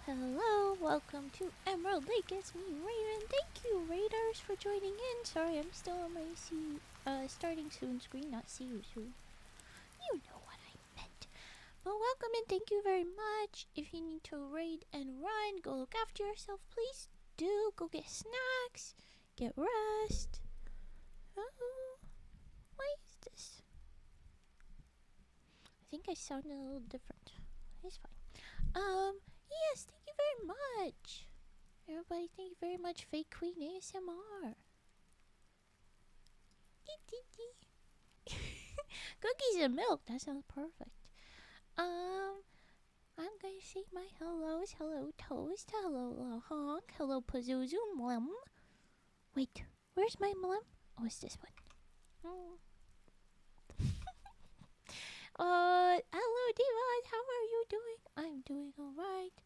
Hello. Welcome to Emerald Lake. It's me, Raven. Thank you, Raiders, for joining in. Sorry, I'm still on my starting soon screen, not see you soon. You know what I meant. Well, welcome and thank you very much. If you need to raid and run, go look after yourself, please do. Go get snacks, get rest. Oh, why is this? I think I sound a little different. It's fine. Yes, thank you very much. Everybody, thank you very much, Fake Queen ASMR. Cookies and milk, that sounds perfect. I'm gonna say my hellos. Hello, Toast. Hello, Honk. Hello, Pazuzu. Mlem. Wait, where's my Mlem? Oh, it's this one. Hello, Devon. How are you doing? I'm doing alright.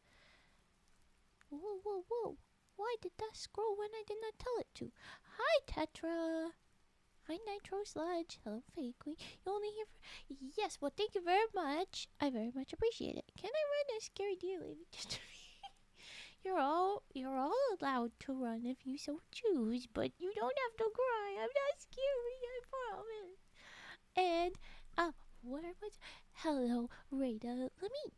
Whoa. Why did that scroll when I did not tell it to? Hi, Tetra. Hi, Nitro Sludge. Hello, Fake Queen. You only here for... Yes, well, thank you very much. I very much appreciate it. Can I run a scary deer lady? You're all allowed to run if you so choose, but you don't have to cry. I'm not scary, I promise. And, where was... Hello, Rada. Let me...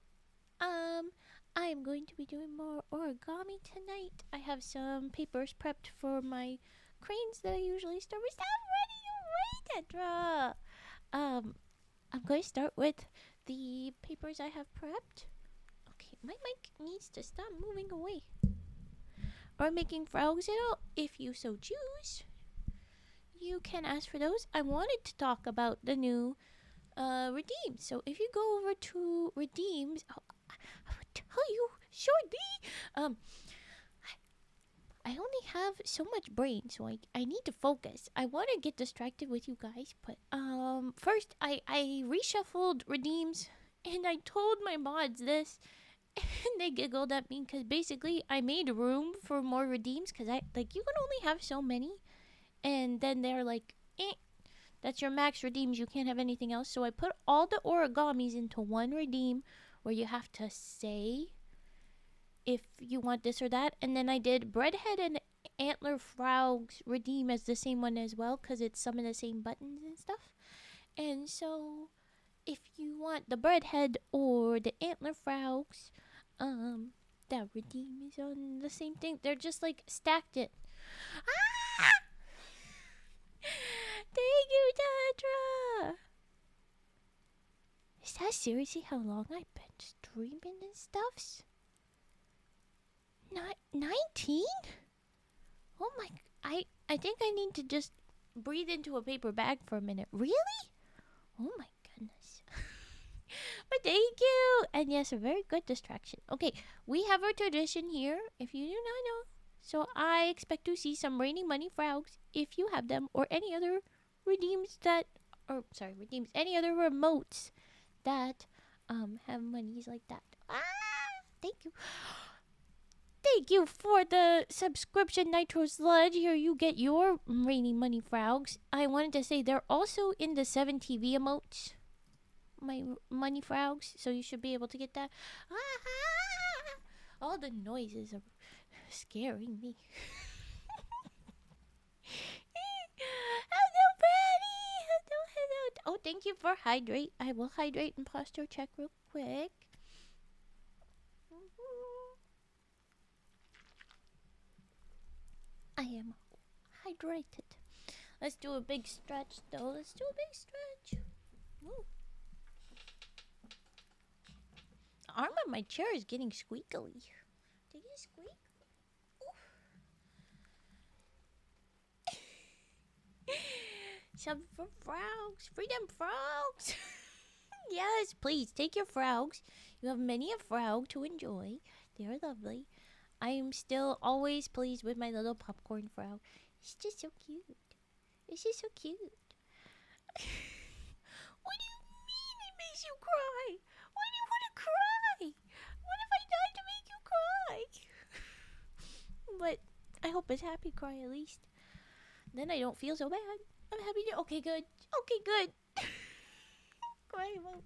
I am going to be doing more origami tonight. I have some papers prepped for my cranes that I usually start with. Stop running away, Tetra! I'm going to start with the papers I have prepped. Okay, my mic needs to stop moving away. Or making frogs at all, if you so choose. You can ask for those. I wanted to talk about the new redeems. So if you go over to redeems, I would tell you shortly. I only have so much brain, so I need to focus. I want to get distracted with you guys, but first I reshuffled redeems, and I told my mods this, and they giggled at me because basically I made room for more redeems because you can only have so many, and then they're like, that's your max redeems. You can't have anything else. So I put all the origamis into one redeem, where you have to say if you want this or that. And then I did Breadhead and Antler Frogs redeem as the same one as well, because it's some of the same buttons and stuff. And so if you want the Breadhead or the Antler Frogs, that redeem is on the same thing. They're just like stacked it. Ah! Thank you, Tatra! Is that seriously how long I've been streaming and stuffs? 19? Oh my... I think I need to just breathe into a paper bag for a minute. Really? Oh my goodness. But thank you! And yes, a very good distraction. Okay, we have our tradition here, if you do not know. So I expect to see some raining money frogs if you have them, or any other redeems any other remotes that have monies like that. Thank you. Thank you for the subscription, Nitro Sludge. Here you get your raining money frogs. I wanted to say they're also in the 7TV emotes. My money frogs, so you should be able to get that. All the noises are scaring me. Hello, Patty! Hello. Oh, thank you for hydrate. I will hydrate and posture check real quick. I am hydrated. Let's do a big stretch, though. Let's do a big stretch. Ooh. The arm of my chair is getting squeakly. Did you squeak? Some for frogs. Freedom frogs. Yes, please take your frogs. You have many a frog to enjoy. They are lovely. I am still always pleased with my little popcorn frog. It's just so cute. It's just so cute. What do you mean it makes you cry? Why do you want to cry? What have I done to make you cry? But I hope it's happy cry at least. Then I don't feel so bad. I'm happy to... Okay, good. Okay, good. Cry won't.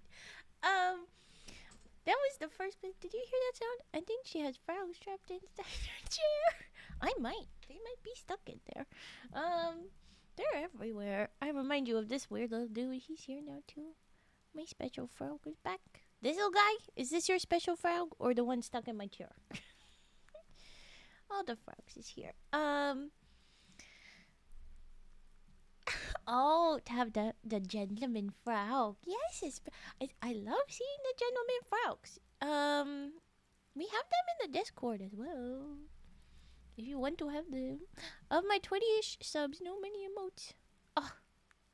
That was the first bit. Did you hear that sound? I think she has frogs trapped inside her chair. I might. They might be stuck in there. Um, they're everywhere. I remind you of this weird little dude. He's here now too. My special frog is back. This little guy? Is this your special frog or the one stuck in my chair? All the frogs is here. Oh, to have the gentleman frog. Yes, I love seeing the gentleman frogs. We have them in the Discord as well. If you want to have them. Of my 20-ish subs, no many emotes. Oh,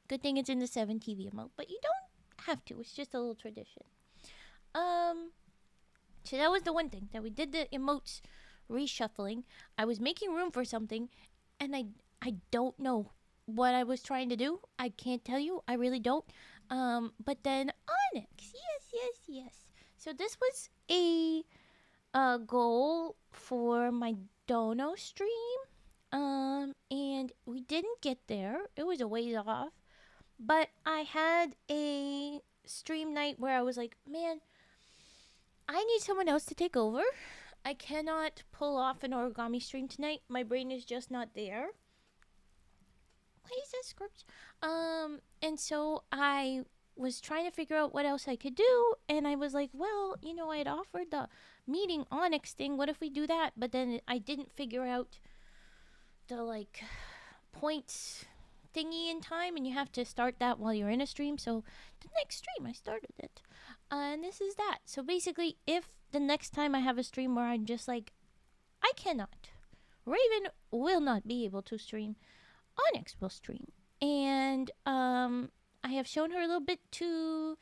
good thing it's in the 7 TV emote, but you don't have to. It's just a little tradition. So that was the one thing that we did the emotes reshuffling. I was making room for something, and I don't know what I was trying to do. I can't tell you. I really don't. But then Onyx, yes. So this was a goal for my Dono stream. And we didn't get there. It was a ways off. But I had a stream night where I was like, man, I need someone else to take over. I cannot pull off an origami stream tonight. My brain is just not there. What is that script? And so I was trying to figure out what else I could do, and I was like, well, I had offered the meeting Onyx thing. What if we do that? But then I didn't figure out the points thingy in time, and you have to start that while you're in a stream. So the next stream I started it, and this is that. So basically, if the next time I have a stream where I'm just like, I cannot, Raven will not be able to stream, Onyx will stream. And I have shown her a little bit to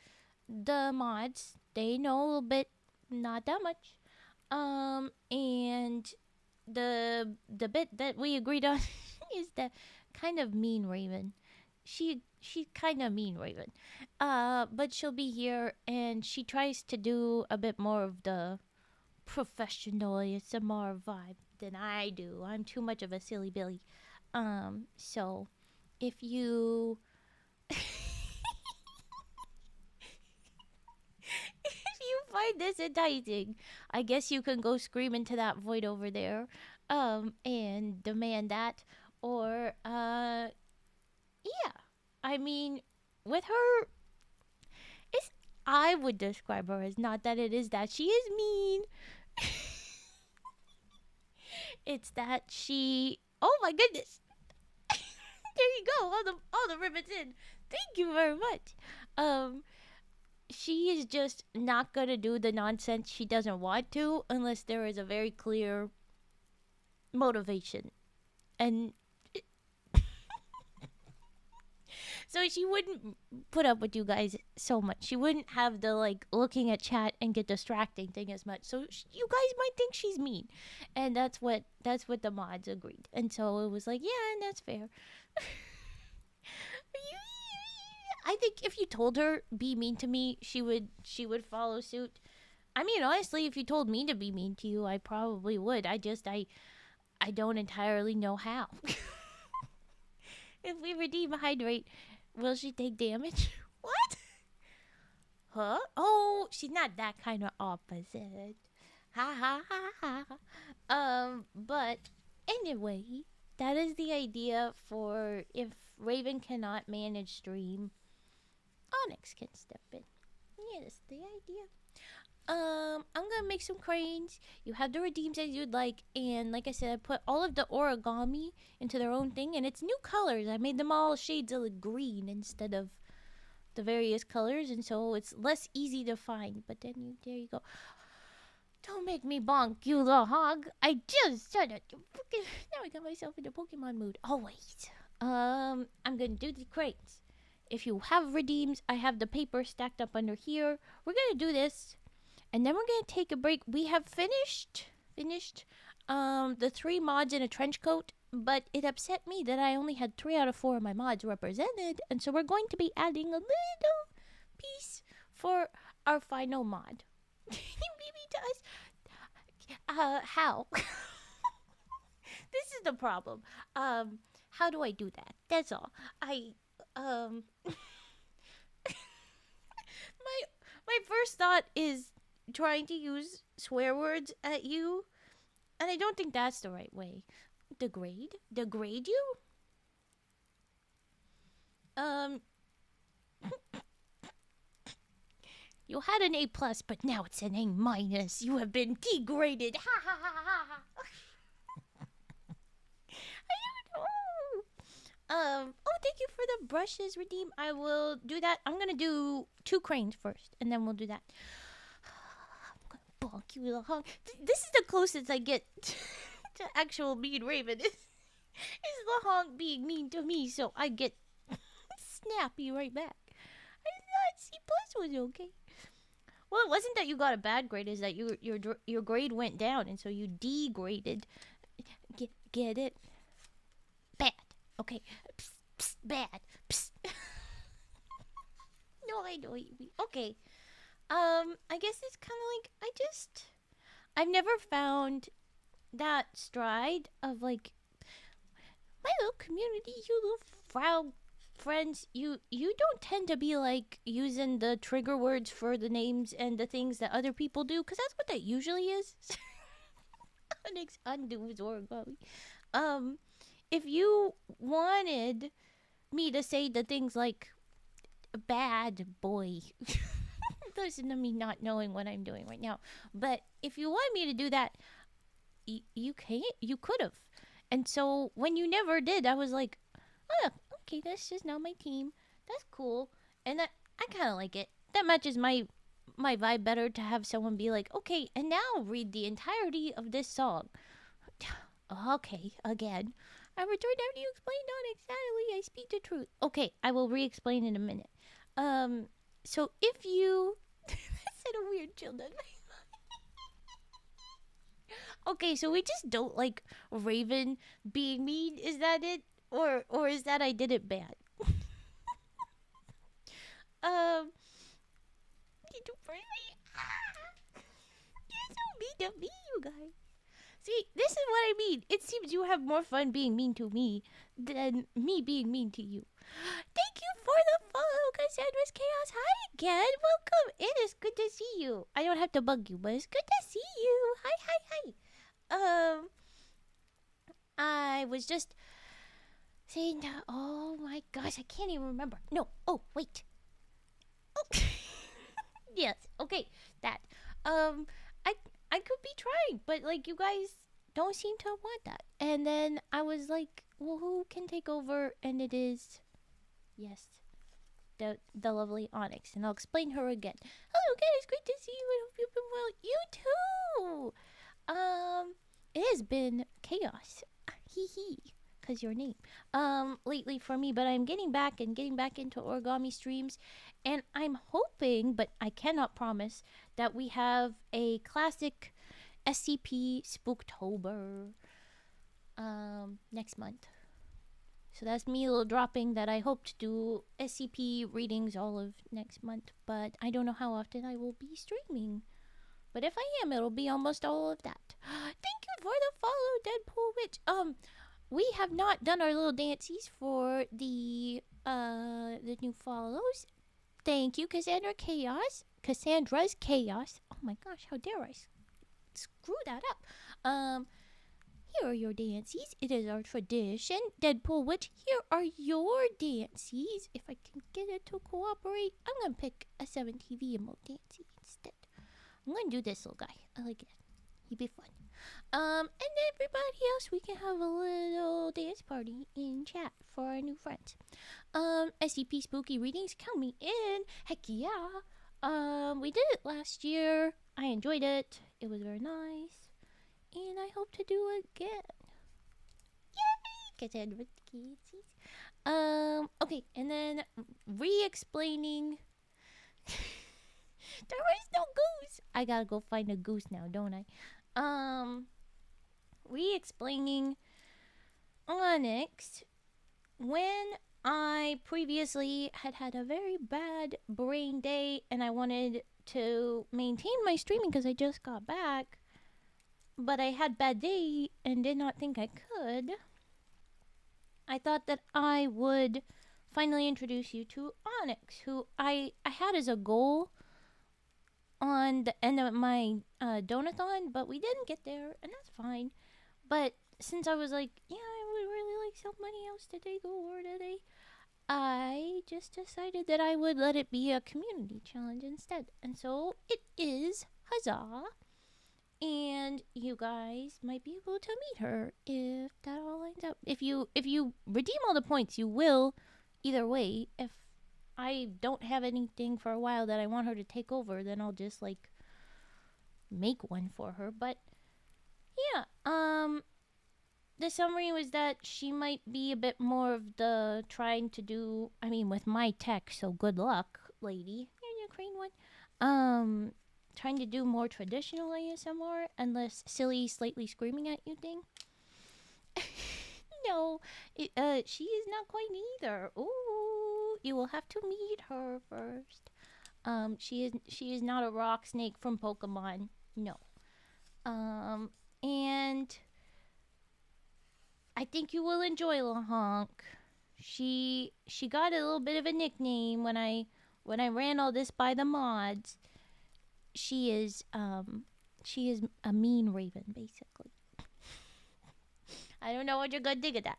the mods. They know a little bit, not that much. And the bit that we agreed on is the kind of mean Raven. She's kind of mean Raven. But she'll be here, and she tries to do a bit more of the professional ASMR vibe than I do. I'm too much of a silly Billy. So if you if you find this enticing, I guess you can go scream into that void over there, and demand that. Or yeah. I mean, with her, it's I would describe her as, not that it is that she is mean. It's that she, oh my goodness. There you go. All the ribbons in. Thank you very much. She is just not gonna do the nonsense she doesn't want to unless there is a very clear motivation. And so she wouldn't put up with you guys so much. She wouldn't have the looking at chat and get distracting thing as much. So you guys might think she's mean, and that's what the mods agreed. And so it was like, yeah, and that's fair. I think if you told her be mean to me, she would follow suit. I mean, honestly, if you told me to be mean to you, I probably would. I don't entirely know how. If we redeem hydrate, will she take damage? What? Huh? Oh, she's not that kind of opposite. Ha ha ha ha. But anyway, that is the idea for if Raven cannot manage stream, Onyx can step in. Yeah, that's the idea. I'm gonna make some cranes. You have the redeems as you'd like, and like I said, I put all of the origami into their own thing, and it's new colors. I made them all shades of green instead of the various colors, and so it's less easy to find. But then there you go. Don't make me bonk, you little hog. I just said it. Now I got myself in the Pokemon mood. Always. I'm gonna do the crates. If you have redeems, I have the paper stacked up under here. We're gonna do this, and then we're gonna take a break. We have finished the 3 mods in a trench coat, but it upset me that I only had 3 out of 4 of my mods represented, and so we're going to be adding a little piece for our final mod. Maybe to us. How? This is the problem. How do I do that? That's all. My first thought is trying to use swear words at you, and I don't think that's the right way. Degrade you? Um, you had an A plus, but now it's an A minus. You have been degraded. Ha ha ha ha ha. I don't know. Oh, thank you for the brushes, Redeem. I will do that. I'm gonna do 2 cranes first, and then we'll do that. I'm gonna bonk you with a hunk. This is the closest I get to actual mean Raven. Is the honk being mean to me, so I get snappy right back. I thought C plus was okay. Well, it wasn't that you got a bad grade; is that your grade went down, and so you degraded. Get it? Bad. Okay. Psst, psst, bad. Psst. No, I know what you mean. Okay. I guess it's kind of like I've never found that stride of like my little community, you little frau friends, you don't tend to be like using the trigger words for the names and the things that other people do, because that's what that usually is. Onyx undoes Origami. If you wanted me to say the things like bad boy, listen to me not knowing what I'm doing right now, but if you want me to do that, you could have. And so when you never did, I was like, oh, okay, that's just not my team. That's cool. And I kind of like it. That matches my vibe better, to have someone be like, okay, and now read the entirety of this song. Okay, again. I returned after you explained on exactly. I speak the truth. Okay, I will re-explain in a minute. So if you said a weird chill down. Okay, so we just don't like Raven being mean. Is that it, or is that I did it bad? You do for me. You're so mean to me, you guys. See, this is what I mean. It seems you have more fun being mean to me than me being mean to you. Thank you for the follow, Cassandra's Chaos. Hi again. Welcome. It is good to see you. I don't have to bug you, but it's good to see you. Hi. I was just saying that. Oh my gosh, I can't even remember. No. Oh, wait. Oh. Yes. Okay. That. I could be trying, but like you guys don't seem to want that. And then I was like, well, who can take over? And it is, yes, the lovely Onyx. And I'll explain her again. Hello again. It's great to see you. I hope you've been well. You too. It has been chaos. Hee hee. Cause your name. Lately for me, but I'm getting back into origami streams, and I'm hoping, but I cannot promise, that we have a classic SCP Spooktober next month. So that's me a little dropping that I hope to do SCP readings all of next month, but I don't know how often I will be streaming. But if I am, it'll be almost all of that. Thank you for the follow, Deadpool Witch. We have not done our little dances for the new follows. Thank you, Cassandra's Chaos. Oh my gosh, how dare I screw that up? Here are your dances. It is our tradition. Deadpool Witch, here are your dances. If I can get it to cooperate, I'm gonna pick a 7TV emote dancey instead. I'm gonna do this little guy. I like it. He'd be fun. And everybody else, we can have a little dance party in chat for our new friends. SCP Spooky Readings, count me in. Heck yeah. We did it last year. I enjoyed it. It was very nice. And I hope to do it again. Yay! Cassandra Kids. Okay, and then re-explaining. There is no goose. I gotta go find a goose now, don't I? Re-explaining Onyx. When I previously had a very bad brain day and I wanted to maintain my streaming because I just got back, but I had bad day and did not think I could, I thought that I would finally introduce you to Onyx, who I had as a goal on the end of my donathon, but we didn't get there, and that's fine. But since I was like, yeah, I would really like somebody else to take over today, I just decided that I would let it be a community challenge instead. And so it is. Huzzah! And you guys might be able to meet her if that all lines up. If you redeem all the points, you will. Either way, if I don't have anything for a while that I want her to take over, then I'll just like make one for her. But yeah, the summary was that she might be a bit more of the trying to do. I mean, with my tech, so good luck, lady. You're the crane one. Trying to do more traditional ASMR and less silly, slightly screaming at you thing. No, she is not quite either. Ooh, you will have to meet her first. She is not a rock snake from Pokemon. No. And I think you will enjoy LaHonk. She got a little bit of a nickname when I ran all this by the mods. She is a mean raven, basically. I don't know what you're gonna think of that.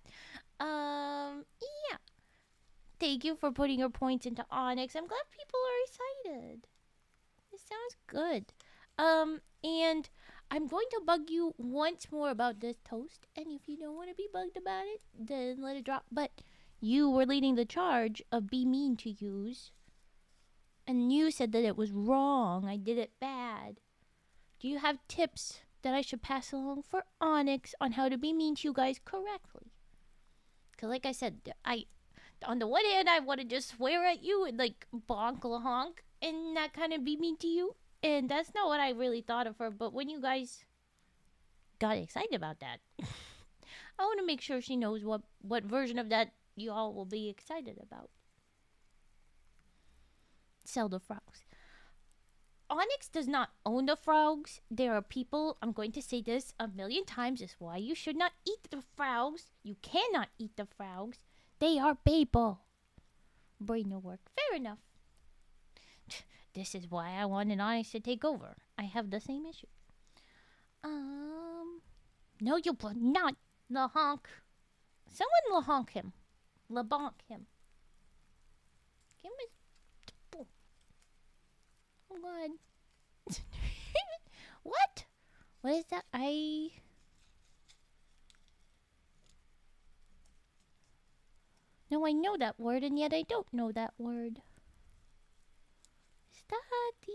Yeah. Thank you for putting your points into Onyx. I'm glad people are excited. This sounds good. And I'm going to bug you once more about this toast. And if you don't want to be bugged about it, then let it drop. But you were leading the charge of be mean to use. And you said that it was wrong. I did it bad. Do you have tips that I should pass along for Onyx on how to be mean to you guys correctly? Because like I said, on the one hand, I want to just swear at you and like bonk la honk and not kind of be mean to you. And that's not what I really thought of her. But when you guys got excited about that, I want to make sure she knows what version of that you all will be excited about. Sell the frogs. Onyx does not own the frogs. There are people, I'm going to say this a million times, is why you should not eat the frogs. You cannot eat the frogs. They are people. Brain no work. Fair enough. This is why I wanted Onyx to take over. I have the same issue. No, you will not. LaHonk. Someone LaHonk him. LaBonk him. Give me. Oh god. What? What is that? No, I know that word, and yet I don't know that word. Is that the...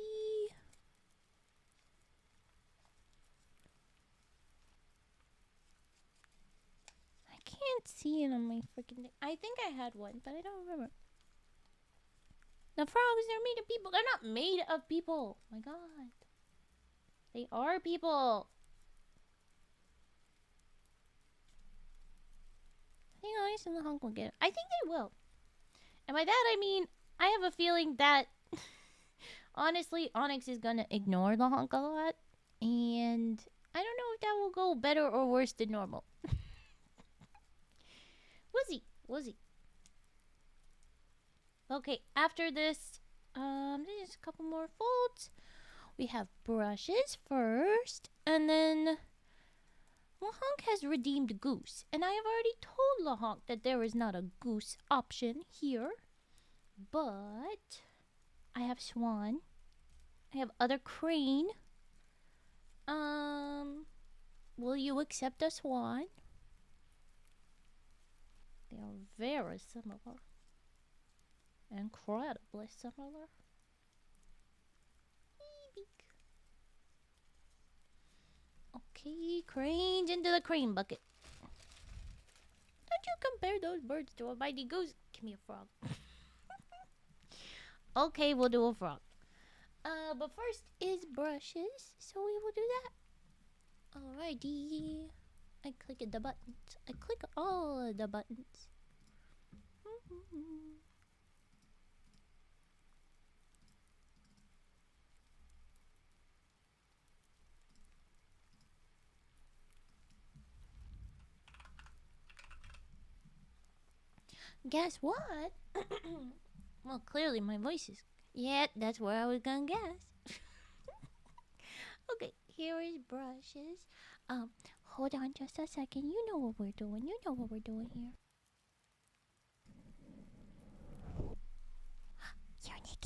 I can't see it on my freaking thing. I think I had one, but I don't remember. The frogs, they're made of people. They're not made of people. My god. They are people. I think Onyx and LaHonk will get it. I think they will. And by that I mean, I have a feeling that honestly, Onyx is gonna ignore LaHonk a lot. And I don't know if that will go better or worse than normal. Woozy. Okay, after this, there's a couple more folds. We have brushes first, and then LaHonk has redeemed Goose, and I have already told LaHonk that there is not a Goose option here, but I have Swan. I have other Crane. Will you accept a Swan? They are very similar. Incredibly similar. Okay, cranes into the crane bucket. Don't you compare those birds to a mighty goose. Give me a frog. Okay, we'll do a frog. But first is brushes, so we will do that. Alrighty. I click the buttons. I click all the buttons. Guess what? Well, clearly my voice is... Yeah, that's where I was gonna guess. Okay, here is brushes. Hold on just a second. You know what we're doing. You know what we're doing here. You're naked.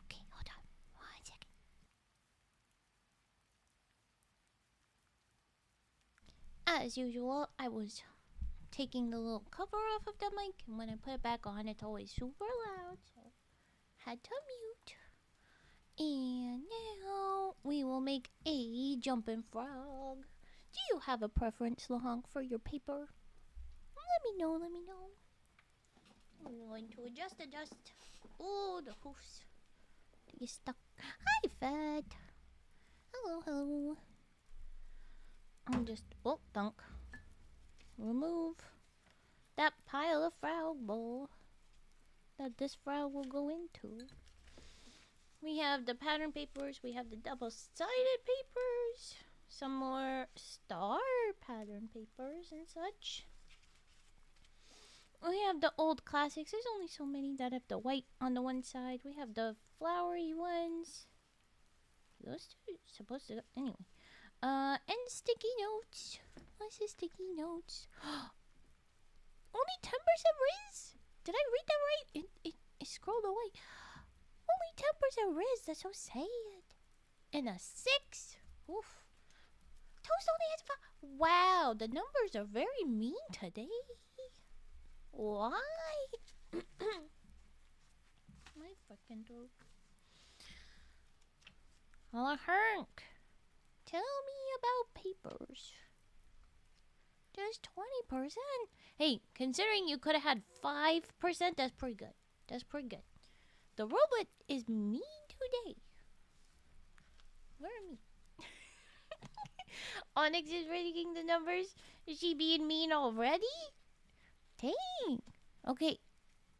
Okay, hold on. 1 second. As usual, I was taking the little cover off of the mic, and when I put it back on, it's always super loud, so had to mute. And now we will make a jumping frog. Do you have a preference, Lahonk, for your paper? Let me know, let me know. I'm going to adjust. Oh, the hoofs. You stuck. Hi, Fat. Hello. I'm just, oh, thunk. Remove that pile of frog bowl that this frog will go into. We have the pattern papers, we have the double-sided papers, some more star pattern papers and such. We have the old classics. There's only so many that have the white on the one side. We have the flowery ones. Those two are supposed to go. Anyway. And sticky notes. What's the sticky notes? Only 10% Riz? Did I read that right? It scrolled away. Only 10% Riz. That's so sad. And a 6. Oof. Toast only has 5. Wow, the numbers are very mean today. Why? My fucking throat. Hank, tell me about papers. Just 20%? Hey, considering you could have had 5%, that's pretty good. That's pretty good. The robot is mean today. Where are me? Onyx is reading the numbers. Is she being mean already? Dang. Okay,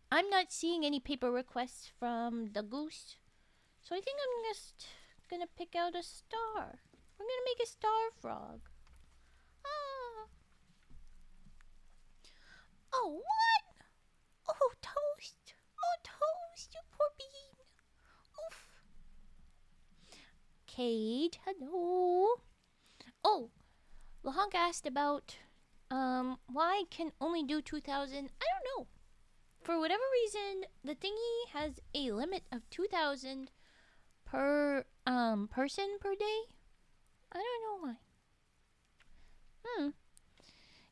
I'm not seeing any paper requests from the goose. So I think I'm just gonna pick out a star. We're gonna make a star frog. Ah. Oh, what? Oh, Toast. Oh, Toast, you poor bean. Oof. Kate, hello. Oh, Lahonk asked about why can only do 2,000. I don't know. For whatever reason, the thingy has a limit of 2,000 per person per day. I don't know why.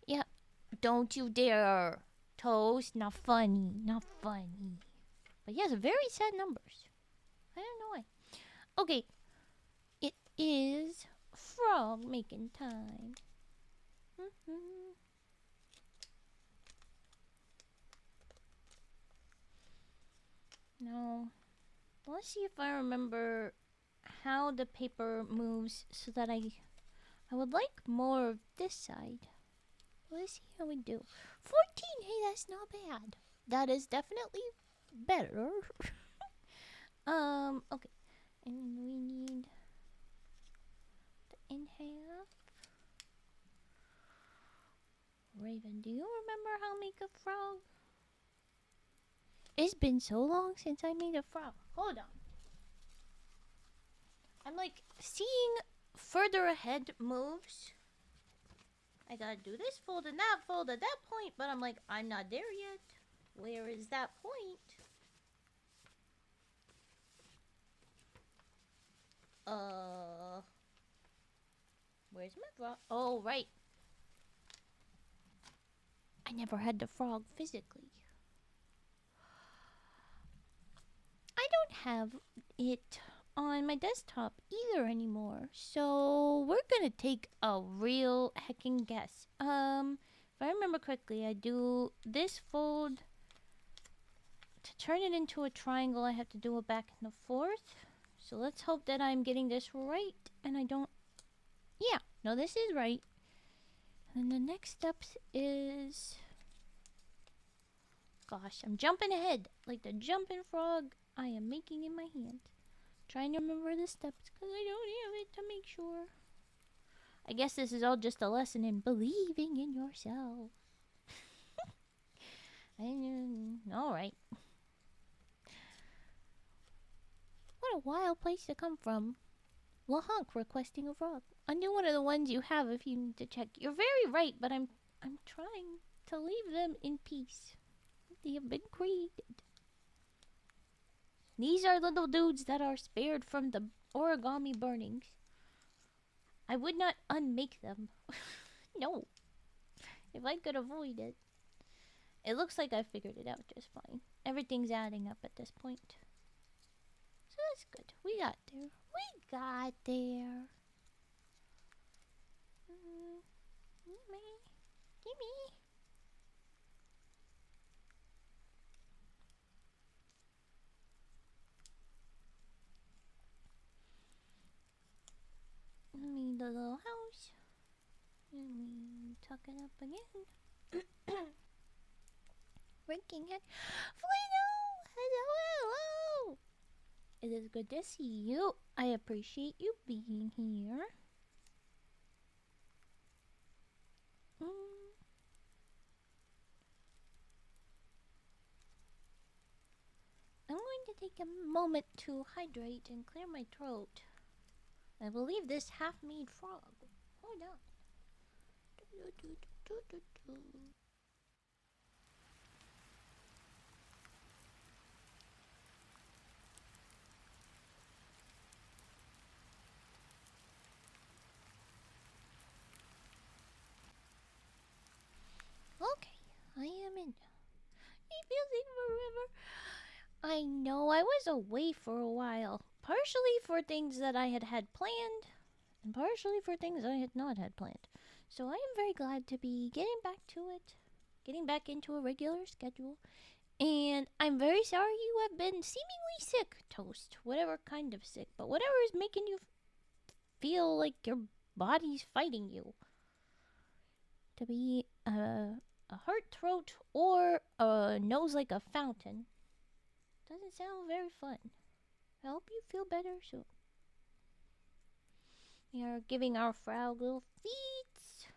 Yeah. Don't you dare. Toast, not funny. Not funny. But he has very sad numbers. I don't know why. Okay. It is frog making time. No. Let's see if I remember how the paper moves so that I would like more of this side. Let's see how we do. 14, hey, that's not bad. That is definitely better. Okay. And we need the in half. Raven, do you remember how to make a frog? It's been so long since I made a frog. Hold on. I'm like seeing further ahead moves. I gotta do this fold and that fold at that point, but I'm like, I'm not there yet. Where is that point? Where's my frog? Oh, right. I never had the frog physically. I don't have it on my desktop either anymore. So we're gonna take a real heckin' guess. If I remember correctly, I do this fold to turn it into a triangle. I have to do it back and forth. So let's hope that I'm getting this right and I don't. Yeah, no, this is right. And the next step is. Gosh, I'm jumping ahead like the jumping frog I am making in my hand. Trying to remember the steps because I don't have it to make sure. I guess this is all just a lesson in believing in yourself. Alright. What a wild place to come from. Lahonk requesting a frog. A new one of the ones you have if you need to check. You're very right, but I'm trying to leave them in peace. They have been created. These are little dudes that are spared from the origami burnings. I would not unmake them. No. If I could avoid it. It looks like I figured it out just fine. Everything's adding up at this point. So that's good. We got there. We got there. Gimme. Need the little house. And we tuck it up again. Ranking heck. Flino! Hello! It is good to see you. I appreciate you being here. I'm going to take a moment to hydrate and clear my throat. I believe this half-made frog. Hold on. Okay, I am in. It feels like forever. I know I was away for a while, partially for things that I had planned, and partially for things I had not had planned. So I am very glad to be getting back to it, getting back into a regular schedule. And I'm very sorry you have been seemingly sick, Toast. Whatever kind of sick, but whatever is making you feel like your body's fighting you. To be a hurt throat or a nose like a fountain doesn't sound very fun. I hope you feel better soon. We are giving our frog little feet.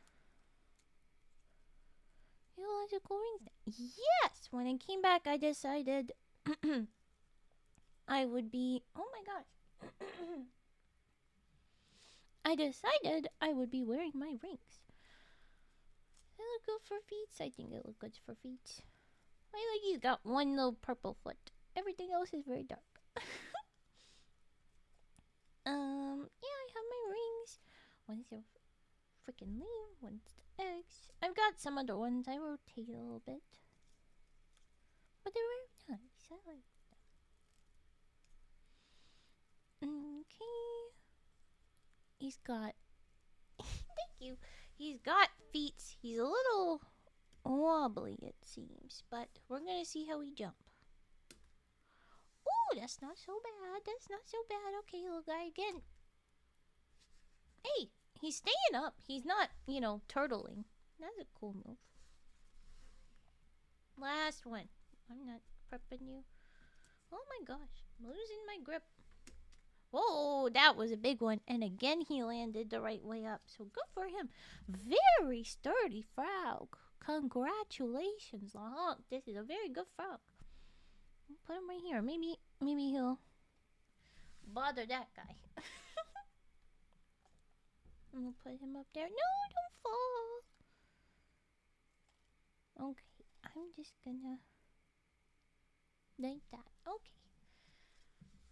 Theological rings. Yes! When I came back, I decided I would be. Oh my gosh. I decided I would be wearing my rings. They look good for feet. I think they look good for feet. My leggy's got one little purple foot. Everything else is very dark. Yeah, I have my rings. One's your freaking leaf, one's the eggs. I've got some other ones I rotate a little bit. But they're very nice. I like them. Okay. He's got... Thank you. He's got feet. He's a little wobbly, it seems. But we're gonna see how we jump. that's not so bad. That's not so bad. Okay, little guy again. Hey, he's staying up. He's not, turtling. That's a cool move. Last one. I'm not prepping you. Oh my gosh. I'm losing my grip. Whoa, that was a big one. And again, he landed the right way up. So good for him. Very sturdy frog. Congratulations, Lahonk. This is a very good frog. Put him right here. Maybe he'll bother that guy. I'm gonna put him up there. No, don't fall. Okay, I'm just gonna like that. Okay.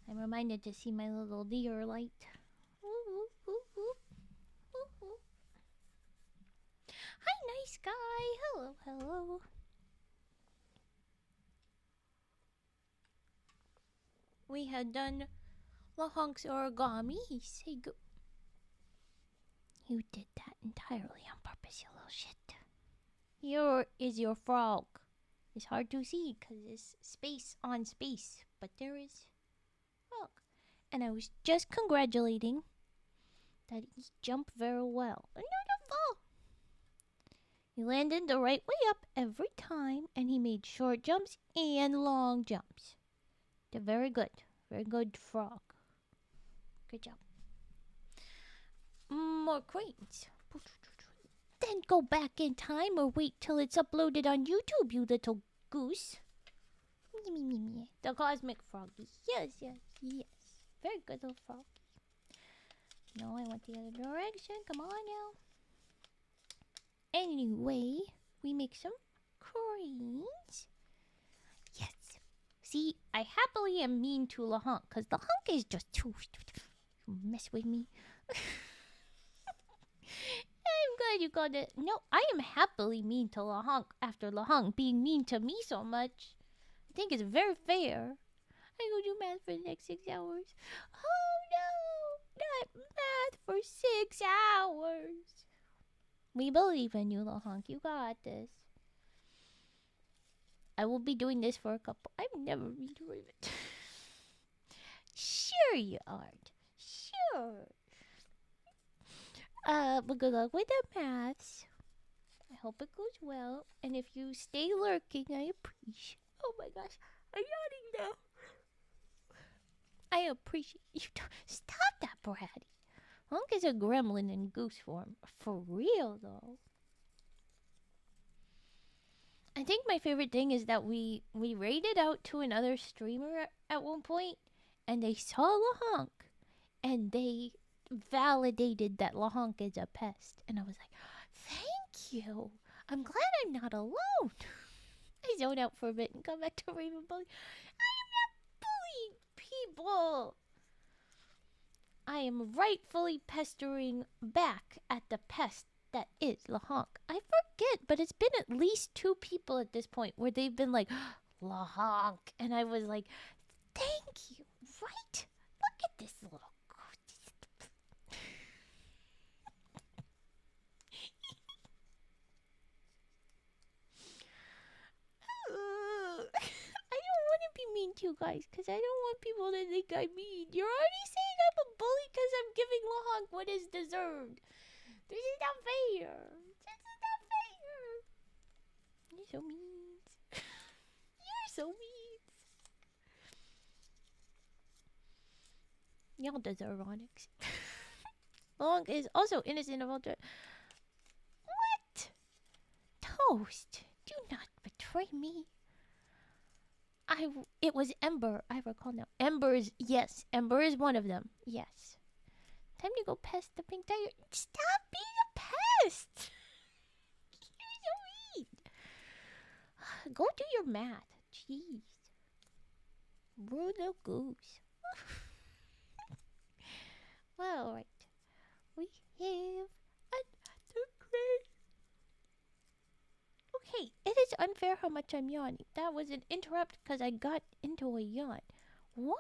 I'm reminded to see my little deer light. Woo, woo, woo, woo, woo. Hi, nice guy. Hello, hello. We had done Lahonk's origami. He said go. You did that entirely on purpose, you little shit. Here is your frog. It's hard to see because it's space on space, but there is frog. And I was just congratulating that he jumped very well. No, don't fall. He landed the right way up every time, and he made short jumps and long jumps. They're very good. Very good frog. Good job. More cranes. Then go back in time or wait till it's uploaded on YouTube, you little goose. The cosmic froggy. Yes, yes, yes. Very good little froggy. No, I went the other direction. Come on now. Anyway, we make some cranes. Yes. See, I happily am mean to Lahonk because Lahonk is just too mess with me. I'm glad you got it. No, I am happily mean to Lahonk after Lahonk being mean to me so much. I think it's very fair. I go do math for the next 6 hours. Oh no, not math for 6 hours. We believe in you, Lahonk. You got this. I will be doing this for a couple. I've never been doing it. Sure you aren't. Sure. But good luck with the maths. I hope it goes well. And if you stay lurking, I appreciate. Oh my gosh, I'm yawning now. I appreciate you. Stop that, Bratty. Honk is a gremlin in goose form. For real, though. I think my favorite thing is that we raided out to another streamer at one point, and they saw Lahonk, and they validated that Lahonk is a pest. And I was like, thank you. I'm glad I'm not alone. I zone out for a bit and come back to Raven Bully. I am not bullying people. I am rightfully pestering back at the pest that is Lahonk. I forget, but it's been at least 2 people at this point where they've been like, Lahonk. And I was like, thank you, right? Look at this little I don't want to be mean to you guys because I don't want people to think I'm mean. You're already saying I'm a bully because I'm giving Lahonk what is deserved. This is not fair. This is not fair. You're so mean. You're so mean. Y'all deserve Onyx. Lahonk is also innocent of all. What? Toast. Do not betray me. It was Ember. I recall now. Ember is Ember is one of them. Yes. Time to go pest the pink tiger. Stop being a pest. You're so mean. Go do your math. Jeez. Rude little goose. Well, alright. We have another crate. Okay, it is unfair how much I'm yawning. That was an interrupt because I got into a yawn. Why?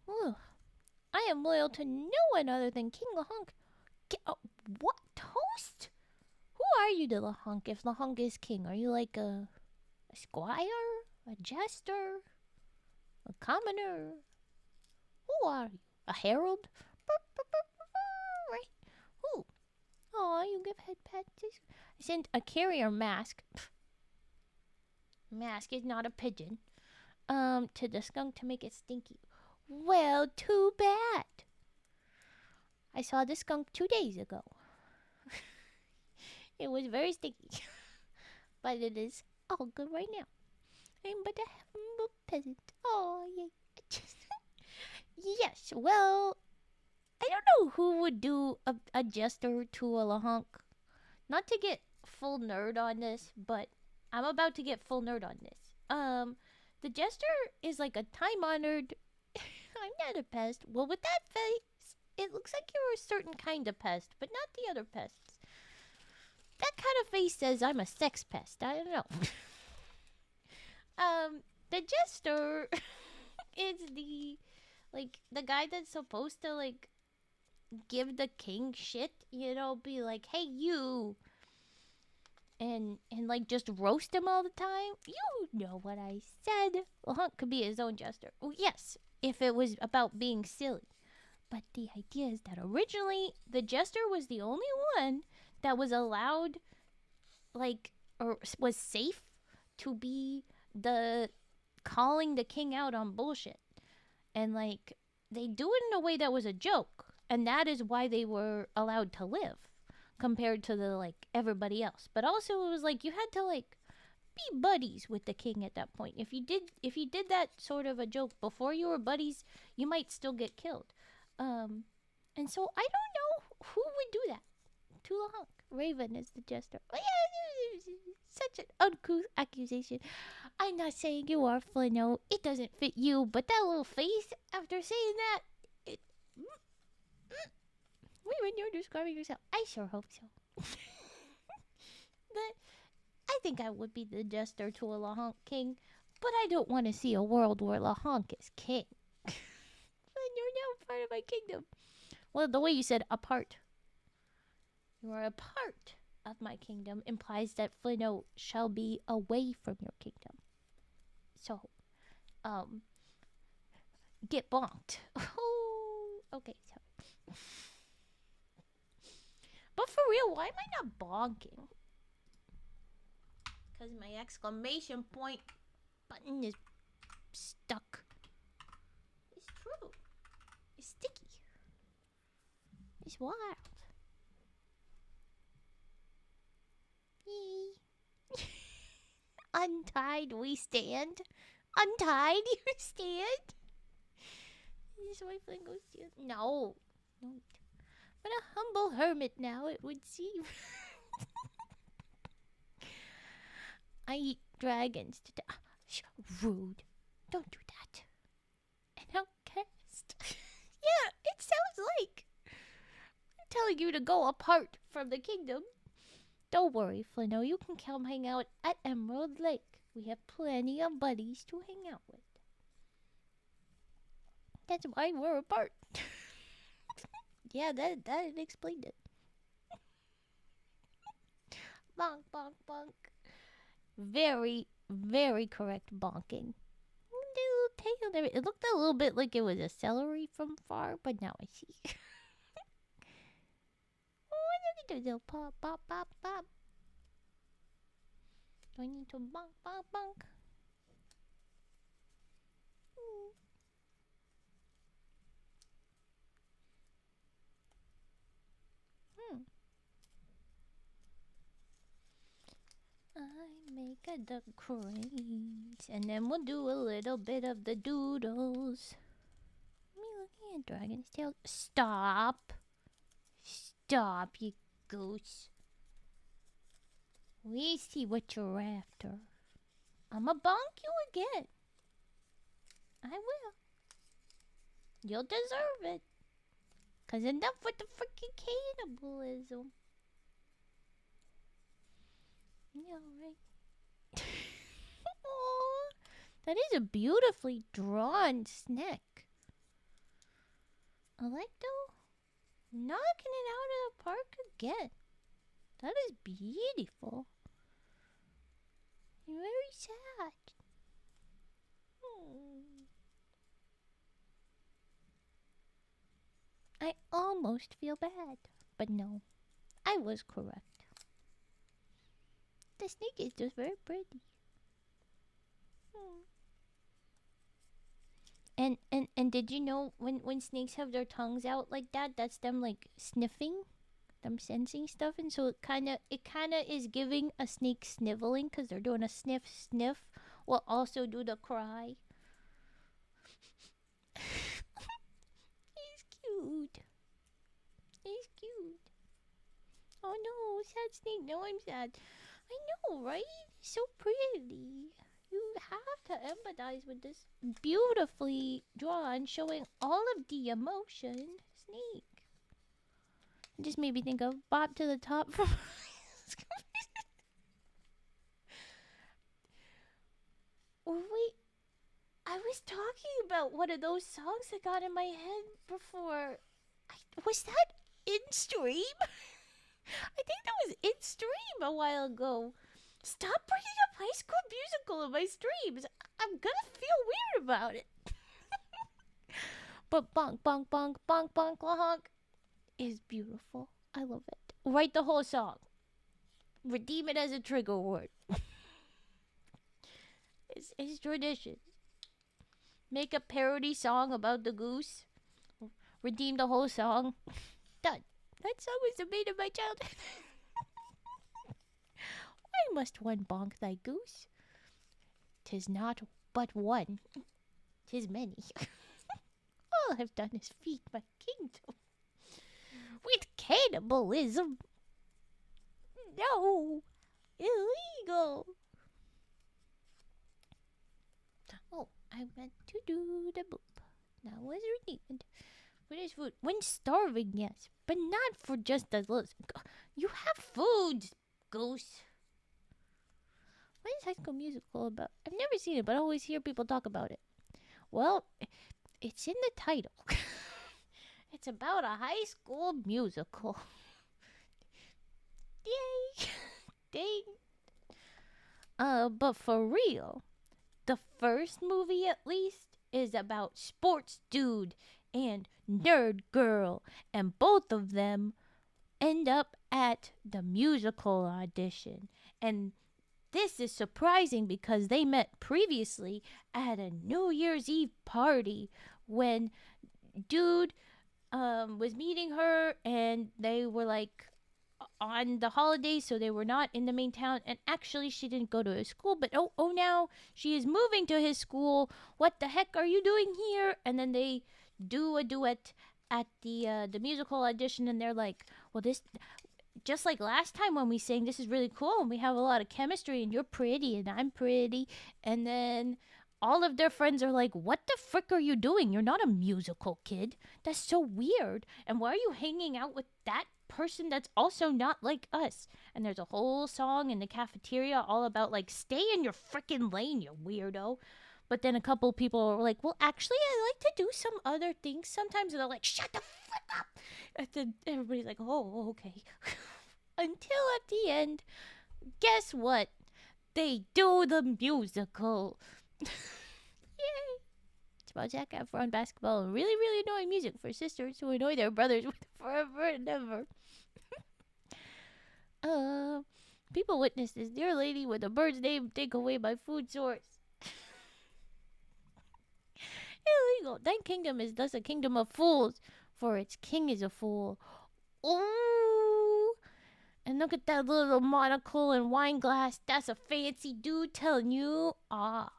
Ugh. I am loyal to no one other than King Lahonk. What? Toast? Who are you to Lahonk if Lahonk is king? Are you like a squire? A jester? A commoner. Who are you? A herald? Right. Who? Oh, you give head pats. I sent a carrier mask. Mask is not a pigeon. To the skunk to make it stinky. Well, too bad. I saw the skunk 2 days ago. It was very stinky. But it is all good right now. I'm but a humble peasant. Oh, yay. Yes, well, I don't know who would do a jester to a lahonk. Not to get full nerd on this, but I'm about to get full nerd on this. The jester is like a time-honored... I'm not a pest. Well, with that face, it looks like you're a certain kind of pest, but not the other pests. That kind of face says I'm a sex pest. I don't know. The jester is the guy that's supposed to, give the king shit, be like, hey, you, and just roast him all the time. You know what I said. Well, Hunk could be his own jester. Well, yes, if it was about being silly. But the idea is that originally the jester was the only one that was allowed, or was safe to be the calling the king out on bullshit. And they do it in a way that was a joke, and that is why they were allowed to live compared to the everybody else. But also it was you had to be buddies with the king at that point. If you did that sort of a joke before you were buddies, you might still get killed. And so I don't know who would do that. Tula Hunk. Raven is the jester. Oh, yeah, such an uncouth accusation. I'm not saying you are, Flino. It doesn't fit you, but that little face after saying that, Raven, you're describing yourself. I sure hope so. But I think I would be the jester to a Lahonk king, but I don't want to see a world where Lahonk is king. And you're now part of my kingdom. Well, the way you said a part. You are a part of my kingdom implies that Flino shall be away from your kingdom. So, get bonked. Oh, okay, sorry. But for real, why am I not bonking? Because my exclamation point button is stuck. It's true. It's sticky. It's wild. Untied we stand. Untied you stand. Is my friend goes to no. But a humble hermit now, it would seem. I eat dragons to rude. Don't do that. An outcast. Yeah, it sounds like I'm telling you to go apart from the kingdom. Don't worry, Flino. You can come hang out at Emerald Lake. We have plenty of buddies to hang out with. That's why we're apart. Yeah, that explained it. Bonk, bonk, bonk. Very, very correct bonking. It looked a little bit like it was a celery from far, but now I see. Pop, pop, pop, pop. Do I need to bonk, bonk, bonk? I make a duck craze, and then we'll do a little bit of the doodles. Me looking at Dragon's Tail. Stop. Stop, you goose. We see what you're after. I'ma bonk you again. I will. You'll deserve it. 'Cause enough with the freaking cannibalism. Yeah, right. Aww, that is a beautifully drawn snack. I like though. Knocking it out of the park again. That is beautiful. Very sad. I almost feel bad. But no, I was correct. The snake is just very pretty. Hmm. And did you know when snakes have their tongues out like that, that's them like sniffing, them sensing stuff, and so it kind of is giving a snake sniveling because they're doing a sniff sniff, will also do the cry. He's cute. He's cute. Oh no, sad snake. No, I'm sad. I know, right? So pretty. You have to empathize with this beautifully drawn, showing all of the emotion snake. It just made me think of Bob to the Top from. Wait, I was talking about one of those songs that got in my head before. Was that in stream? I think that was in stream a while ago. Stop bringing up High School Musical in my streams. I'm gonna feel weird about it. But bonk, bonk, bonk, bonk, bonk, honk is beautiful. I love it. Write the whole song. Redeem it as a trigger word. It's tradition. Make a parody song about the goose. Redeem the whole song. Done. That song was the made of my childhood. Why must one bonk thy goose? 'Tis not but one, 'tis many. All have done is feed my kingdom. With cannibalism. No. Illegal. Oh, I meant to do the boop. Now was redeemed. Finish food. When starving, yes. But not for just a little. You have food, goose. What is High School Musical about? I've never seen it, but I always hear people talk about it. Well, it's in the title. It's about a high school musical. Yay! Dang. But for real, the first movie at least is about sports dude and nerd girl, and both of them end up at the musical audition. And this is surprising because they met previously at a New Year's Eve party when dude was meeting her, and they were like on the holidays, so they were not in the main town. And actually, she didn't go to his school, but oh, now she is moving to his school. What the heck are you doing here? And then they do a duet at the musical audition, and they're like, well, this just like last time when we sang, this is really cool, and we have a lot of chemistry, and you're pretty, and I'm pretty. And then all of their friends are like, what the frick are you doing? You're not a musical kid. That's so weird. And why are you hanging out with that person that's also not like us? And there's a whole song in the cafeteria all about like, stay in your frickin' lane, you weirdo. But then a couple people were like, well, actually, I like to do some other things sometimes. And they're like, shut the fuck up. And then everybody's like, oh, okay. Until at the end, guess what? They do the musical. Yay. It's about Zac Efron, basketball, and really, really annoying music for sisters who annoy their brothers forever and ever. People witness this dear lady with a bird's name take away my food source. Illegal. Thine kingdom is thus a kingdom of fools, for its king is a fool. Ooh. And look at that little monocle and wine glass. That's a fancy dude telling you off.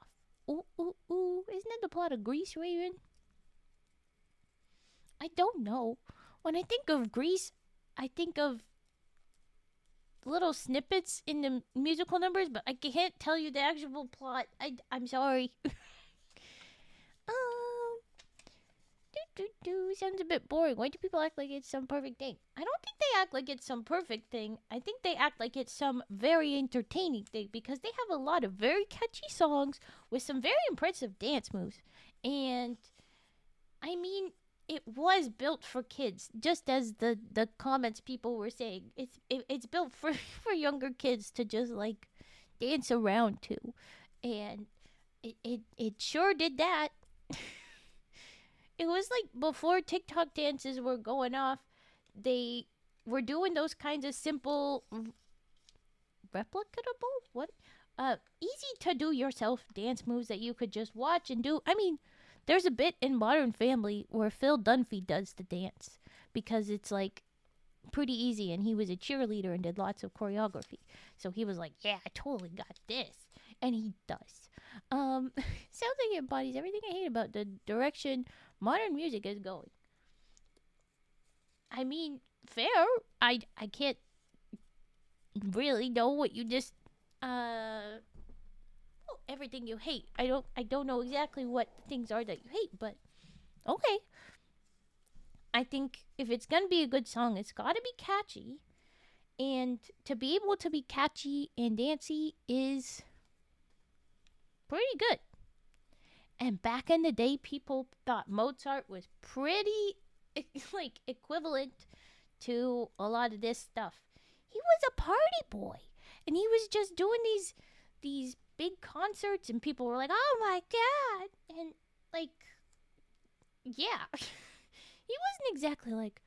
Ooh, ooh, ooh. Isn't that the plot of Grease, Raven? I don't know. When I think of Grease, I think of little snippets in the musical numbers, but I can't tell you the actual plot. I'm sorry. Sounds a bit boring. Why do people act like it's some perfect thing? I don't think they act like it's some perfect thing. I think they act like it's some very entertaining thing because they have a lot of very catchy songs with some very impressive dance moves. And I mean, it was built for kids, just as the comments people were saying. It's built for for younger kids to just like dance around to, and it sure did that. it was like before TikTok dances were going off, they were doing those kinds of simple, replicable, what? Easy to do yourself dance moves that you could just watch and do. I mean, there's a bit in Modern Family where Phil Dunphy does the dance because it's like pretty easy, and he was a cheerleader and did lots of choreography. So he was like, "Yeah, I totally got this," and he does. Sounds like it embodies everything I hate about the direction modern music is going. I mean, fair. I can't really know what you just everything you hate. I don't know exactly what things are that you hate, but okay. I think if it's gonna be a good song, it's gotta be catchy. And to be able to be catchy and dancey is pretty good. And back in the day, people thought Mozart was pretty like equivalent to a lot of this stuff. He was a party boy, and he was just doing these big concerts, and people were like, "Oh my god!" And like, yeah, he wasn't exactly like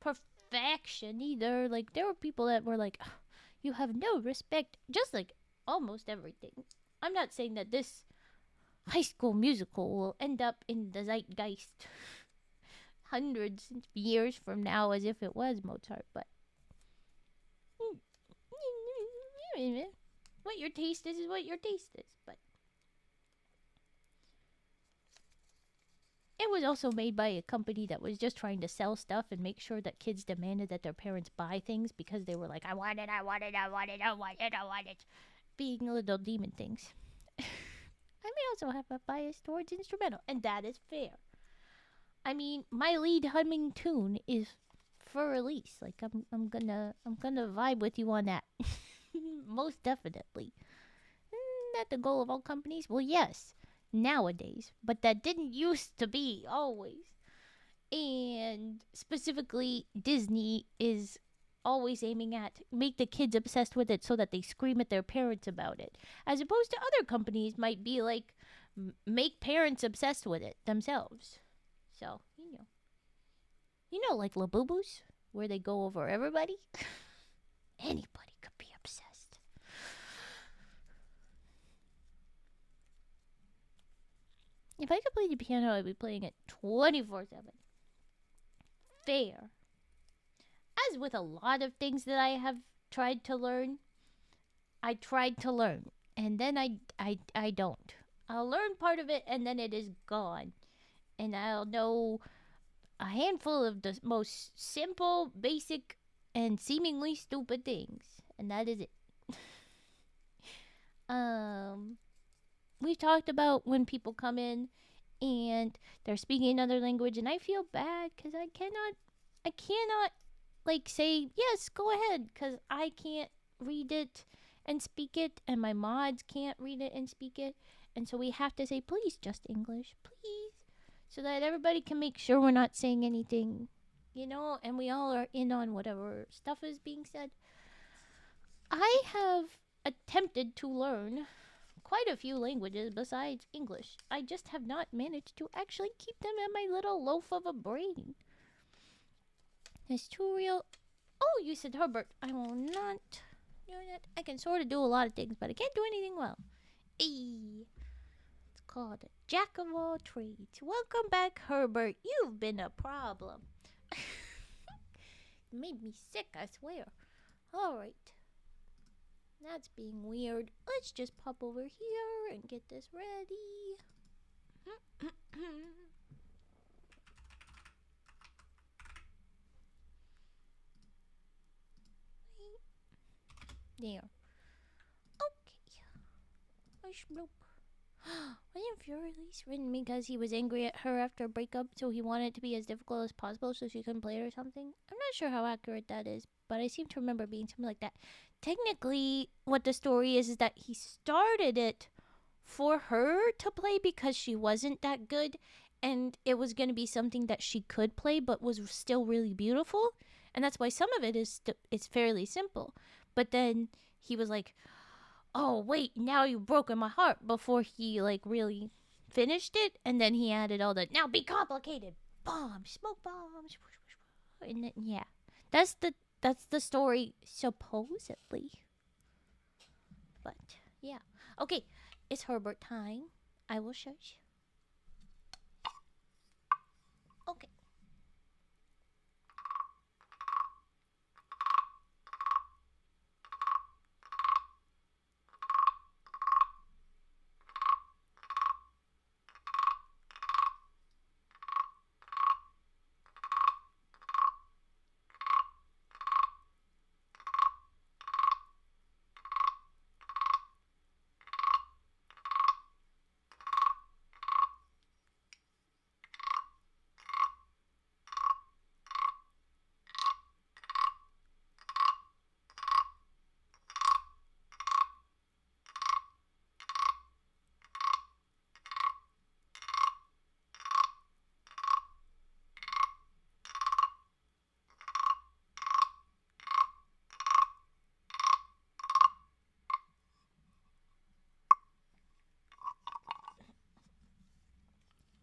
perfection either. Like, there were people that were like, "You have no respect," just like almost everything. I'm not saying that this High School Musical will end up in the zeitgeist hundreds of years from now as if it was Mozart, but what your taste is what your taste is. But it was also made by a company that was just trying to sell stuff and make sure that kids demanded that their parents buy things because they were like, "I want it, I want it, I want it, I want it, I want it," being little demon things. I may also have a bias towards instrumental, and that is fair. I mean, my lead humming tune is for release. Like, I'm gonna vibe with you on that. Most definitely. Isn't that the goal of all companies? Well, yes, nowadays, but that didn't used to be always. And specifically, Disney is always aiming at make the kids obsessed with it so that they scream at their parents about it, as opposed to other companies might be like make parents obsessed with it themselves. So like Labubus, where they go over everybody. Anybody could be obsessed. If I could play the piano, I'd be playing it 24/7. Fair. As with a lot of things that I have tried to learn, I tried to learn, and then I don't. I'll learn part of it, and then it is gone, and I'll know a handful of the most simple, basic, and seemingly stupid things, and that is it. Um, we've talked about when people come in and they're speaking another language, and I feel bad because I cannot like say yes, go ahead, because I can't read it and speak it, and my mods can't read it and speak it, and so we have to say please, just English, please, so that everybody can make sure we're not saying anything, and we all are in on whatever stuff is being said. I have attempted to learn quite a few languages besides English. I just have not managed to actually keep them in my little loaf of a brain. It's too real. Oh, you said Herbert. I will not do that. I can sort of do a lot of things, but I can't do anything well. It's called Jack of all trades. Welcome back, Herbert. You've been a problem. Made me sick, I swear. Alright. That's being weird. Let's just pop over here and get this ready. There. Okay. Hush bloop. William Furley's written because he was angry at her after a breakup, so he wanted it to be as difficult as possible so she couldn't play it or something. I'm not sure how accurate that is, but I seem to remember being something like that. Technically, what the story is that he started it for her to play because she wasn't that good, and it was going to be something that she could play but was still really beautiful, and that's why some of it is it's fairly simple. But then he was like, "Oh wait, now you've broken my heart," before he like really finished it, and then he added all the now be complicated bombs, smoke bombs, and then, yeah, that's the that's the story supposedly. But yeah, okay, it's Herbert time. I will shush. Okay.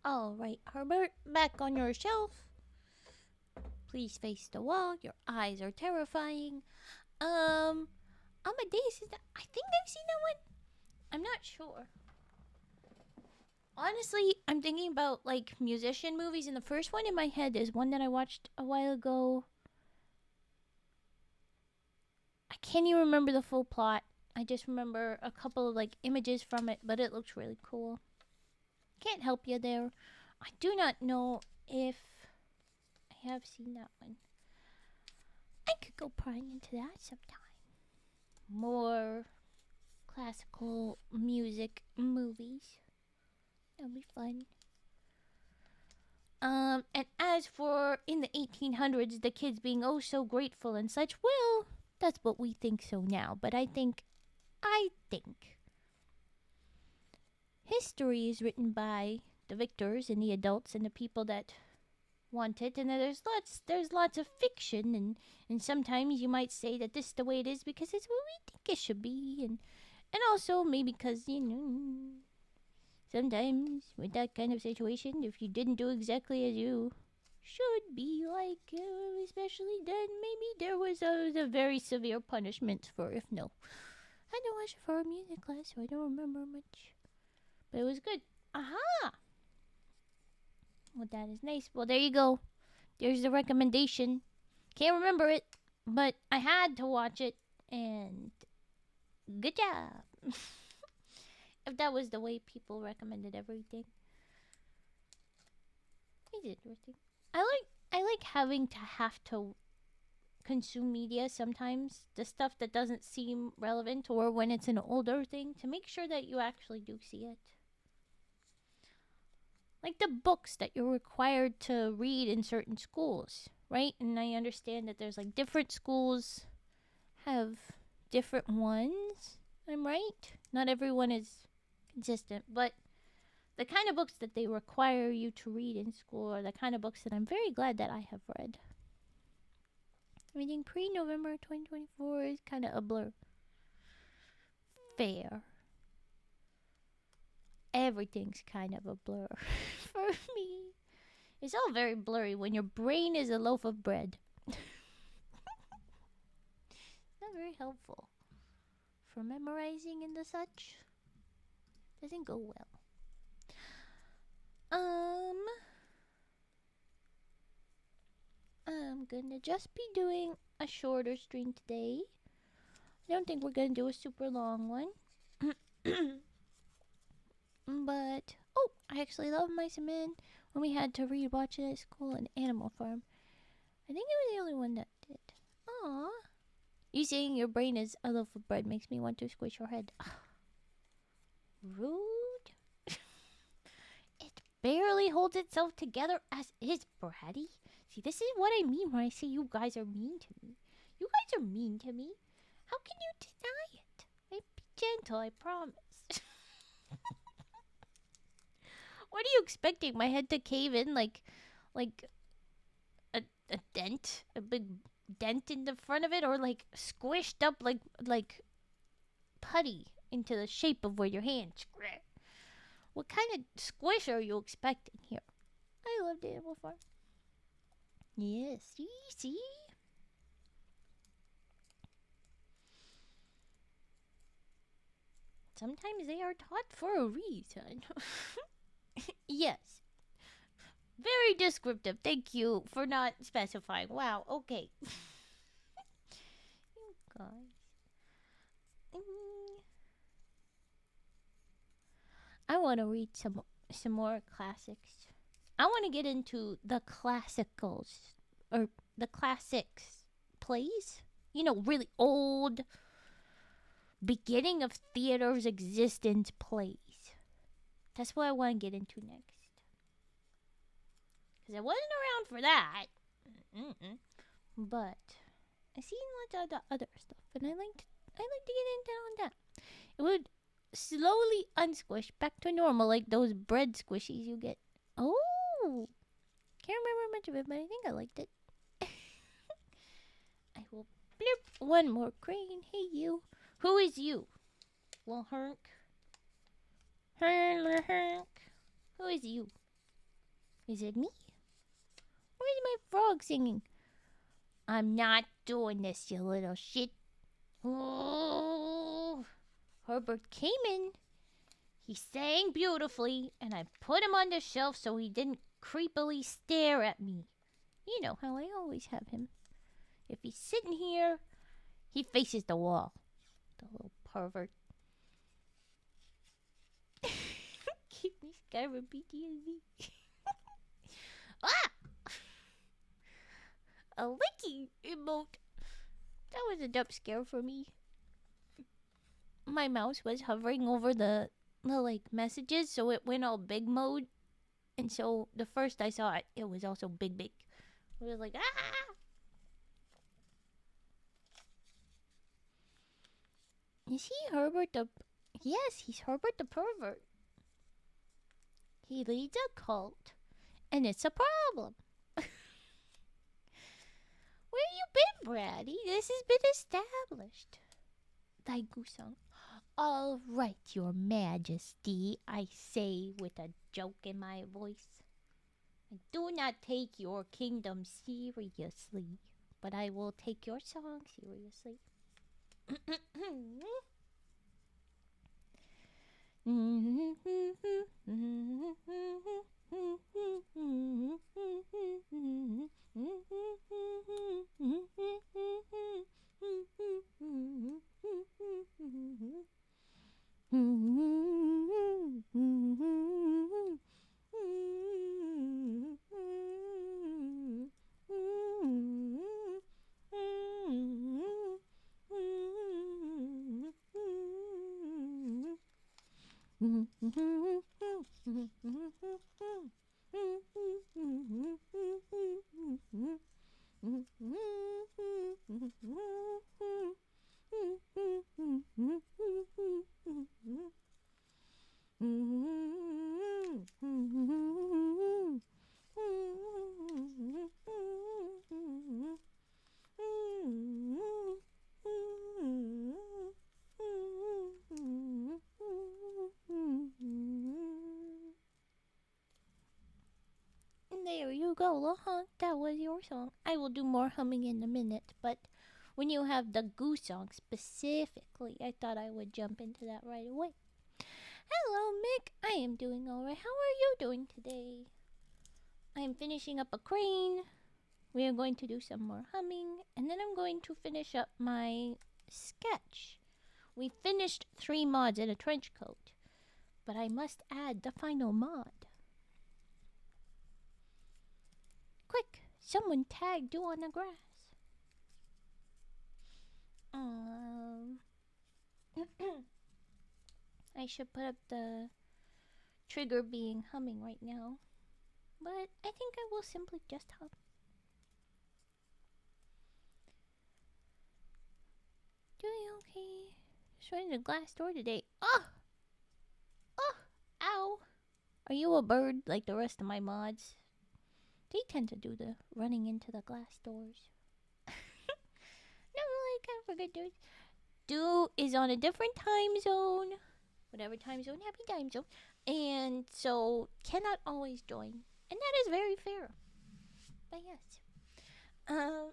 All right, Herbert, back on your shelf. Please face the wall. Your eyes are terrifying. Amadeus is that? I think I've seen that one. I'm not sure. Honestly, I'm thinking about like musician movies, and the first one in my head is one that I watched a while ago. I can't even remember the full plot. I just remember a couple of like images from it, but it looks really cool. Can't help you there. I do not know if I have seen that one. I could go prying into that sometime. More classical music movies. That'll be fun. And as for in the 1800s, the kids being oh so grateful and such, well, that's what we think so now. But I think history is written by the victors and the adults and the people that want it, and there's lots of fiction, and sometimes you might say that this is the way it is because it's what we think it should be, and also maybe because sometimes with that kind of situation, if you didn't do exactly as you should be like, especially then maybe there was a very severe punishment for if no. I didn't watch it for a music class, so I don't remember much, but it was good. Aha! Well, that is nice. Well, there you go. There's the recommendation. Can't remember it, but I had to watch it, and good job. If that was the way people recommended everything. It's interesting. I like having to have to consume media sometimes, the stuff that doesn't seem relevant or when it's an older thing, to make sure that you actually do see it. Like the books that you're required to read in certain schools, right? And I understand that there's like different schools have different ones. I'm right? Not everyone is consistent, but the kind of books that they require you to read in school are the kind of books that I'm very glad that I have read. Reading pre-November 2024 is kind of a blur. Fair. Everything's kind of a blur for me. It's all very blurry when your brain is a loaf of bread. Not very helpful for memorizing and the such. Doesn't go well. I'm gonna just be doing a shorter stream today. I don't think we're gonna do a super long one. But I actually love Mice and Men when we had to rewatch it at school and Animal Farm. I think I was the only one that did. Aww. You saying your brain is a loaf of bread makes me want to squish your head. Rude. It barely holds itself together as is bratty. See, this is what I mean when I say you guys are mean to me. You guys are mean to me. How can you deny it? I'd be gentle, I promise. What are you expecting? My head to cave in like a dent? A big dent in the front of it? Or like squished up like putty into the shape of where your hand. What kind of squish are you expecting here? I loved Animal Farm. Yes, see? Sometimes they are taught for a reason. Yes. Very descriptive. Thank you for not specifying. Wow, okay. You guys. I want to read some more classics. I want to get into the classicals or the classics plays. You know, really old beginning of theater's existence plays. That's what I want to get into next. Because I wasn't around for that. But I seen lots of the other stuff, and I like to get into on that. It would slowly unsquish back to normal, like those bread squishies you get. Oh, can't remember much of it, but I think I liked it. I will blip one more crane. Hey, you. Who is you? Little Herc. Herc. Who is you? Is it me? Where's my frog singing? I'm not doing this, you little shit. Oh, Herbert came in. He sang beautifully, and I put him on the shelf so he didn't creepily stare at me. You know how I always have him. If he's sitting here, he faces the wall. The little pervert. Keep me scared with PTSD. Ah! A licking emote. That was a jump scare for me. My mouse was hovering over the like messages, so it went all big mode. And so the first I saw it, it was also big. It was like, ah! Is he Herbert the... Yes, he's Herbert the pervert. He leads a cult, and it's a problem. Where you been, Brady? This has been established. Thy Gusong. All right, your majesty, I say with a joke in my voice. I do not take your kingdom seriously, but I will take your song seriously. There you go, Lahonk. That was your song. I will do more humming in a minute, but when you have the goose song specifically, I thought I would jump into that right away. Hello, Mick. I am doing alright. How are you doing today? I am finishing up a crane. We are going to do some more humming, and then I'm going to finish up my sketch. We finished 3 mods in a trench coat, but I must add the final mod. Quick, someone tagged you on the grass. I should put up the trigger being humming right now, but I think I will simply just hum. Doing okay. Just running the glass door today. Oh! Oh! Ow! Are you a bird like the rest of my mods? They tend to do the running into the glass doors. No, like I forget. Do is on a different time zone. whatever time zone, happy time zone, and so cannot always join, and that is very fair. But yes, um,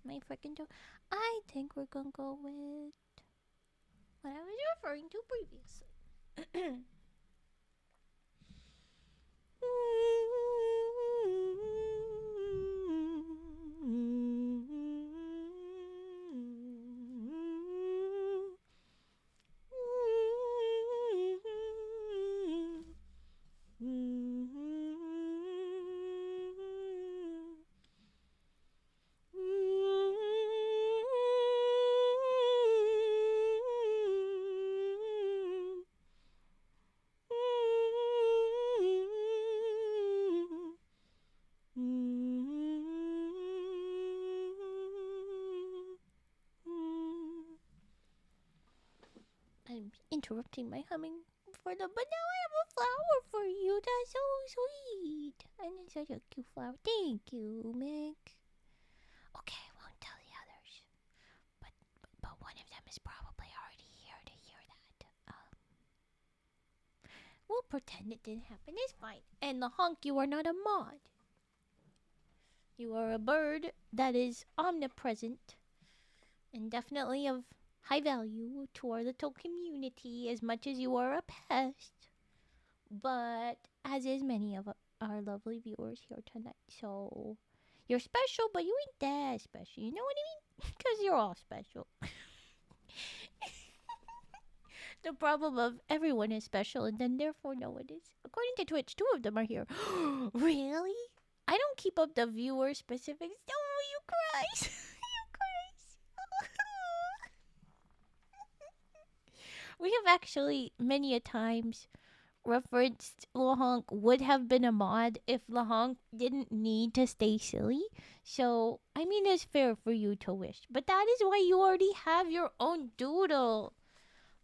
my freaking joke. I think we're gonna go with what I was referring to previously. I'm interrupting my humming for the, but now I have a flower for you. That's so sweet. And it's such a cute flower. Thank you, Mick. Okay, I won't tell the others. But one of them is probably already here to hear that. We'll pretend it didn't happen. It's fine. And the honk, you are not a mod. You are a bird that is omnipresent and definitely of high value to our little community as much as you are a pest. But as is many of our lovely viewers here tonight. So you're special, but you ain't that special. You know what I mean? Because you're all special. The problem of everyone is special and then therefore no one is. According to Twitch, 2 of them are here. Really? I don't keep up the viewer specifics. Oh, you cries. You cries. We have actually many a times referenced Lahonk would have been a mod if Lahonk didn't need to stay silly. So, I mean, it's fair for you to wish. But that is why you already have your own doodle.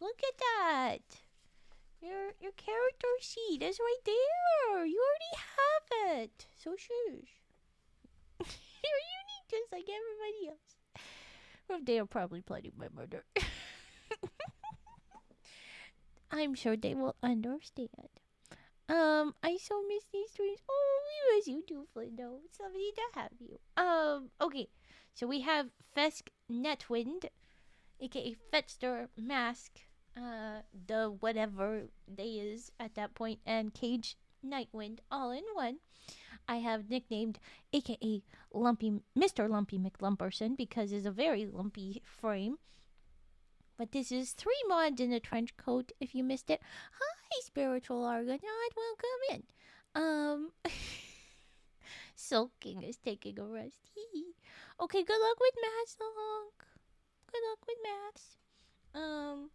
Look at that. Your character sheet is right there. You already have it. So shush. You're unique just like everybody else. Well, they are probably planning my murder. I'm sure they will understand. I so miss these streams. Oh, we miss you too, Flindo. It's lovely to have you. Okay. So we have Fesk Netwind, aka Fetster Mask, the whatever they is at that point, and Cage Nightwind all in one. I have nicknamed aka Lumpy Mr. Lumpy McLumperson because it's a very lumpy frame. But this is 3 mods in a trench coat if you missed it. Hi, Spiritual Argonaut. Welcome in. Sulking is taking a rest. Okay, good luck with maths, Lahonk. Good luck with maths.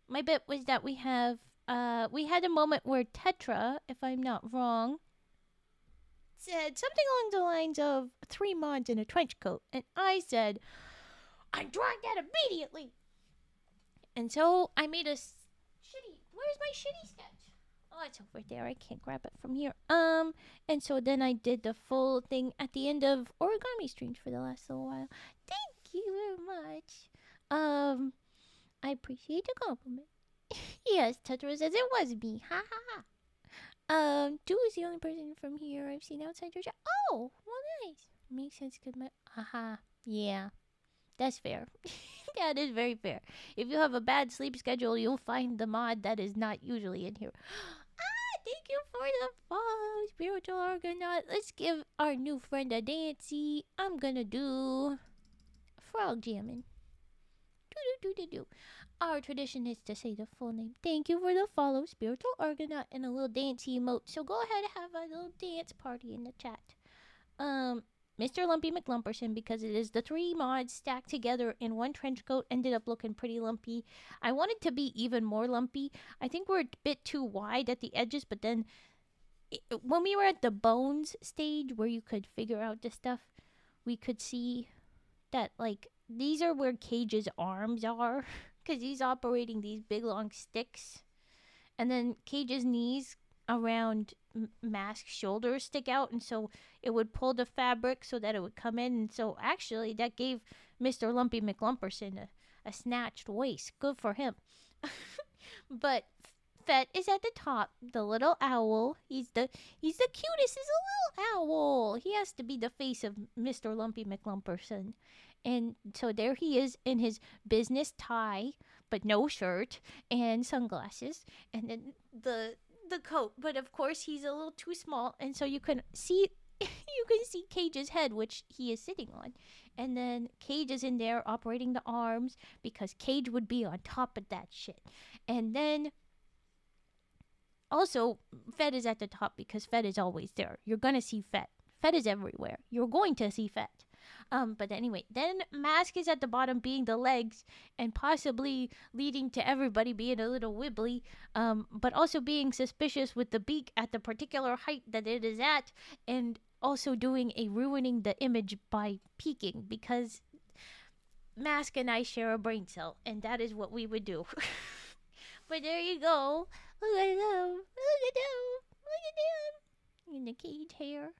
My bit was that we had a moment where Tetra, if I'm not wrong, said something along the lines of 3 mods in a trench coat. And I said, I'm drawing that immediately. And so I made a shitty. Where's my shitty sketch? Oh, it's over there. I can't grab it from here. And so then I did the full thing at the end of origami streams for the last little while. Thank you very much. I appreciate the compliment. Yes, Tetra says it was me. Ha ha ha. Ju is the only person from here I've seen outside your chat. Oh, well, nice. Makes sense because my. Aha. Yeah. That's fair. That is very fair. If you have a bad sleep schedule, you'll find the mod that is not usually in here. Thank you for the follow, Spiritual Argonaut. Let's give our new friend a dancey. I'm gonna do frog jamming. Do. Our tradition is to say the full name. Thank you for the follow, Spiritual Argonaut, and a little dancey emote. So go ahead and have a little dance party in the chat. Mr. Lumpy McLumperson, because it is the 3 mods stacked together in one trench coat, ended up looking pretty lumpy. I wanted to be even more lumpy. I think we're a bit too wide at the edges, but then when we were at the bones stage where you could figure out the stuff, we could see that, like, these are where Cage's arms are, because he's operating these big long sticks. And then Cage's knees around Mask's shoulders stick out, and so it would pull the fabric so that it would come in. And so actually that gave Mr. Lumpy McLumperson a snatched waist. Good for him. But Fett is at the top, the little owl. He's the cutest. He's a little owl. He has to be the face of Mr. Lumpy McLumperson. And so there he is in his business tie, but no shirt and sunglasses, and then the coat. But of course, he's a little too small, and so you can see you can see Cage's head, which he is sitting on. And then Cage is in there operating the arms because Cage would be on top of that shit. And then also, Fett is at the top because Fett is always there. You're gonna see Fett. Fett is everywhere. You're going to see Fett. But anyway, then Mask is at the bottom being the legs and possibly leading to everybody being a little wibbly, but also being suspicious with the beak at the particular height that it is at, and also doing a ruining the image by peeking because Mask and I share a brain cell, and that is what we would do. But there you go. Look at them. Look at them. Look at them. In the Cage hair.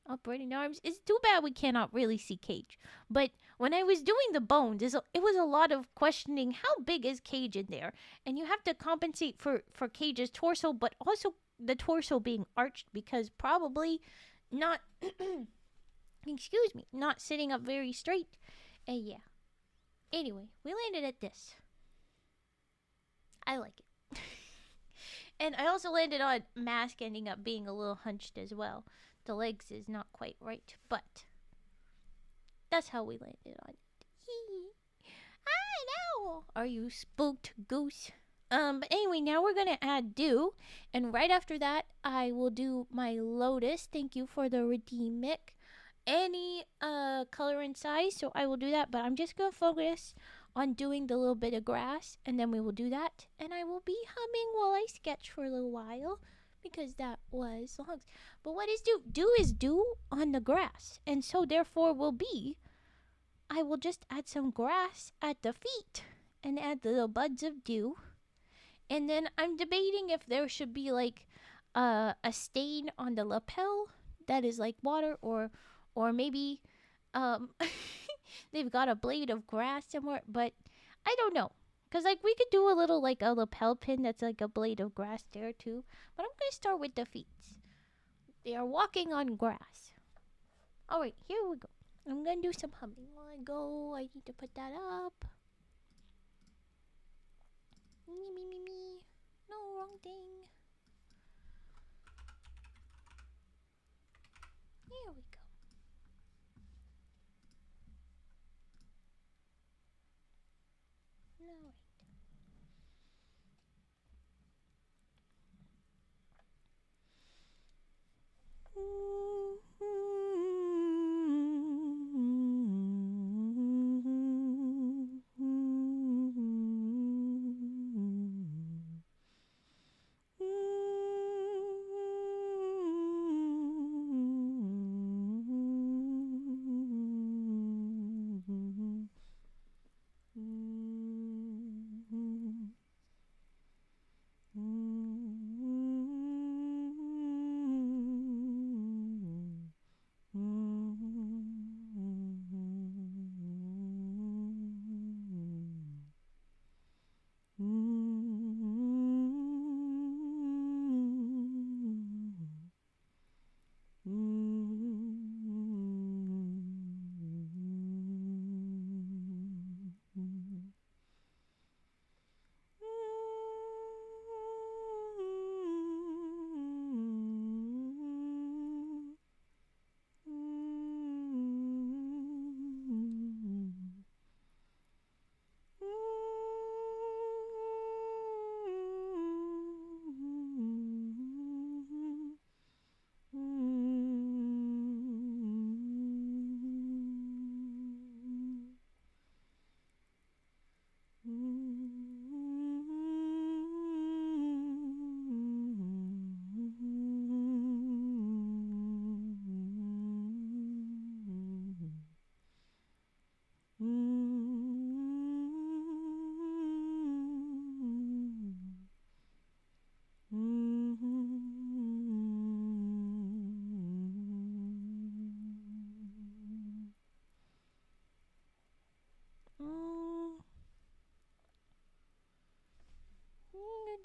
Operating arms. It's too bad we cannot really see Cage. But when I was doing the bones, it was a lot of questioning how big is Cage in there. And you have to compensate for Cage's torso, but also the torso being arched because probably not, excuse me, not sitting up very straight. And yeah. Anyway, we landed at this. I like it. And I also landed on Mask ending up being a little hunched as well. The legs is not quite right, but that's how we landed on it. I know. Are you spooked, goose? But anyway, now we're gonna add dew, and right after that, I will do my lotus. Thank you for the redeem, Mick. Any color and size, so I will do that. But I'm just gonna focus on doing the little bit of grass, and then we will do that, and I will be humming while I sketch for a little while. Because that was songs. But what is dew? Dew is dew on the grass. And so therefore will be, I will just add some grass at the feet and add the little buds of dew. And then I'm debating if there should be like a stain on the lapel that is like water, or maybe they've got a blade of grass somewhere, but I don't know. Because, like, we could do a little, like, a lapel pin that's like a blade of grass there, too. But I'm going to start with the feet. They are walking on grass. Alright, here we go. I'm going to do some humming while I go. I need to put that up. Me. No, wrong thing. Here we go. Alright.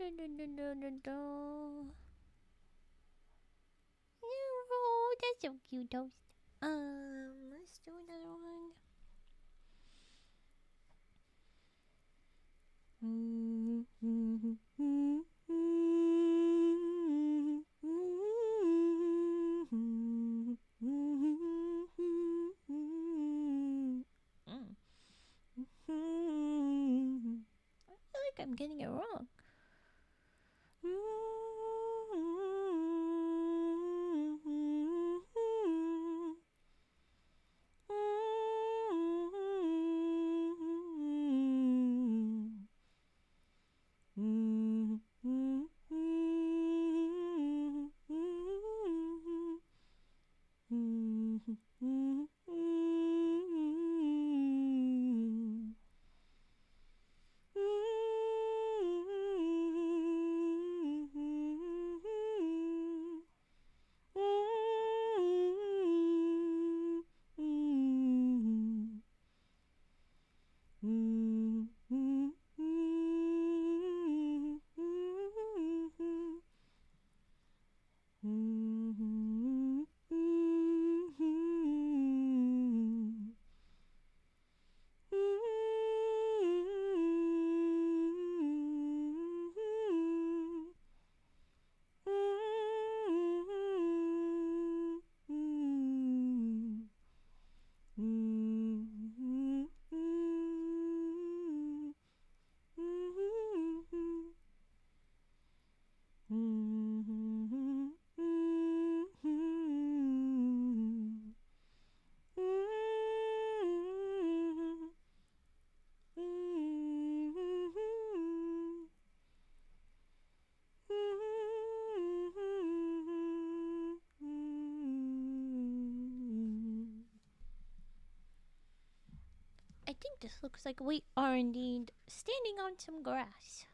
Oh, that's so cute, Toast. Let's do another one. I feel like I'm getting it wrong. I think this looks like we are indeed standing on some grass.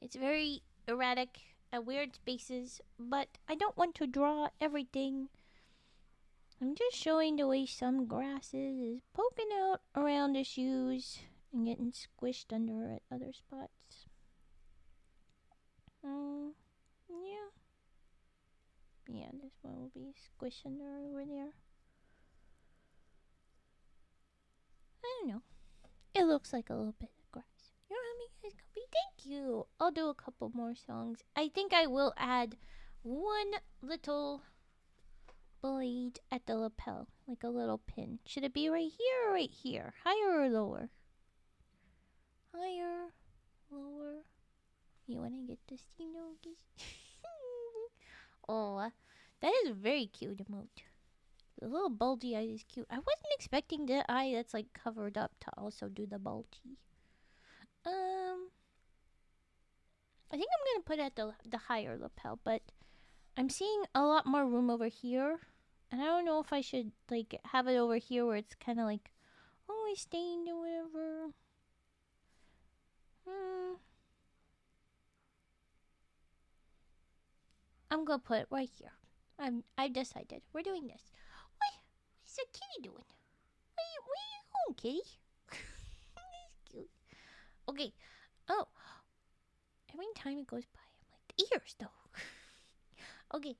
It's very erratic at weird spaces, but I don't want to draw everything. I'm just showing the way some grasses is poking out around the shoes and getting squished under at other spots. Yeah. Yeah, this one will be squished under over there. I don't know. It looks like a little bit of grass. You know how many guys can be? Thank you. I'll do a couple more songs. I think I will add one little blade at the lapel, like a little pin. Should it be right here or right here? Higher or lower? Higher, lower. You want to get this, you know? Oh, that is a very cute emote. The little bulgy eye is cute. I wasn't expecting the eye that's like covered up to also do the bulgy. I think I'm gonna put it at the higher lapel, but I'm seeing a lot more room over here, and I don't know if I should like have it over here where it's kind of like always stained or whatever. I'm gonna put it right here. I've decided we're doing this. What's the kitty doing? Where you going, kitty? That's cute. Okay. Oh, every time it goes by, I'm like the ears though. Okay.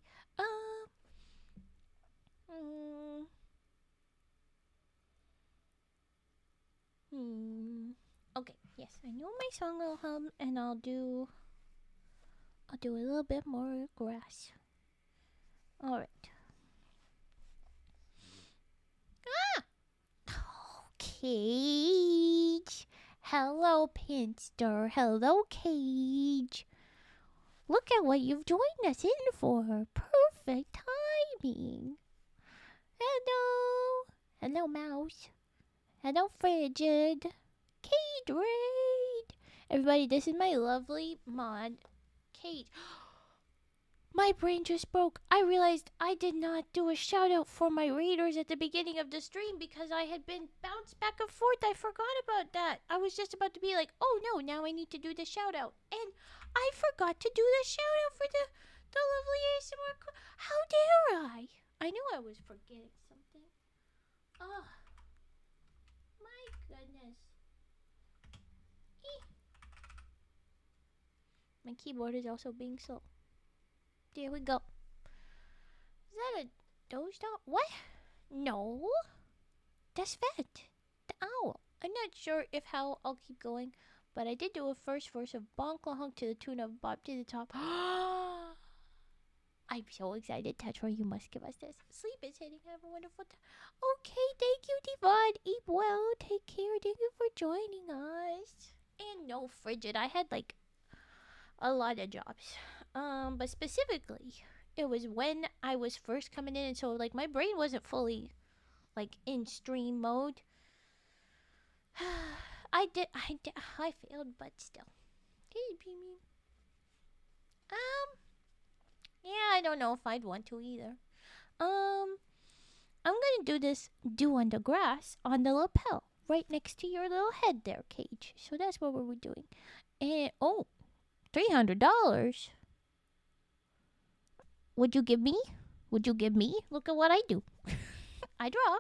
Okay. Yes, I know my song will hum, and I'll do a little bit more grass. All right. Oh, Cage. Hello, Pinster. Hello, Cage. Look at what you've joined us in for. Perfect timing. Hello. Hello, Mouse. Hello, Frigid. Cage Raid. Everybody, this is my lovely mod, Cage. My brain just broke. I realized I did not do a shout out for my readers at the beginning of the stream because I had been bounced back and forth. I forgot about that. I was just about to be like, oh no, now I need to do the shout out. And I forgot to do the shout out for the lovely ASMR. How dare I? I knew I was forgetting something. Oh, my goodness. My keyboard is also being slow. There we go. Is that a Doge dog? What? No. That's Vet, the owl. I'm not sure if how I'll keep going, but I did do a first verse of Bonk Honk to the tune of Bob to the Top. I'm so excited. Tetra, you must give us this. Sleep is hitting. Have a wonderful time. Okay, thank you, Devon. Eat well. Take care. Thank you for joining us. And no, frigid. I had like a lot of jobs. But specifically, it was when I was first coming in, and so like my brain wasn't fully like in stream mode. I failed, but still. Hey, Pee. Yeah, I don't know if I'd want to either. I'm gonna do this dew on the grass on the lapel, right next to your little head there, Cage. So that's what we're doing. And oh, $300. Would you give me? Would you give me? Look at what I do. I draw.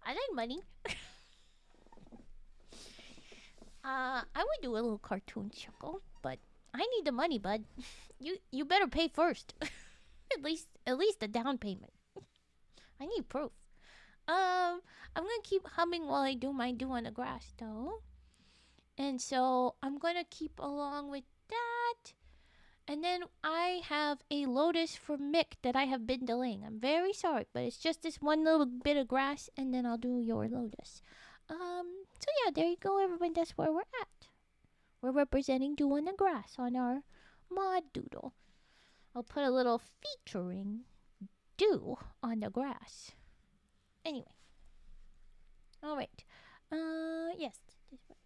I like money. I would do a little cartoon chuckle, but I need the money, bud. You better pay first. at least the down payment. I need proof. I'm gonna keep humming while I do my dew on the grass, though. And so I'm gonna keep along with that. And then I have a lotus for Mick that I have been delaying. I'm very sorry, but it's just this one little bit of grass, and then I'll do your lotus. So yeah, there you go, everyone. That's where we're at. We're representing Dew on the Grass on our mod doodle. I'll put a little featuring Dew on the Grass. Anyway. Alright. Yes. This is what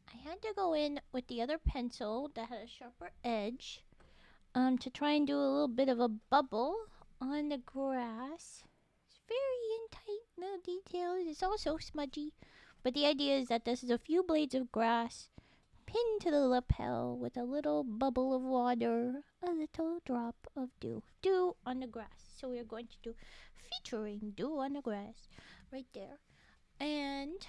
I had to go in with the other pencil that had a sharper edge to try and do a little bit of a bubble on the grass. It's very in tight little details. It's also smudgy. But the idea is that this is a few blades of grass pinned to the lapel with a little bubble of water, a little drop of dew. Dew on the grass. So we're going to do featuring dew on the grass right there. And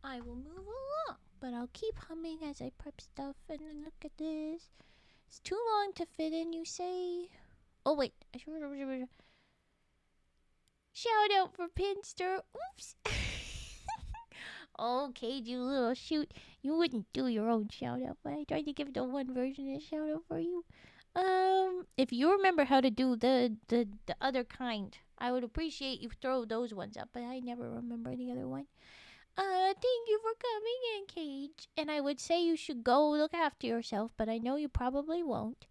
I will move along, but I'll keep humming as I prep stuff. And then look at this. It's too long to fit in, you say? Oh, wait. Shout out for Pinster. Oops. Okay, you little shoot. You wouldn't do your own shout out, but I tried to give the one version of shout out for you. If you remember how to do the other kind, I would appreciate you throw those ones up, but I never remember the other one. Thank you for coming in, Cage. And I would say you should go look after yourself, but I know you probably won't.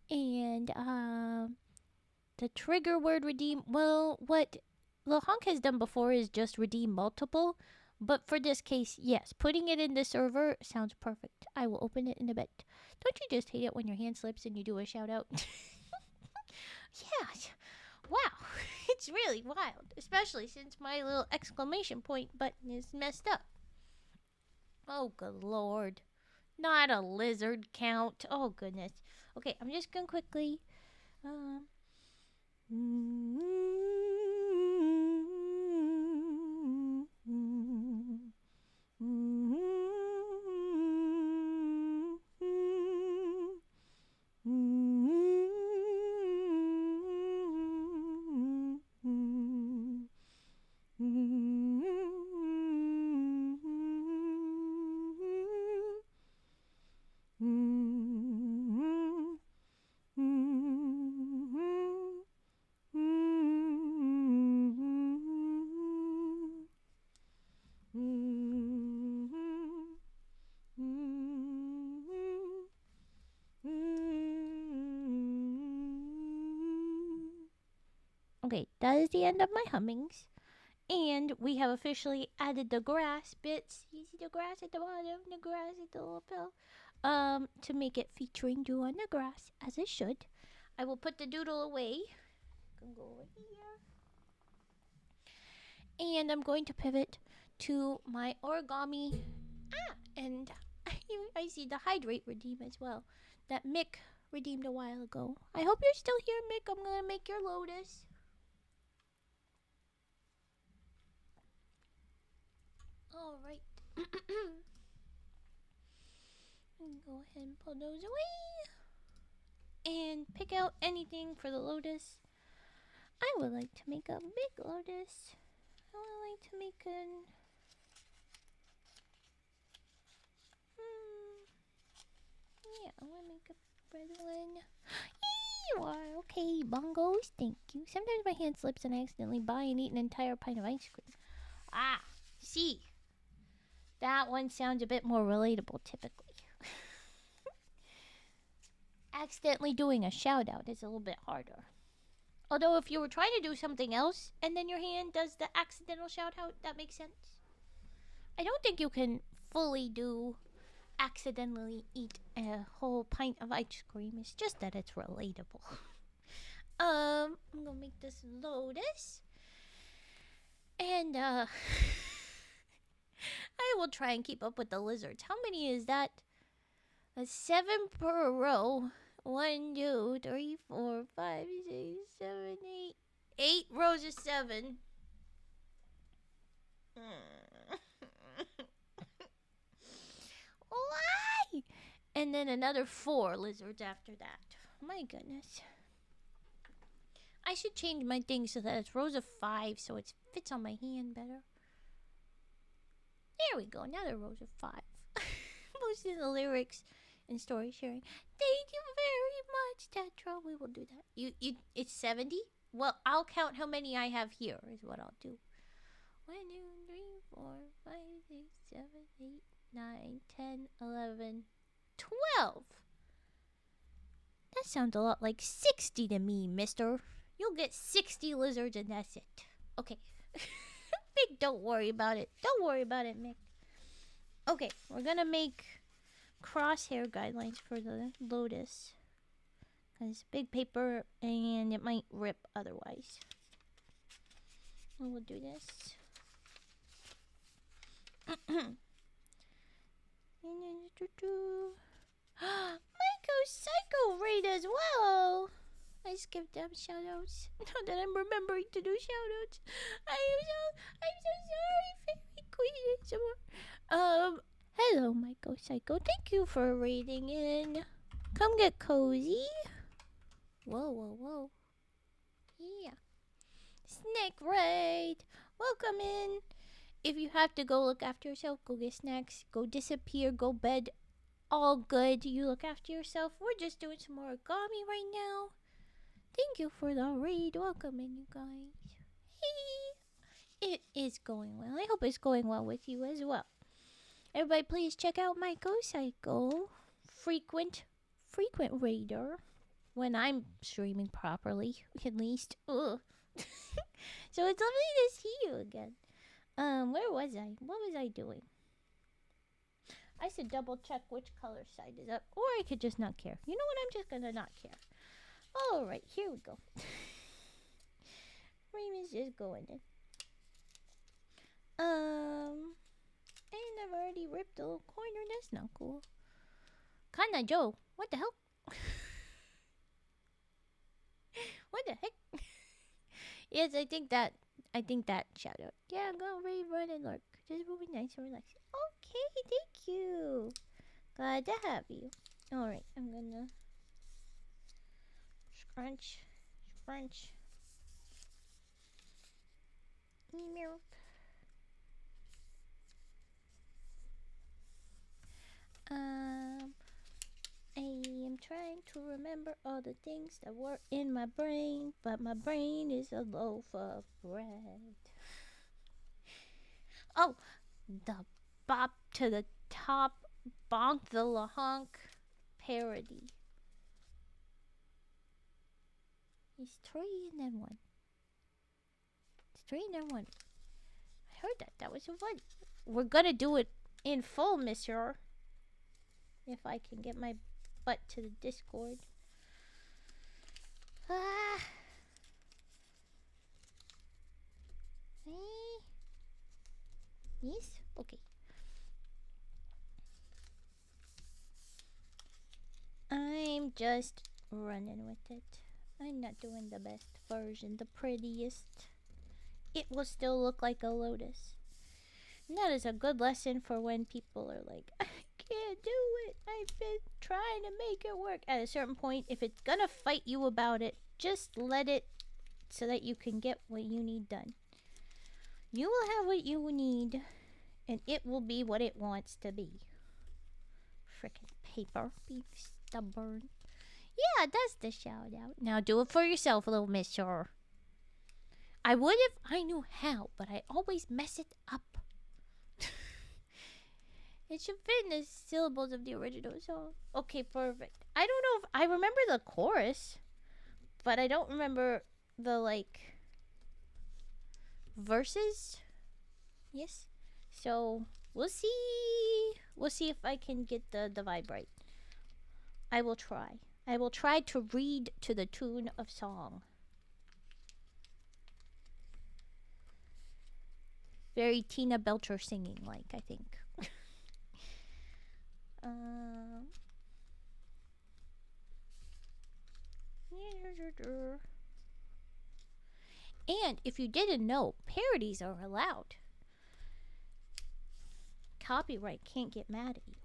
And, the trigger word redeem, well, what Lahonk has done before is just redeem multiple. But for this case, yes, putting it in the server sounds perfect. I will open it in a bit. Don't you just hate it when your hand slips and you do a shout out? Yeah. Wow. It's really wild. Especially since my little exclamation point button is messed up. Oh, good lord. Not a lizard count. Oh, goodness. Okay, I'm just going to quickly. Um. Okay, that is the end of my hummings. And we have officially added the grass bits. You see the grass at the bottom, the grass at the lapel. To make it featuring dew on the grass, as it should. I will put the doodle away. Gonna go over here. And I'm going to pivot to my origami. And I see the hydrate redeem as well. That Mick redeemed a while ago. I hope you're still here, Mick. I'm gonna make your lotus. Alright. Go ahead and pull those away. And pick out anything for the lotus. I would like to make a big lotus. I would like to make an... Yeah, I want to make a red one. You are okay, bongos. Thank you. Sometimes my hand slips and I accidentally buy and eat an entire pint of ice cream. Ah, see. That one sounds a bit more relatable, typically. Accidentally doing a shout out is a little bit harder. Although if you were trying to do something else and then your hand does the accidental shout out, that makes sense. I don't think you can fully do accidentally eat a whole pint of ice cream. It's just that it's relatable. I'm gonna make this lotus. And I will try and keep up with the lizards. How many is that? 7 per row. 1, 2, 3, 4, 5, 6, 7, 8. 8 rows of 7. Why? And then another 4 lizards after that. My goodness. I should change my thing so that it's rows of 5 so it fits on my hand better. There we go. Now they're rows of 5. Most of the lyrics and story sharing. Thank you very much, Tetra. We will do that. You it's 70? Well, I'll count how many I have here is what I'll do. 1, 2, 3, 4, 5, 6, 7, 8, 9, 10, 11, 12. That sounds a lot like 60 to me, mister. You'll get 60 lizards and that's it. Okay. Mick, don't worry about it. Don't worry about it, Mick. Okay, we're gonna make crosshair guidelines for the lotus. Because big paper and it might rip otherwise. And we'll do this. Myco Psycho Raid as well. I skipped them shoutouts. Now that I'm remembering to do shoutouts. I'm so sorry, Fairy Queen. Hello, Myco Psycho. Thank you for raiding in. Come get cozy. Whoa. Yeah. Snake Raid. Welcome in. If you have to go look after yourself, go get snacks, go disappear, go bed. All good. You look after yourself. We're just doing some origami right now. Thank you for the raid. Welcome in, you guys. Hey. It is going well. I hope it's going well with you as well. Everybody please check out my Psycho. Frequent raider. When I'm streaming properly, at least. Ugh. So it's lovely to see you again. Where was I? What was I doing? I should double check which color side is up, or I could just not care. You know what? I'm just gonna not care. All right, here we go. Raymond's just going in. And I've already ripped a little corner. That's not cool. Kinda Joe. What the hell? What the heck? Yes, I think that shout out. Yeah, go run and lurk. Just will be nice and relaxing. Okay, thank you. Glad to have you. Alright, I'm gonna scrunch. Email. I am trying to remember all the things that were in my brain, but my brain is a loaf of bread. Oh, the bop to the top, bonk the lahonk parody. It's 3 and then 1. It's 3 and then 1. I heard that. That was so fun. We're gonna do it in full, monsieur. If I can get my butt to the Discord. Yes? Okay. I'm just running with it. I'm not doing the best version, the prettiest. It will still look like a lotus. And that is a good lesson for when people are like, I can't do it. I've been trying to make it work. At a certain point, if it's gonna fight you about it, just let it so that you can get what you need done. You will have what you need, and it will be what it wants to be. Frickin' paper, being stubborn. Yeah, that's the shout out. Now do it for yourself, little mister. I would if I knew how, but I always mess it up. It should fit in the syllables of the original song. Okay, perfect. I don't know if I remember the chorus, but I don't remember the verses. Yes. So we'll see. We'll see if I can get the vibe right. I will try. I will try to read to the tune of song. Very Tina Belcher singing like, I think. And if you didn't know, parodies are allowed. Copyright can't get mad at you.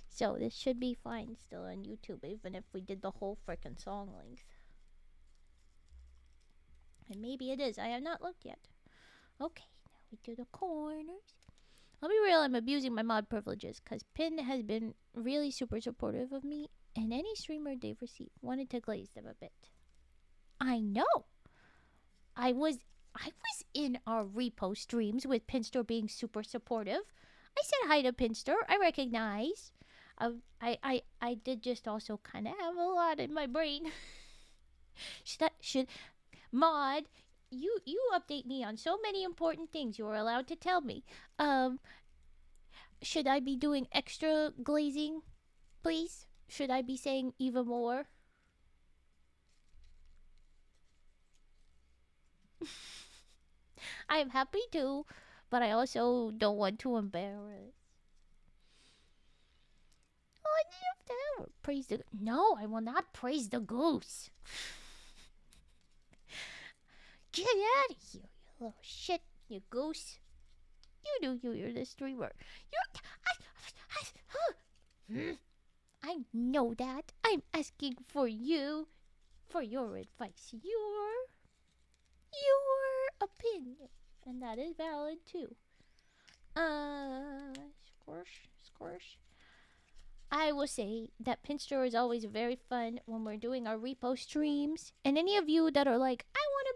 So this should be fine still on YouTube, even if we did the whole frickin' song length. And maybe it is. I have not looked yet. Okay, now we do the corners. I'll be real, I'm abusing my mod privileges because Pin has been really super supportive of me, and any streamer they've received wanted to glaze them a bit. I know. I was in our repost streams with Pinster being super supportive. I said hi to Pinster. I recognize. I did just also kind of have a lot in my brain. should mod, you update me on so many important things you are allowed to tell me. Should I be doing extra glazing, please? Should I be saying even more? I am happy to, but I also don't want to embarrass. Oh, praise the... No, I will not praise the goose. Get out of here, you little shit, you goose. You're the streamer. I know that. I'm asking for you, for your advice. Your opinion. And that is valid too. Squish. I will say that Pinster is always very fun when we're doing our repo streams. And any of you that are like, I want to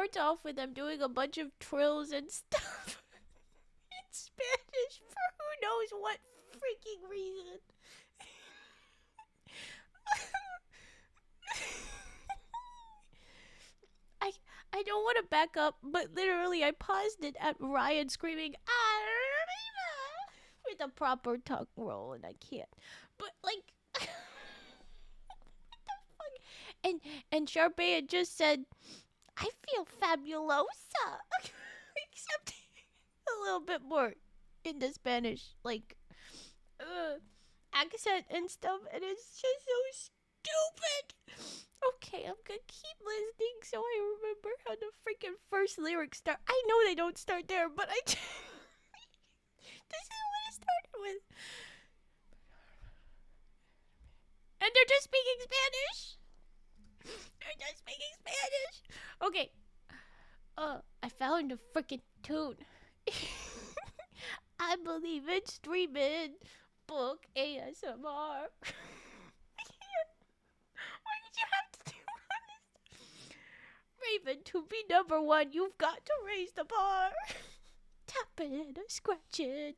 starts off with them doing a bunch of trills and stuff in Spanish for who knows what freaking reason. I don't want to back up, but literally I paused it at Ryan screaming "Arriba!" with a proper tongue roll, and I can't. But like, what the fuck? And Sharpay had just said, "I feel fabulosa," except a little bit more into Spanish, like accent and stuff, and it's just so stupid. Okay, I'm gonna keep listening so I remember how the freaking first lyrics start. I know they don't start there, but this is what it started with. And they're just speaking Spanish. They're just speaking Spanish. Okay. I found a freaking tune. I believe in streaming book ASMR. Why did you have to do this? Raven, to be number one, you've got to raise the bar. Tapping, scratching,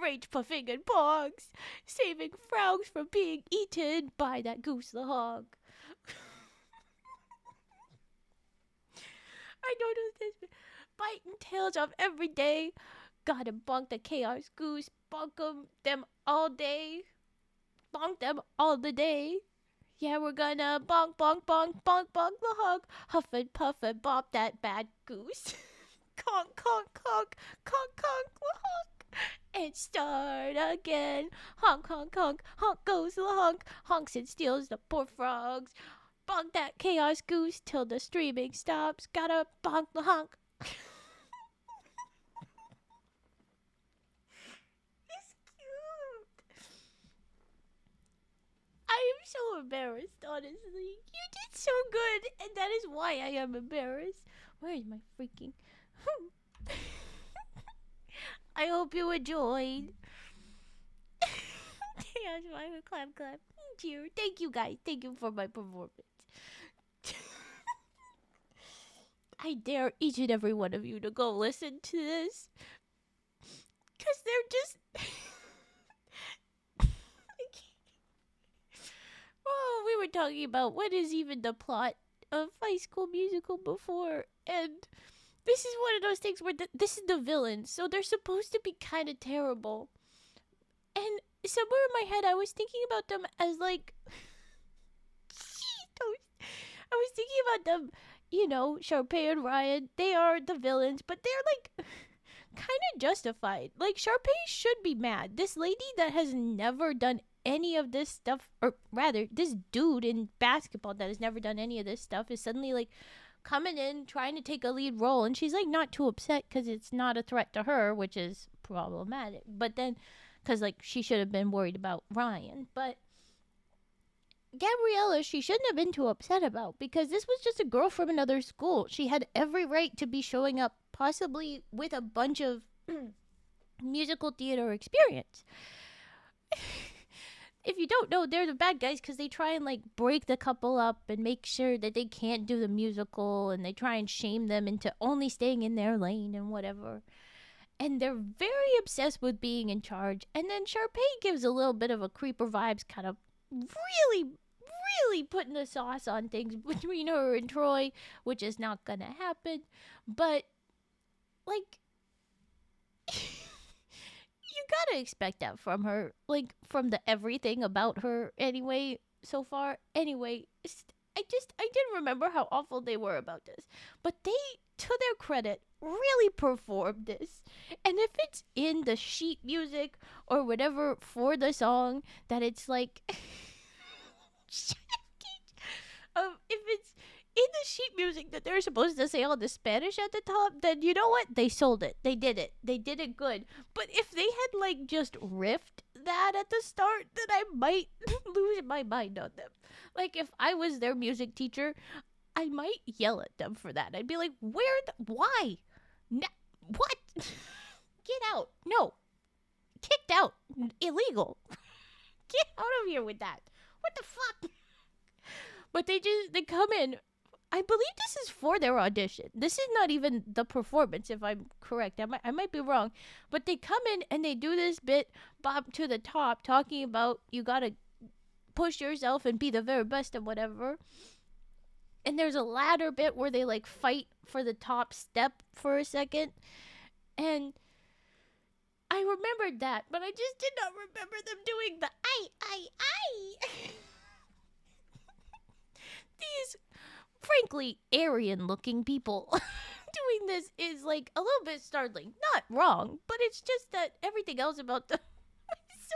rage puffing and pogs, saving frogs from being eaten by that goose the hog. I don't know this. Biting tails off every day. Gotta bonk the chaos goose. Bonk them all day. Bonk them all the day. Yeah, we're gonna bonk, bonk, bonk, bonk, bonk the hog. Huff and puff and bop that bad goose. Conk, conk, conk, conk, conk the honk. And start again. Honk, honk, honk, honk goes the honk. Honks and steals the poor frogs. Bonk that chaos goose till the streaming stops. Gotta bonk the honk. It's cute. I am so embarrassed, honestly. You did so good, and that is why I am embarrassed. Where is my freaking... I hope you enjoyed. Yes, my clap, clap. Cheer. Thank you, guys. Thank you for my performance. I dare each and every one of you to go listen to this. Because they're just... Oh, we were talking about what is even the plot of High School Musical before. And this is one of those things where this is the villain. So they're supposed to be kind of terrible. And somewhere in my head, I was thinking about them as like... I was thinking about them, you know, Sharpay and Ryan. They are the villains, but they're like kind of justified. Like, Sharpay should be mad. This lady that has never done any of this stuff, or rather, this dude in basketball that has never done any of this stuff is suddenly like coming in, trying to take a lead role, and she's like not too upset because it's not a threat to her, which is problematic. But then, because like she should have been worried about Ryan, but Gabriella, she shouldn't have been too upset about, because this was just a girl from another school. She had every right to be showing up, possibly with a bunch of musical theater experience. If you don't know, they're the bad guys because they try and like break the couple up and make sure that they can't do the musical, and they try and shame them into only staying in their lane and whatever. And they're very obsessed with being in charge. And then Sharpay gives a little bit of a creeper vibes, kind of really putting the sauce on things between her and Troy, which is not gonna happen. But like, you gotta expect that from her, like from the everything about her anyway so far. Anyway, I didn't remember how awful they were about this, but they, to their credit, really performed this. And if it's in the sheet music or whatever for the song, that it's like if it's in the sheet music that they're supposed to say all the Spanish at the top, then you know what? They sold it. They did it good. But if they had like just riffed that at the start, then I might lose my mind on them. Like, if I was their music teacher, I might yell at them for that. I'd be like, why? What? Get out. No. Kicked out. Illegal. Get out of here with that. What the fuck? But they come in I believe this is for their audition. This is not even the performance, if I'm correct. I might be wrong. But they come in and they do this bit, Bob to the top, talking about you gotta push yourself and be the very best and whatever. And there's a ladder bit where they like fight for the top step for a second. And I remembered that, but I just did not remember them doing the I. These frankly Aryan looking people doing this is like a little bit startling. Not wrong, but it's just that everything else about them is so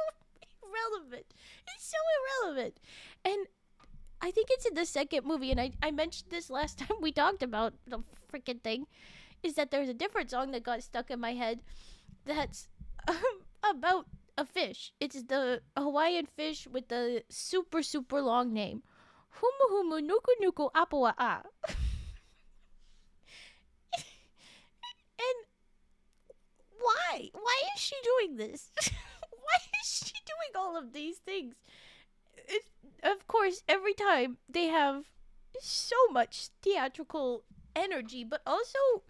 irrelevant. It's so irrelevant. And I think it's in the second movie, and I mentioned this last time we talked about the freaking thing, is that there's a different song that got stuck in my head that's about a fish. It's the Hawaiian fish with the super, super long name. Humu humu nuku nuku apua a. And why? Why is she doing this? Why is she doing all of these things? Of course, every time they have so much theatrical energy, but also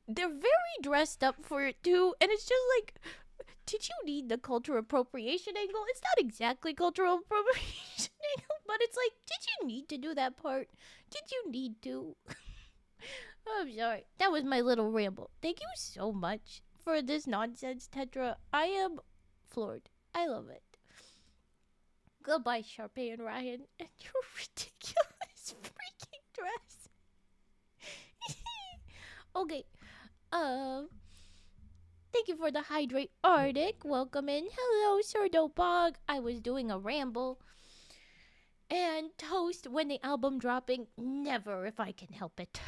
they're very dressed up for it too. And it's just like, did you need the cultural appropriation angle? It's not exactly cultural appropriation angle, but it's like, did you need to do that part? Did you need to? I'm sorry. That was my little ramble. Thank you so much for this nonsense, Tetra. I am floored. I love it. Goodbye, Sharpay and Ryan, and your ridiculous freaking dress. Okay. Thank you for the Hydrate Arctic. Welcome in. Hello, Sir Dopog. I was doing a ramble. And Toast, when the album dropping? Never, if I can help it.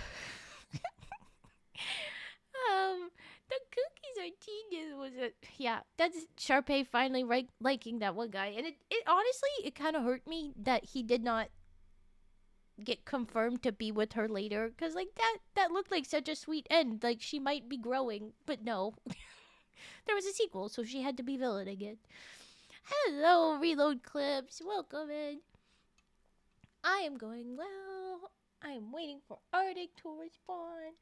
The cookies are genius. Was it? Yeah, that's Sharpay finally liking that one guy, and it honestly it kind of hurt me that he did not get confirmed to be with her later, because like that looked like such a sweet end. Like she might be growing, but no, there was a sequel, so she had to be villain again. Hello, Reload Clips. Welcome in. I am going well. I am waiting for Arctic to respond.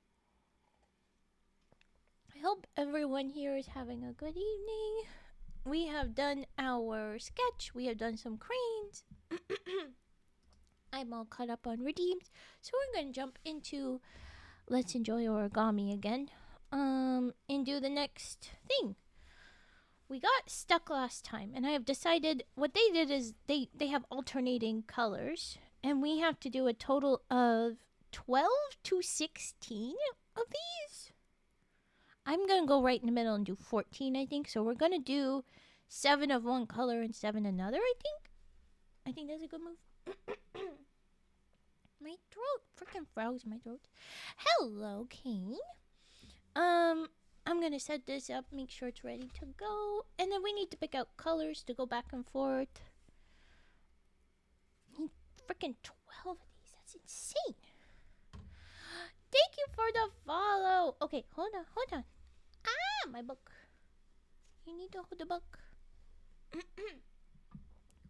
I hope everyone here is having a good evening. We have done our sketch. We have done some cranes. I'm all caught up on redeems. So we're going to jump into Let's Enjoy Origami again. And do the next thing. We got stuck last time, and I have decided what they did is they have alternating colors, and we have to do a total of 12 to 16 of these. I'm going to go right in the middle and do 14, I think. So we're going to do 7 of one color and 7 another, I think. I think that's a good move. My throat freaking froze my throat. Hello, Kane. I'm going to set this up, make sure it's ready to go. And then we need to pick out colors to go back and forth. I need freaking 12 of these. That's insane. Thank you for the follow. Okay, hold on. Ah, my book. You need to hold the book.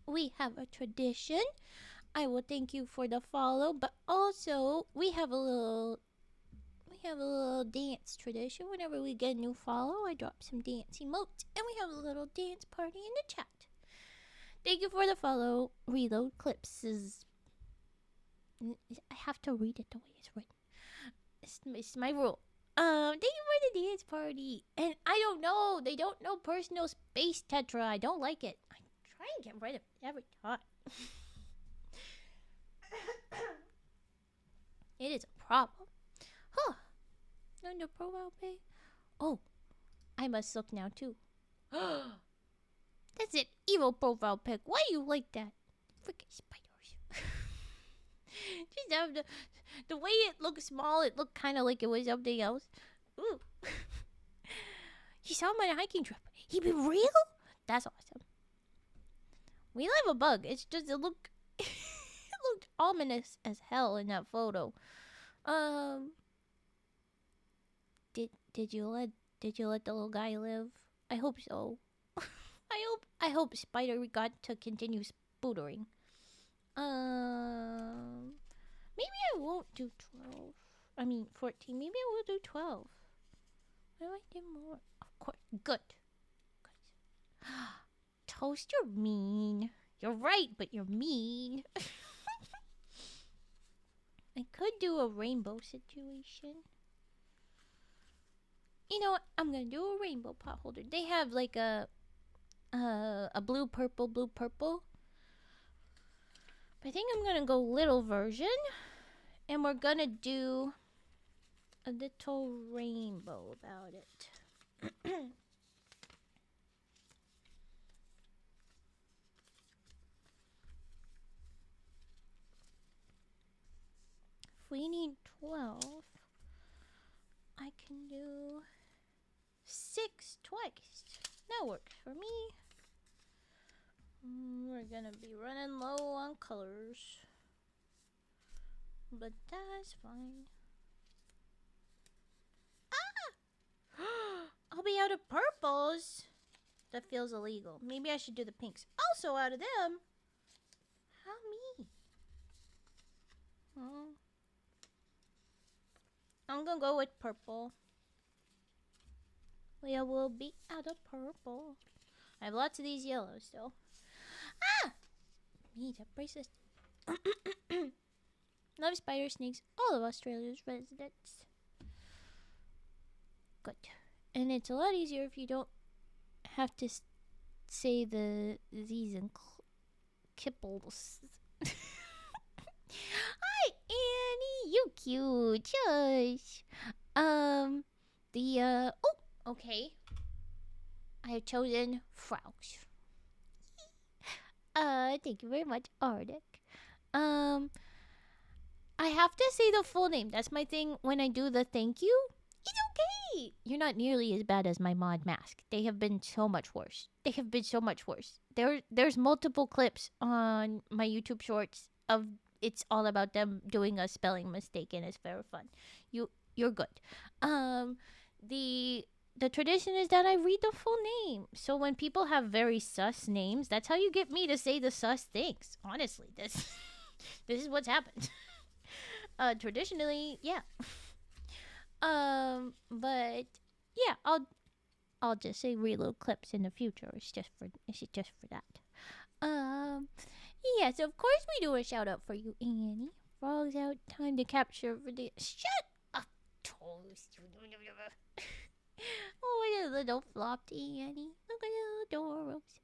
We have a tradition. I will thank you for the follow, but also we have a little dance tradition. Whenever we get a new follow, I drop some dance emotes, and we have a little dance party in the chat. Thank you for the follow. Reload Clips is. I have to read it the way it's written. It's my rule. Thank you for the dance party. And I don't know. They don't know personal space, Tetra. I don't like it. I try and get rid of it every time. It is a problem. Huh. On the profile page. Oh. I must look now, too. That's an evil profile pic. Why do you like that? Freaking spiders. Just have the way it looks small, it looked kind of like it was something else. Ooh. He saw my hiking trip. He be real? That's awesome. We live a bug. It's just, it looked ominous as hell in that photo. Did you let the little guy live? I hope so. I hope Spider got to continue spootering. Maybe I won't do 12. I mean 14. Maybe I will do 12. What do I do more? Of course. Good. Good. Toast, you're mean. You're right, but you're mean. I could do a rainbow situation. You know what? I'm gonna do a rainbow pot holder. They have like a blue purple. But I think I'm gonna go little version, and we're gonna do a little rainbow about it. If we need 12, I can do 6 twice. That works for me. We're gonna be running low on colors, but that's fine. Ah! I'll be out of purples. That feels illegal. Maybe I should do the pinks. Also out of them. How me? Oh. I'm gonna go with purple. We will be out of purple. I have lots of these yellows though. Ah! Need a bracelet. Love spider snakes, all of Australia's residents. Good. And it's a lot easier if you don't have to say the these and kipples. Hi, Annie. You cute. Shush. Oh, okay. I have chosen frogs. Thank you very much, Arctic. I have to say the full name. That's my thing when I do the thank you. It's okay. You're not nearly as bad as my mod mask. They have been so much worse. There's multiple clips on my YouTube shorts of it's all about them doing a spelling mistake, and it's very fun. You're good. The tradition is that I read the full name. So when people have very sus names, that's how you get me to say the sus things. Honestly, this this is what's happened. Traditionally, yeah. But yeah, I'll just say reload clips in the future. It's just for that. Yeah. So of course we do a shout out for you, Annie. Frogs out. Time to capture for the shut up, toast. Oh, what a little flopped Annie. Look at the little doros.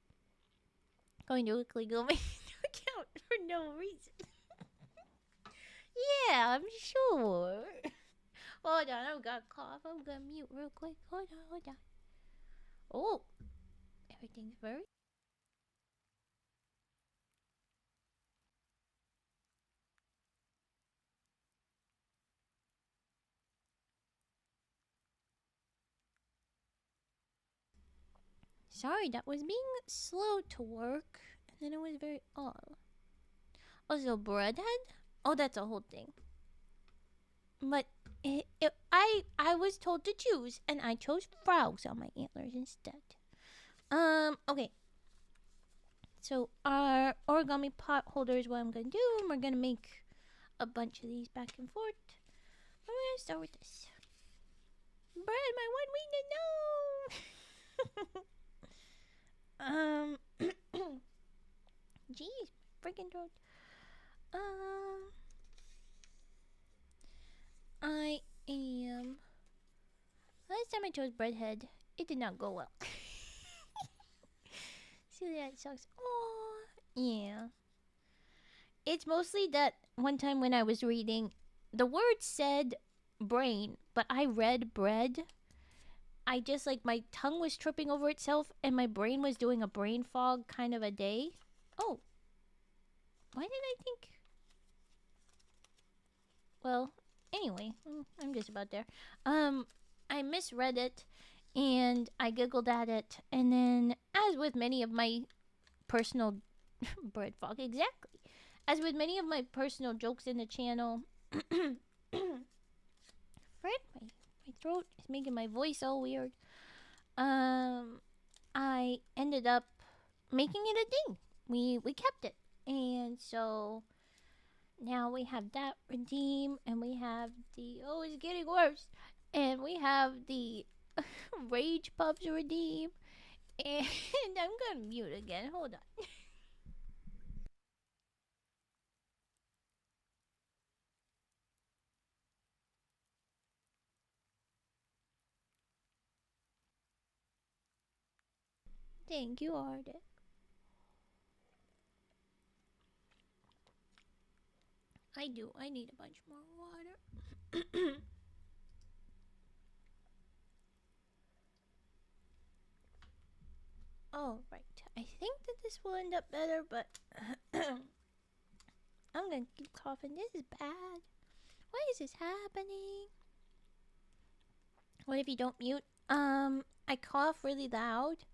Going to quickly go make an account for no reason. Yeah, I'm sure. Hold on, I've got a cough. I'm gonna mute real quick. Hold on. Oh, everything's very. Sorry, that was being slow to work, and then it was very odd. Also, breadhead? Oh, that's a whole thing. But I was told to choose, and I chose frogs on my antlers instead. Okay. So our origami pot holder is what I'm gonna do, and we're gonna make a bunch of these back and forth. I'm gonna start with this. Bread, my one winged no. Jeez, freaking throat. I am. Last time I chose breadhead, it did not go well. See, that sucks. Oh, yeah. It's mostly that one time when I was reading, the word said brain, but I read bread. I just like my tongue was tripping over itself, and my brain was doing a brain fog kind of a day. Oh, why did I think? Well, anyway, I'm just about there. I misread it, and I giggled at it, and then, as with many of my personal bread fog, exactly. As with many of my personal jokes in the channel, Fred, my throat is making my voice all weird. I ended up making it a thing. We kept it, and so Now we have that redeem, and we have the oh, it's getting worse, and we have the rage pups redeem, and I'm gonna mute again. Hold on. Thank you, Arctic. I do. I need a bunch more water. Oh, right. I think that this will end up better, but I'm gonna keep coughing. This is bad. Why is this happening? What if you don't mute? I cough really loud,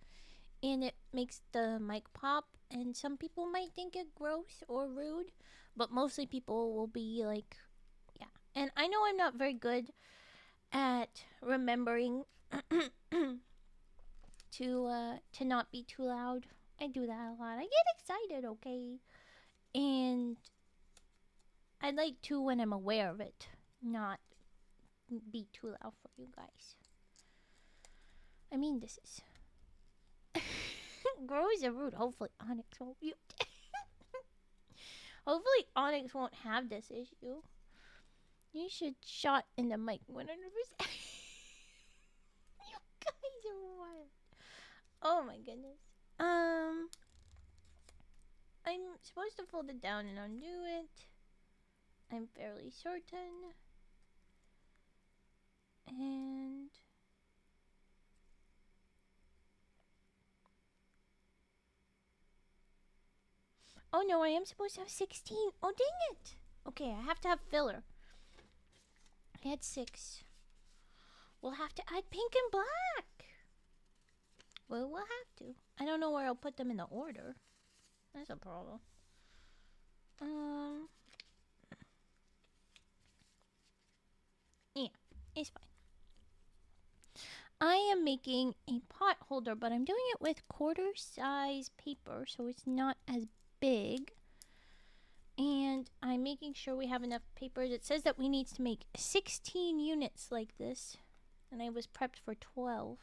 and it makes the mic pop, and some people might think it gross or rude, but mostly people will be like, yeah. And I know I'm not very good at remembering to not be too loud. I do that a lot. I get excited, okay? And I like to when I'm aware of it, not be too loud for you guys. I mean, this is grows and rude. Hopefully, Onyx won't mute. Hopefully, Onyx won't have this issue. You should shot in the mic 100%. You guys are wild. Oh my goodness. I'm supposed to fold it down and undo it. I'm fairly certain. And oh no, I am supposed to have 16. Oh dang it. Okay, I have to have filler. I had 6. We'll have to add pink and black. Well, we'll have to. I don't know where I'll put them in the order. That's a problem. Yeah, it's fine. I am making a pot holder, but I'm doing it with quarter size paper, so it's not as big. And I'm making sure we have enough paper. It says that we need to make 16 units like this, and I was prepped for 12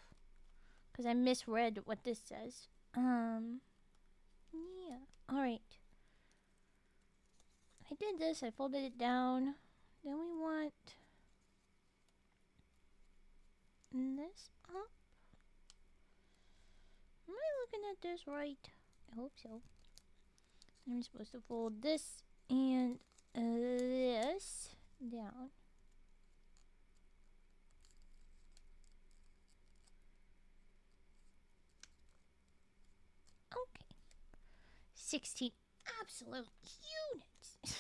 because I misread what this says. Yeah. All right. I did this. I folded it down. Then we want this up. Am I looking at this right? I hope so. I'm supposed to fold this and this down. Okay. 16 absolute units.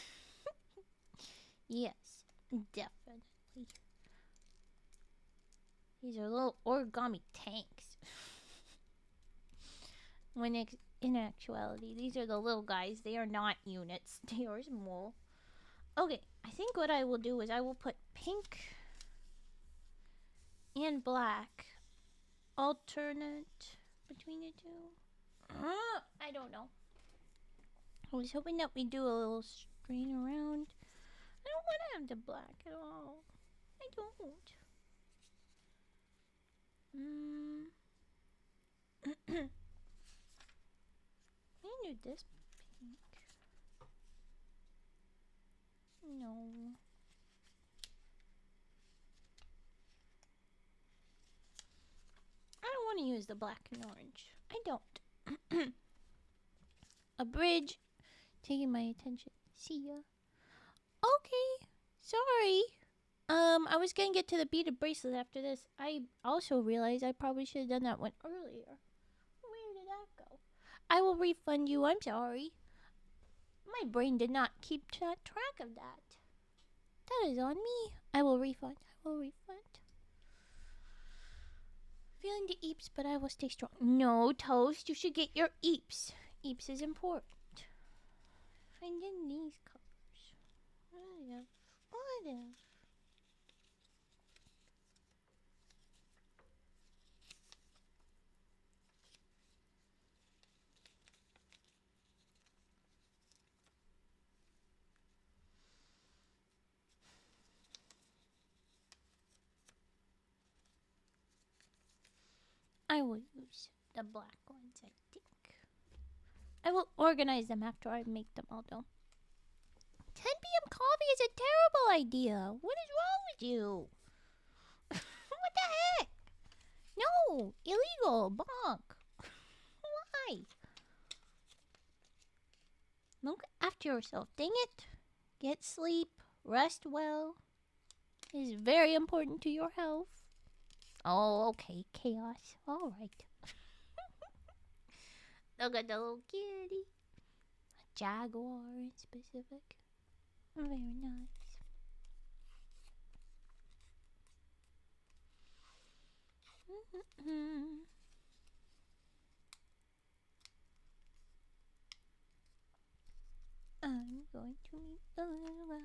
Yes, definitely. These are little origami tanks. When in actuality, these are the little guys. They are not units. They are small. Okay, I think what I will do is I will put pink and black alternate between the two. I don't know. I was hoping that we do a little strain around. I don't want to have the black at all. I don't. I do this pink. No. I don't want to use the black and orange. I don't. A bridge taking my attention. See ya. Okay. Sorry. I was gonna get to the beaded bracelet after this. I also realized I probably should have done that one earlier. Where did that go? I will refund you. I'm sorry. My brain did not keep track of that. That is on me. I will refund. I will refund. Feeling the eeps, but I will stay strong. No, Toast. You should get your eeps. Eeps is important. Finding these colors. What if? What if? I will use the black ones, I think. I will organize them after I make them all, though. 10 p.m. coffee is a terrible idea. What is wrong with you? What the heck? No, illegal, bonk. Why? Look after yourself, dang it. Get sleep, rest well. It is very important to your health. Oh, okay, chaos. All right. Look at the little kitty. A jaguar in specific. Very nice. I'm going to meet the little guy.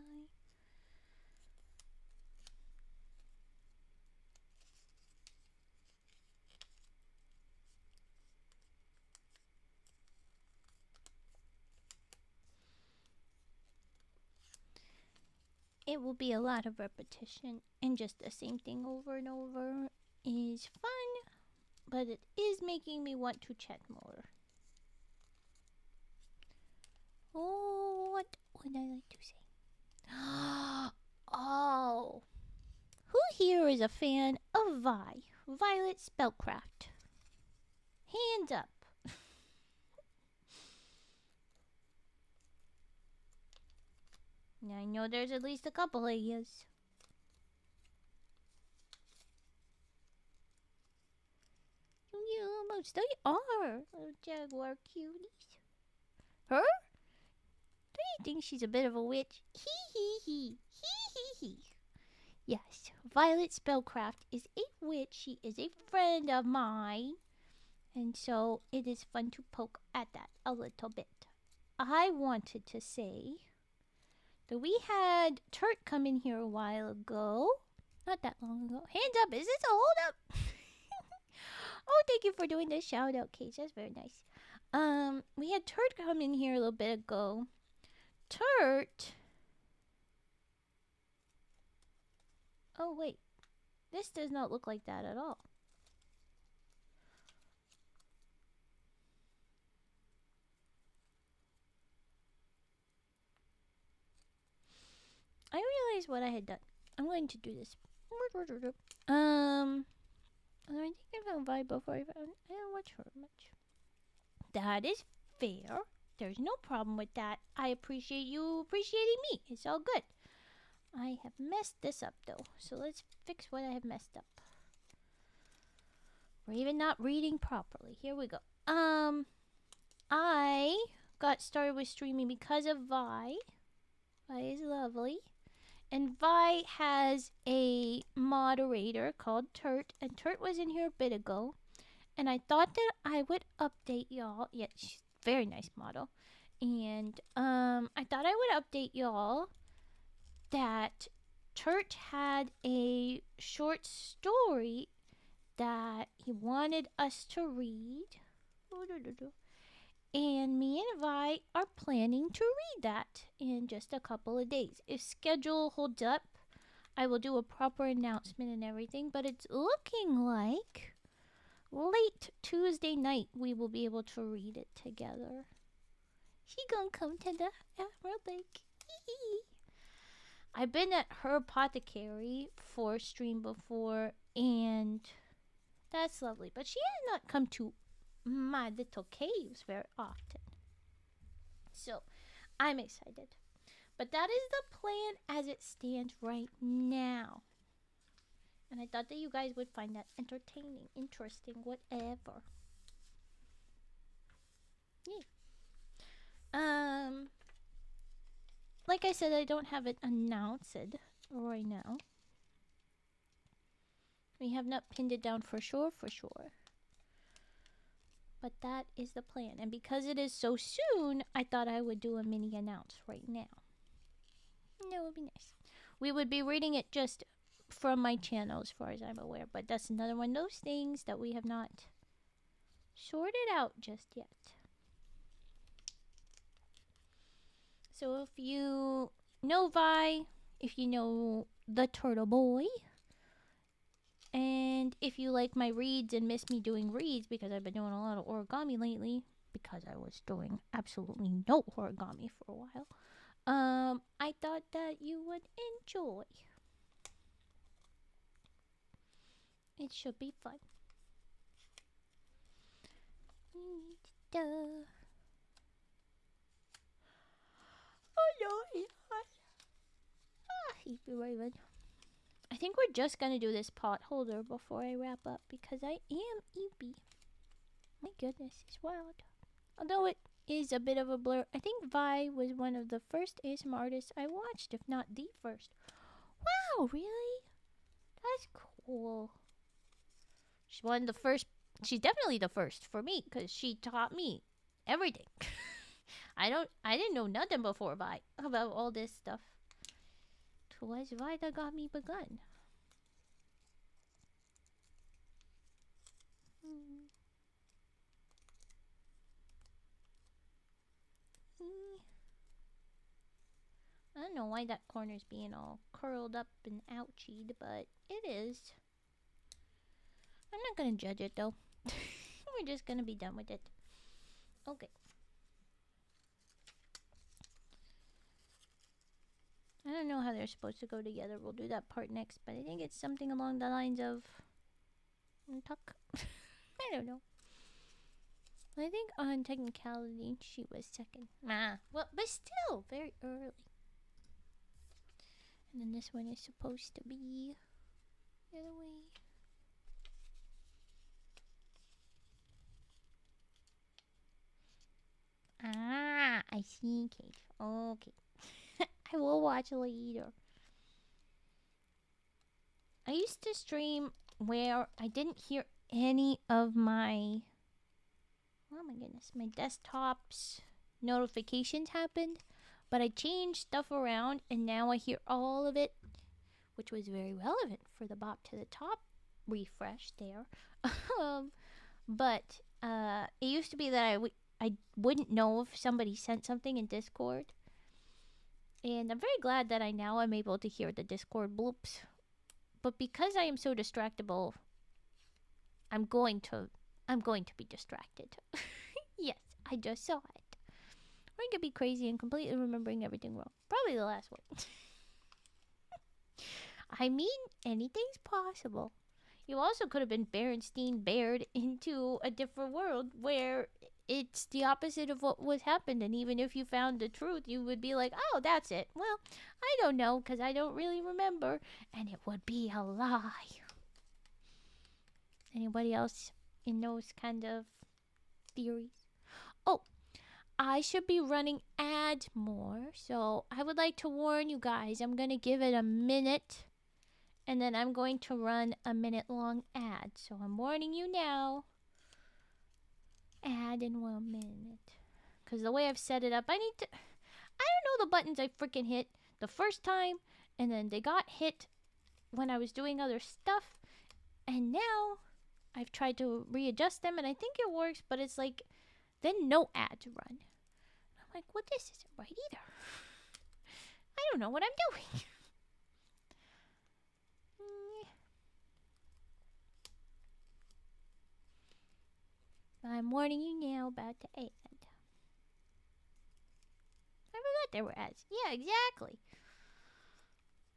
It will be a lot of repetition, and just the same thing over and over is fun, but it is making me want to chat more. Oh, what would I like to say? Oh, who here is a fan of Violet Spellcraft? Hands up. I know there's at least a couple of yous. You almost they are, little jaguar cuties. Her? Do you think she's a bit of a witch? Hee hee hee. Hee hee hee. Yes, Violet Spellcraft is a witch. She is a friend of mine. And so it is fun to poke at that a little bit. I wanted to say that we had Turt come in here a while ago. Not that long ago. Hands up. Is this a hold up? Oh, thank you for doing the shout out, Case. That's very nice. We had Turt come in here a little bit ago. Turt. Oh, wait. This does not look like that at all. I realized what I had done. I'm going to do this. I think I found Vibe before I don't watch her much. That is fair. There's no problem with that. I appreciate you appreciating me. It's all good. I have messed this up though. So let's fix what I have messed up. We're even not reading properly. Here we go. I got started with streaming because of Vi. Vi is lovely. And Vi has a moderator called Turt. And Turt was in here a bit ago. And I thought that I would update y'all. Yeah, she's a very nice model. And I thought I would update y'all that Turt had a short story that he wanted us to read. And me and Vi are planning to read that in just a couple of days. If schedule holds up, I will do a proper announcement and everything. But it's looking like late Tuesday night we will be able to read it together. She gonna come to the Emerald Lake. I've been at her apothecary for stream before, and that's lovely. But she has not come to my little caves very often. So, I'm excited. But that is the plan as it stands right now. And I thought that you guys would find that entertaining, interesting, whatever. Yeah. Like I said, I don't have it announced right now. We have not pinned it down for sure. But that is the plan. And because it is so soon, I thought I would do a mini announce right now. That would be nice. We would be reading it just from my channel as far as I'm aware. But that's another one of those things that we have not sorted out just yet. So if you know Vi, if you know the Turtle Boy, and if you like my reads and miss me doing reads, because I've been doing a lot of origami lately, because I was doing absolutely no origami for a while, I thought that you would enjoy. It should be fun. Oh no, it's hot. Eepy Raven. I think we're just gonna do this pot holder before I wrap up because I am eepy. My goodness, it's wild. Although it is a bit of a blur. I think Vi was one of the first ASMR artists I watched, if not the first. Wow, really? That's cool. She's one of the first. She's definitely the first for me because she taught me everything. I didn't know nothing before Vi about all this stuff. Twas Vi that got me begun. I don't know why that corner's being all curled up and ouchied, but it is. I'm not gonna judge it though. We're just gonna be done with it. Okay. I don't know how they're supposed to go together. We'll do that part next, but I think it's something along the lines of tuck. I don't know. I think on technicality she was second. Well, but still very early. And then this one is supposed to be the other way. I see, Kate. Okay. I will watch later. I used to stream where I didn't hear any of my... Oh my goodness. My desktop's notifications happened. But I changed stuff around and now I hear all of it. Which was very relevant for the bop to the top refresh there. But it used to be that I wouldn't know if somebody sent something in Discord. And I'm very glad that I now am able to hear the Discord bloops. But because I am so distractible, I'm going to be distracted. Yes, I just saw it. Or I could be crazy and completely remembering everything wrong. Probably the last one. I mean, anything's possible. You also could have been Berenstein Bared into a different world where it's the opposite of what was happened. And even if you found the truth, you would be like, oh, that's it. Well, I don't know because I don't really remember. And it would be a lie. Anybody else in those kind of theories? Oh, I should be running ads more. So I would like to warn you guys. I'm going to give it a minute. And then I'm going to run a minute-long ad. So I'm warning you now. Ad in 1 minute. Because the way I've set it up, I don't know the buttons I freaking hit the first time. And then they got hit when I was doing other stuff. And now I've tried to readjust them. And I think it works. But it's like, then no ads run. I'm like, well, this isn't right either. I don't know what I'm doing. I'm warning you now about the ad. I forgot there were ads. Yeah, exactly.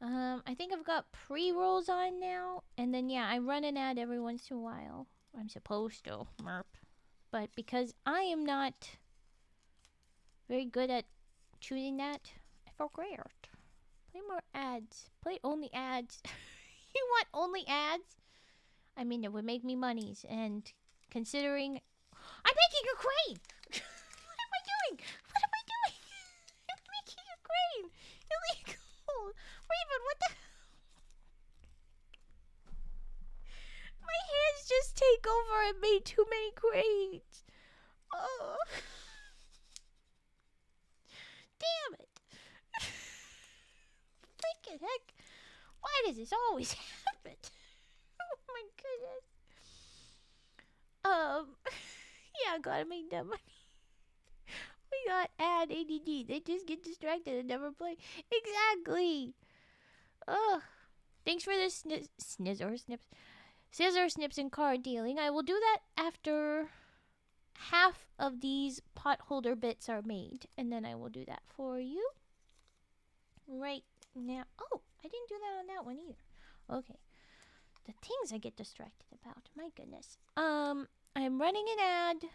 I think I've got pre-rolls on now. And then, yeah, I run an ad every once in a while. I'm supposed to. Merp. But because I am not very good at choosing that, I forgot. Play more ads. Play only ads. You want only ads? I mean, it would make me monies. And considering... I'm making a crane! What am I doing? What am I doing? I'm making a crane! Illegal! Raven, what the... My hands just take over and made too many cranes. Oh. Damn it. Freaking heck. Why does this always happen? Oh my goodness. Yeah, gotta make that money. We got ad ADD. They just get distracted and never play. Exactly. Ugh. Thanks for the snizz or snips. Scissor snips and card dealing. I will do that after half of these pot holder bits are made, and then I will do that for you right now. Oh, I didn't do that on that one either. Okay. The things I get distracted about. My goodness. I'm running an ad.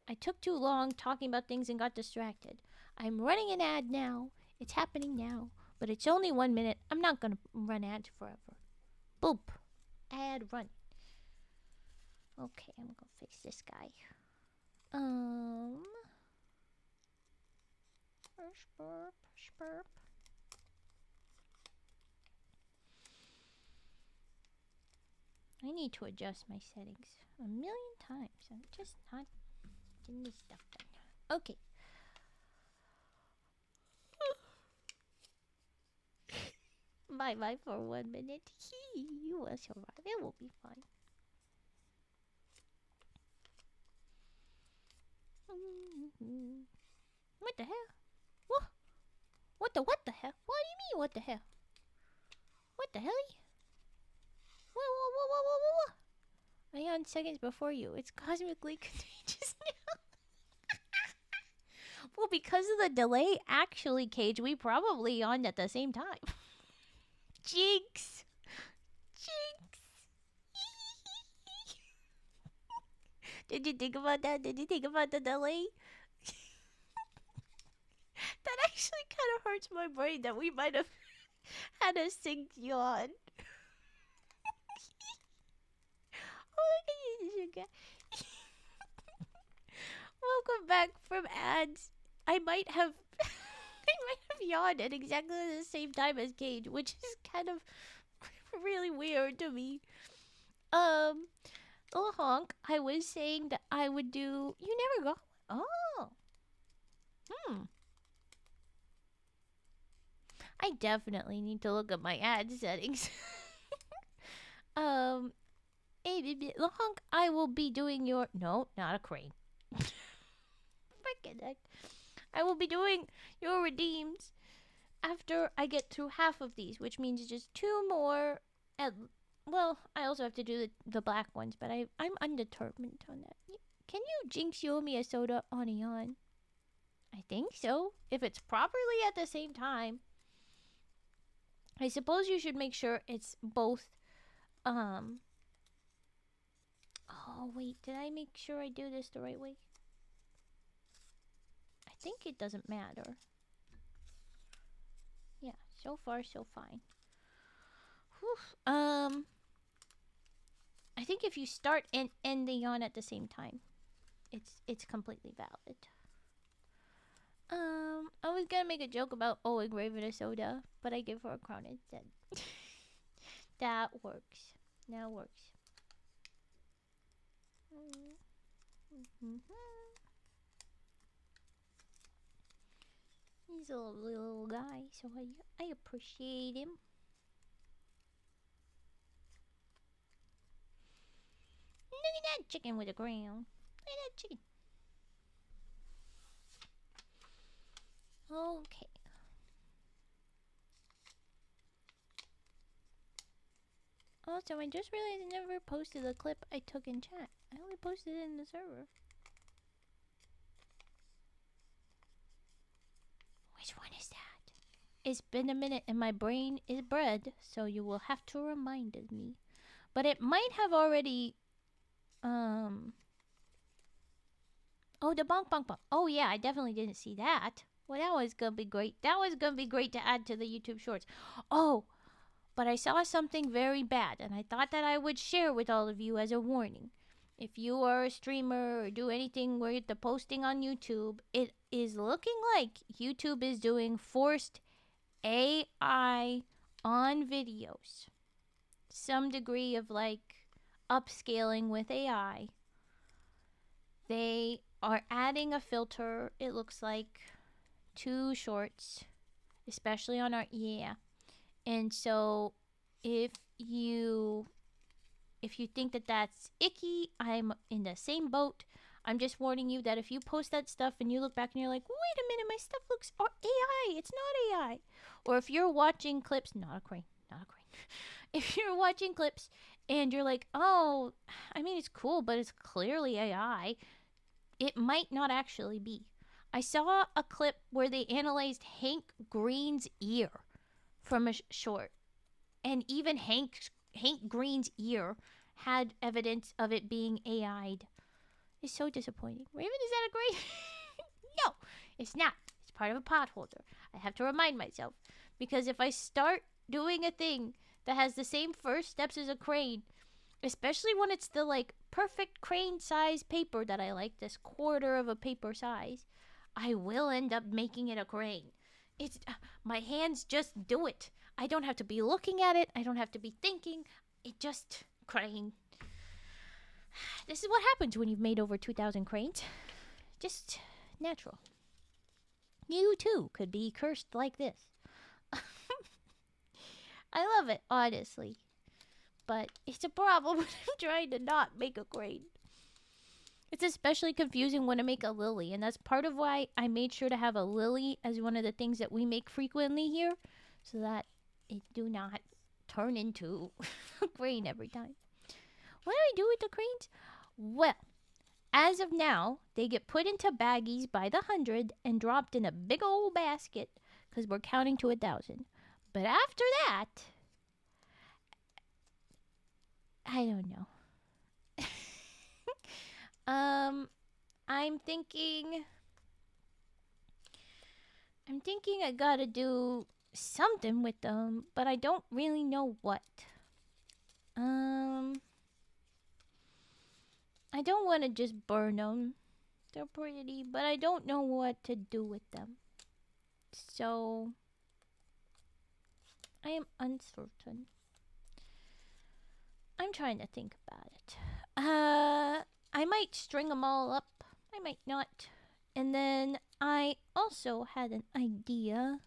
I took too long talking about things and got distracted. I'm running an ad now. It's happening now. But it's only 1 minute. I'm not going to run ads forever. Boop. Ad run. Okay, I'm going to fix this guy. Burp. I need to adjust my settings a million times. I'm just not getting this stuff done. Okay. Bye for 1 minute. You will survive. It will be fine. What the hell? What? What the hell? What do you mean, what the hell? What the hell? Whoa. I yawned seconds before you. It's cosmically contagious now. Well, because of the delay, actually, Cage, we probably yawned at the same time. Jinx. Did you think about that? Did you think about the delay? That actually kind of hurts my brain that we might have had a synced yawn. Oh, look at you, sugar. Welcome back from ads. I might have yawned at exactly the same time as Cage, which is kind of really weird to me. Little honk, I was saying that I would do. You never got one. Oh. I definitely need to look at my ad settings. Hey, little honk, I will be doing your. No, not a crane. Freaking heck. I will be doing your redeems after I get through half of these, which means just 2 more. Well, I also have to do the black ones, but I'm undetermined on that. Can you jinx you owe me a soda on a yawn? I think so. If it's properly at the same time. I suppose you should make sure it's both. Oh, wait. Did I make sure I do this the right way? I think it doesn't matter. Yeah, so far so fine. Whew. I think if you start and end the yawn at the same time, it's completely valid. I was gonna make a joke about owing Raven a soda, but I give her a crown instead. That works. That works. He's a lovely little guy, so I appreciate him. Look at that chicken with a crown. Look at that chicken. Okay. Also, I just realized I never posted the clip I took in chat. I only posted it in the server. Which one is that? It's been a minute and my brain is bread, so you will have to remind me. But it might have already... Oh, the bonk bonk bonk. Oh yeah, I definitely didn't see that. Well, that was gonna be great. That was gonna be great to add to the YouTube Shorts. Oh, but I saw something very bad, and I thought that I would share with all of you as a warning. If you are a streamer or do anything with the posting on YouTube, it is looking like YouTube is doing forced AI on videos. Some degree of like upscaling with AI. They are adding a filter, it looks like, to shorts, especially on our, yeah. And so if you think that that's icky, I'm in the same boat. I'm just warning you that if you post that stuff and you look back and you're like, wait a minute, my stuff looks AI, it's not AI. Or if you're watching clips, not a crane. If you're watching clips and you're like, oh, I mean, it's cool, but it's clearly AI. It might not actually be. I saw a clip where they analyzed Hank Green's ear from a short, and even Hank Green's ear had evidence of it being AI'd. It's so disappointing. Raven, is that a great? No, it's not. It's part of a pot holder. I have to remind myself, because if I start doing a thing that has the same first steps as a crane, especially when it's the like perfect crane size paper that I like, this quarter of a paper size, I will end up making it a crane. It's my hands just do it. I don't have to be looking at it. I don't have to be thinking. It just crane. This is what happens when you've made over 2,000 cranes. Just natural. You too could be cursed like this. I love it, honestly. But it's a problem when I'm trying to not make a crane. It's especially confusing when I make a lily, and that's part of why I made sure to have a lily as one of the things that we make frequently here, so that it do not turn into a crane every time. What do I do with the cranes? Well, as of now, they get put into baggies by the 100 and dropped in a big old basket because we're counting to 1,000. But after that, I don't know. I'm thinking I gotta do something with them, but I don't really know what. I don't want to just burn them. They're pretty, but I don't know what to do with them. So I am uncertain. I'm trying to think about it. I might string them all up. I might not. And then I also had an idea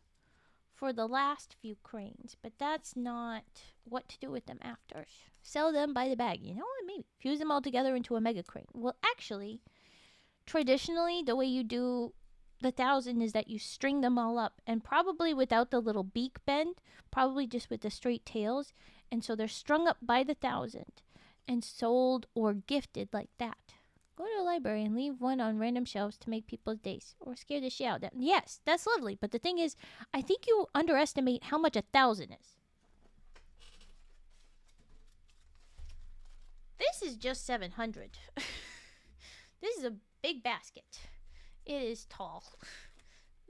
for the last few cranes, but that's not what to do with them after. Sell them by the bag. You know what? Maybe fuse them all together into a mega crane. Well, actually, traditionally, the way you do the 1,000 is that you string them all up, and probably without the little beak bend, probably just with the straight tails. And so they're strung up by the 1,000 and sold or gifted like that. Go to a library and leave one on random shelves to make people's days or scare the shit out of them. Yes, that's lovely. But the thing is, I think you underestimate how much 1,000 is. This is just 700. This is a big basket. It is tall.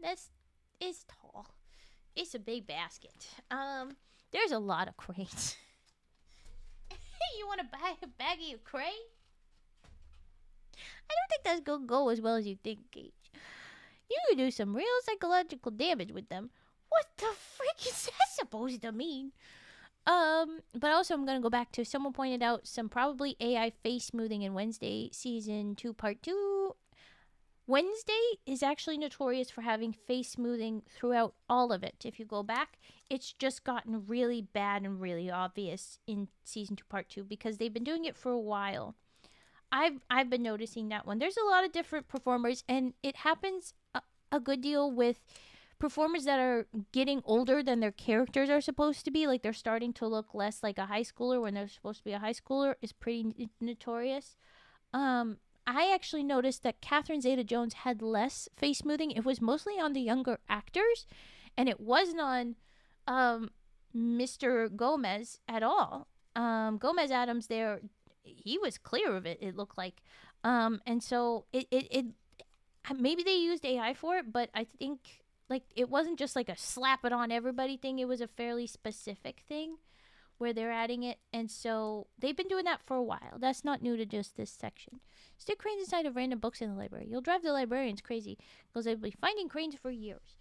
It's tall. It's a big basket. There's a lot of cranes. You want to buy a baggie of crane? I don't think that's gonna go as well as you think, Gage. You could do some real psychological damage with them. What the frick is that supposed to mean? But also I'm gonna go back to someone pointed out some probably AI face smoothing in Wednesday season 2 part 2. Wednesday is actually notorious for having face smoothing throughout all of it. If you go back, it's just gotten really bad and really obvious in season 2 part 2 because they've been doing it for a while. I've been noticing that one. There's a lot of different performers, and it happens a good deal with performers that are getting older than their characters are supposed to be. Like they're starting to look less like a high schooler when they're supposed to be a high schooler is pretty notorious. I actually noticed that Catherine Zeta-Jones had less face smoothing. It was mostly on the younger actors, and it wasn't on Mr. Gomez at all. Gomez Adams there, he was clear of it, it looked like. And so it maybe they used AI for it, but I think like it wasn't just like a slap it on everybody thing. It was a fairly specific thing where they're adding it, and so they've been doing that for a while. That's not new to just this section. Stick cranes inside of random books in the library. You'll drive the librarians crazy because they'll be finding cranes for years.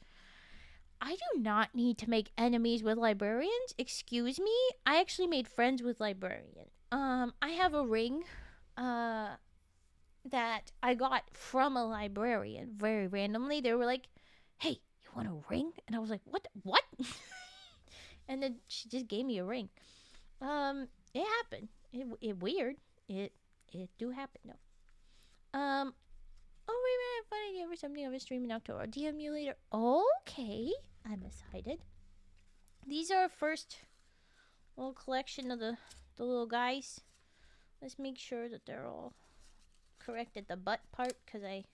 I do not need to make enemies with librarians. Excuse me. I actually made friends with librarian. I have a ring that I got from a librarian very randomly. They were like, "Hey, you want a ring?" And I was like, "What? What?" And then she just gave me a ring. It happened. It weird. It do happen though. Oh wait, I have a fun idea for something of a stream in October. DM you later. Okay, I'm excited. These are our first little collection of the the little guys. Let's make sure that they're all correct at the butt part, because I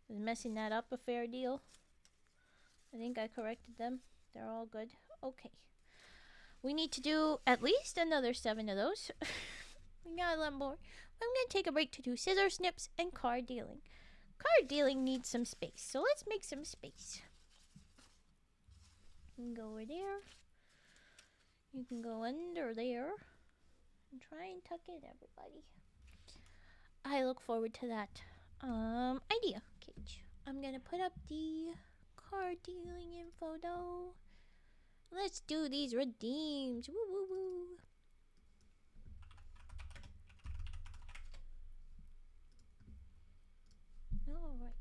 was messing that up a fair deal. I think I corrected them. They're all good. Okay. We need to do at least another 7 of those. We got a lot more. I'm going to take a break to do scissor snips and card dealing. Card dealing needs some space, so let's make some space. You can go over there. You can go under there. And try and tuck in, everybody. I look forward to that idea cage. I'm going to put up the card dealing info though. Let's do these redeems. Woo woo woo. All right.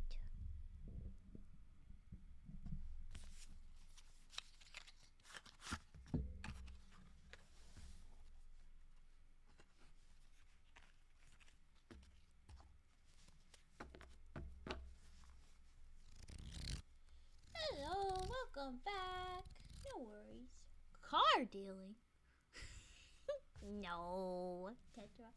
Hello, welcome back. No worries. Car dealing? No, Tetra.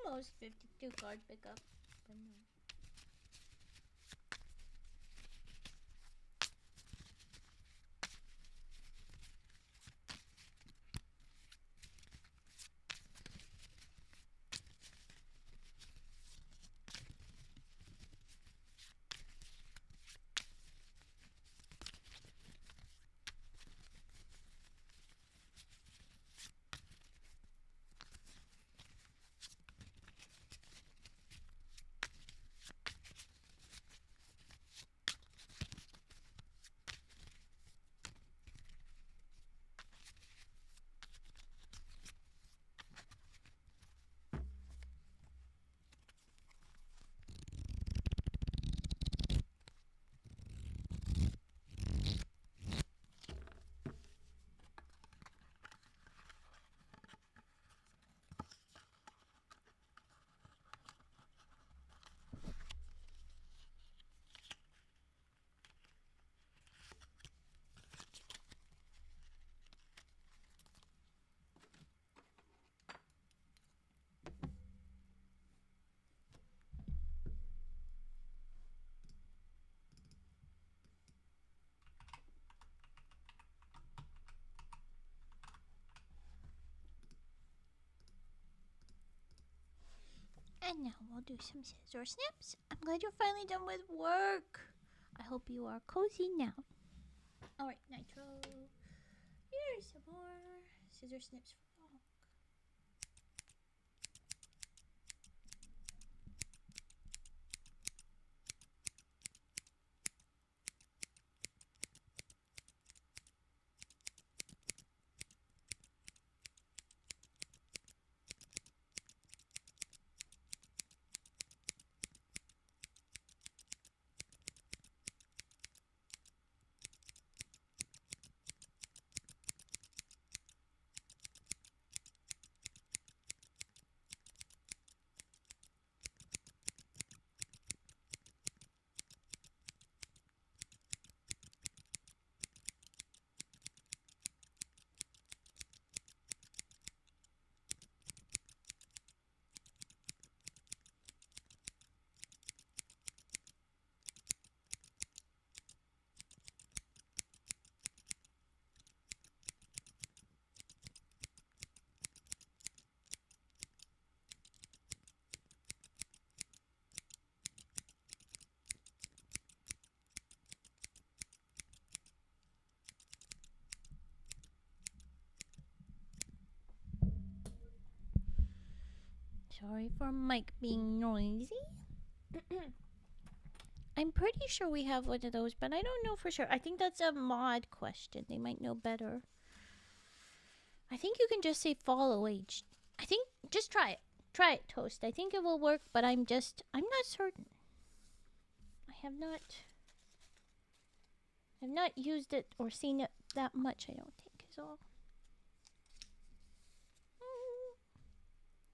Almost 52 card pickup, but no. And now we'll do some scissor snips. I'm glad you're finally done with work. I hope you are cozy now. Alright, Nitro. Here's some more scissor snips for all. Sorry for Mike being noisy. I'm pretty sure we have one of those, but I don't know for sure. I think that's a mod question. They might know better. I think you can just say follow age. I think just try it. Try it, Toast. I think it will work, but I'm not certain. I have not used it or seen it that much, I don't think, is all.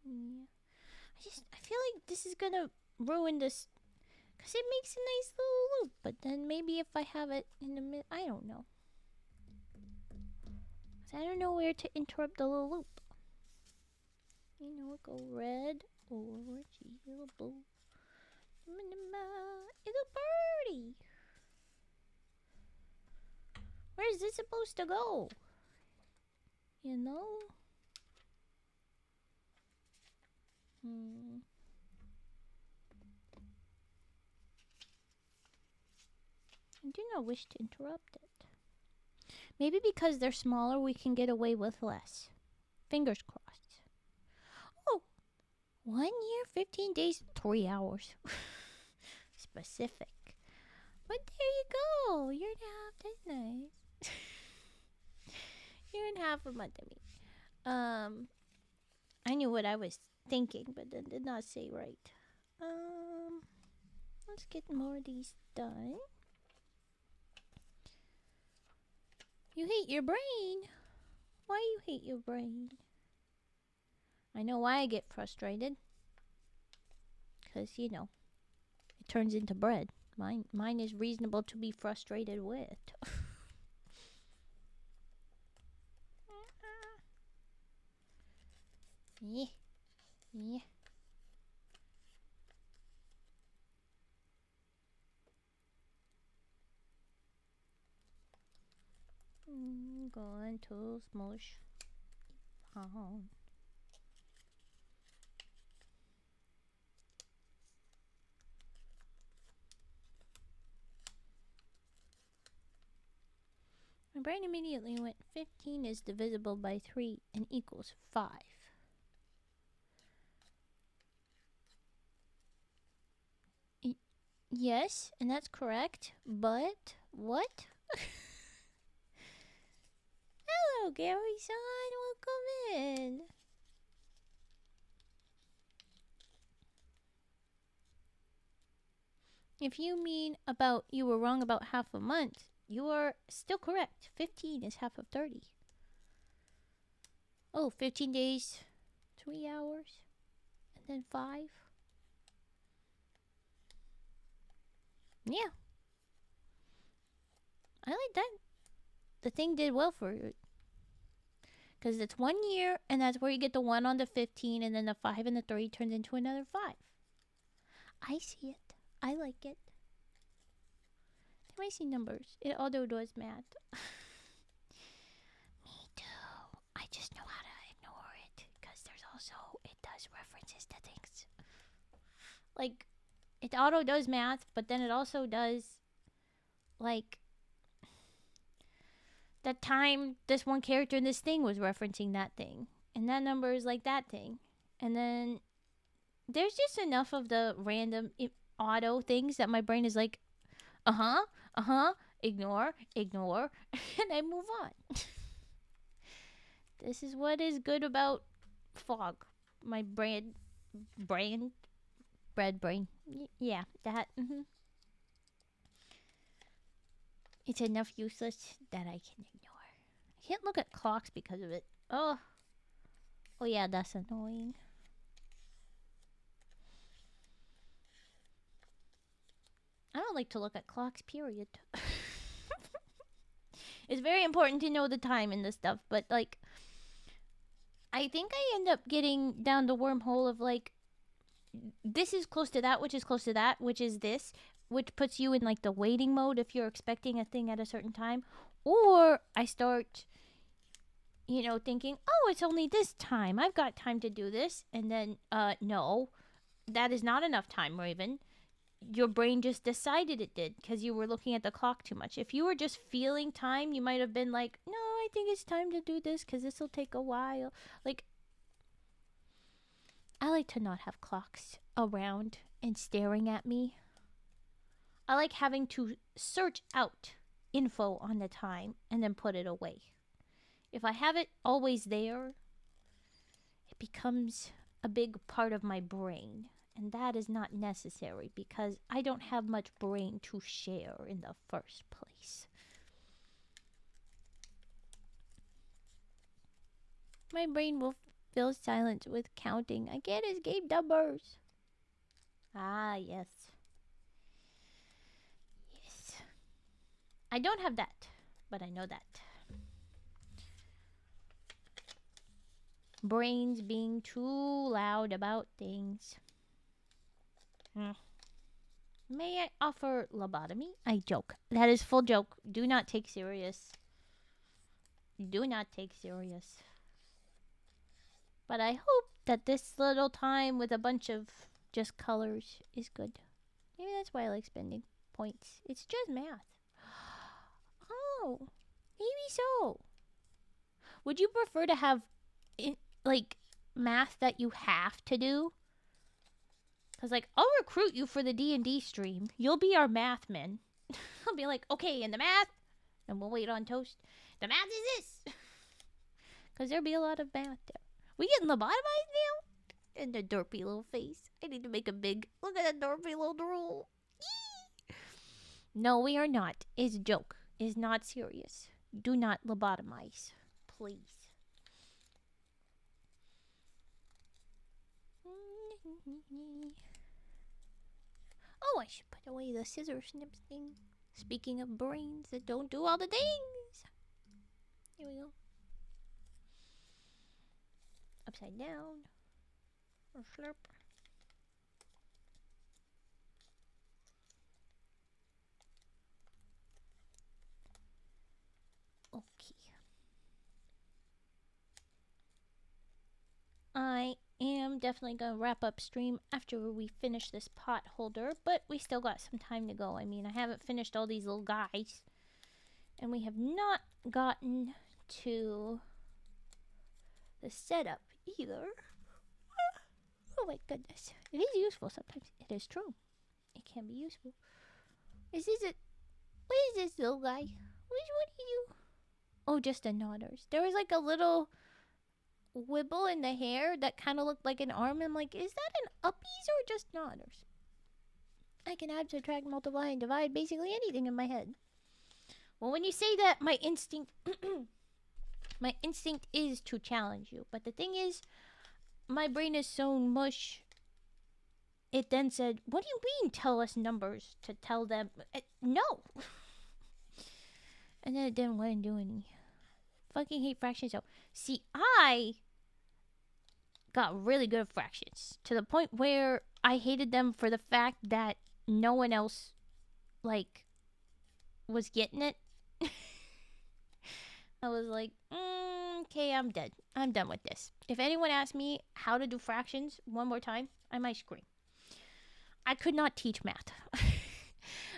Yeah. I feel like this is gonna ruin this, because it makes a nice little loop, but then maybe if I have it in the mid, I don't know. I don't know where to interrupt the little loop. You know, go red, orange, yellow, blue. Little birdie. Where is this supposed to go? You know? I do not wish to interrupt it. Maybe because they're smaller, we can get away with less. Fingers crossed. Oh, 1 year, 15 days, 3 hours. Specific. But there you go. Year and a half. That's nice. Year and a half a month, I mean. I knew what I was thinking, but then did not say right. Let's get more of these done. You hate your brain. Why you hate your brain? I know why I get frustrated. Because, you know, it turns into bread. Mine is reasonable to be frustrated with. Yeah. Yeah. Going to smush. My brain immediately went 15 is divisible by 3 and equals 5. Yes, and that's correct, but what? Hello, Gary-san, welcome in. If you mean about you were wrong about half a month, you are still correct. 15 is half of 30. Oh, 15 days, 3 hours, and then 5. Yeah. I like that. The thing did well for you. Because it's 1 year, and that's where you get the 1 on the 15, and then the 5 and the 3 turns into another 5. I see it. I like it. I see numbers. It auto does math. Me too. I just know how to ignore it. Because there's also, it does references to things. Like, it auto does math, but then it also does, like, that time this one character in this thing was referencing that thing. And that number is like that thing. And then there's just enough of the random auto things that my brain is like, ignore, and I move on. This is what is good about fog. My bread brain. Yeah, that. It's enough useless that I can ignore. I can't look at clocks because of it. Oh yeah, that's annoying. I don't like to look at clocks, period. It's very important to know the time and this stuff, but, like, I think I end up getting down the wormhole of, like, this is close to that, which is close to that, which is this, which puts you in, like, the waiting mode if you're expecting a thing at a certain time. Or I start, you know, thinking, oh, it's only this time. I've got time to do this. And then, no, that is not enough time, Raven. Your brain just decided it did because you were looking at the clock too much. If you were just feeling time, you might have been like, no, I think it's time to do this because this will take a while. Like, I like to not have clocks around and staring at me. I like having to search out info on the time and then put it away. If I have it always there, it becomes a big part of my brain. And that is not necessary because I don't have much brain to share in the first place. My brain will fill silence with counting. I can't escape numbers. Ah, yes. Yes. I don't have that, but I know that. Brains being too loud about things. May I offer lobotomy? I joke. That is full joke. Do not take serious. Do not take serious. But I hope that this little time with a bunch of just colors is good. Maybe that's why I like spending points. It's just math. Oh, maybe so. Would you prefer to have, like, math that you have to do? Because, like, I'll recruit you for the D&D stream. You'll be our math man. I'll be like, okay, in the math, and we'll wait on toast. The math is this. Because there'll be a lot of math there. We getting lobotomized now? And the derpy little face. I need to make a big, look at that derpy little drool. No, we are not. It's a joke. It's not serious. Do not lobotomize. Please. Oh, I should put away the scissor snips thing. Speaking of brains that don't do all the things. Here we go. Upside down. Or slurp. Okay. I am definitely going to wrap up stream after we finish this pot holder, but we still got some time to go. I mean, I haven't finished all these little guys, and we have not gotten to the setup either. Oh my goodness. It is useful sometimes. It is true. It can be useful. Is this it? What is this little guy? What are you? Oh, just a nodders. There was like a little wibble in the hair that kind of looked like an arm. I'm like, is that an uppies or just nodders? I can add, subtract, multiply, and divide basically anything in my head. Well, when you say that, my instinct is to challenge you. But the thing is, my brain is so mush. It then said, what do you mean tell us numbers to tell them? No. And then it didn't want to do any. Fucking hate fractions. So, see, I got really good at fractions. To the point where I hated them for the fact that no one else, like, was getting it. I was like, okay, I'm dead. I'm done with this. If anyone asked me how to do fractions one more time, I might scream. I could not teach math.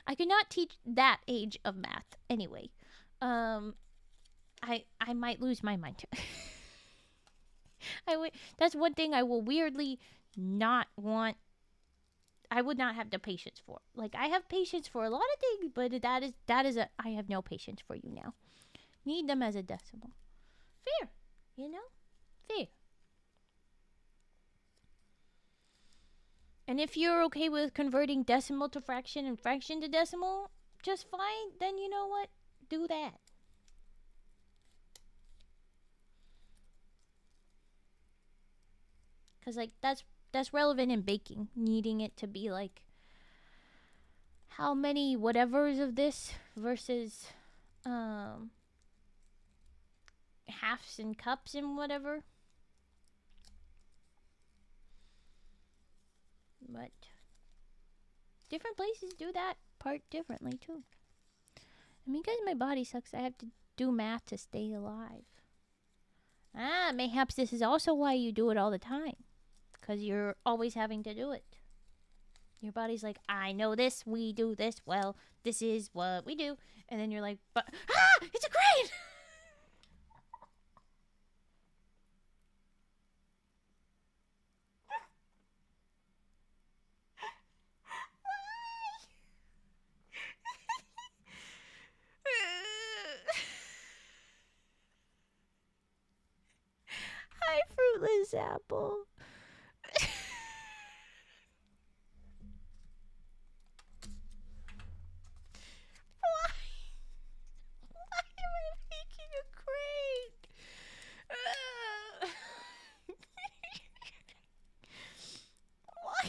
I could not teach that age of math anyway. I might lose my mind. That's one thing I will weirdly not want. I would not have the patience for. Like, I have patience for a lot of things, but I have no patience for you now. Need them as a decimal. Fair. You know? Fair. And if you're okay with converting decimal to fraction and fraction to decimal, just fine. Then you know what? Do that. Because, like, that's relevant in baking. Needing it to be, like, how many whatevers of this versus, halves and cups and whatever. But different places do that part differently, too. I mean, because my body sucks, I have to do math to stay alive. Ah, mayhaps this is also why you do it all the time. Because you're always having to do it. Your body's like, I know this, we do this, well, this is what we do. And then you're like, but, it's a crane! this apple. Why? Why am I making a crate? Why?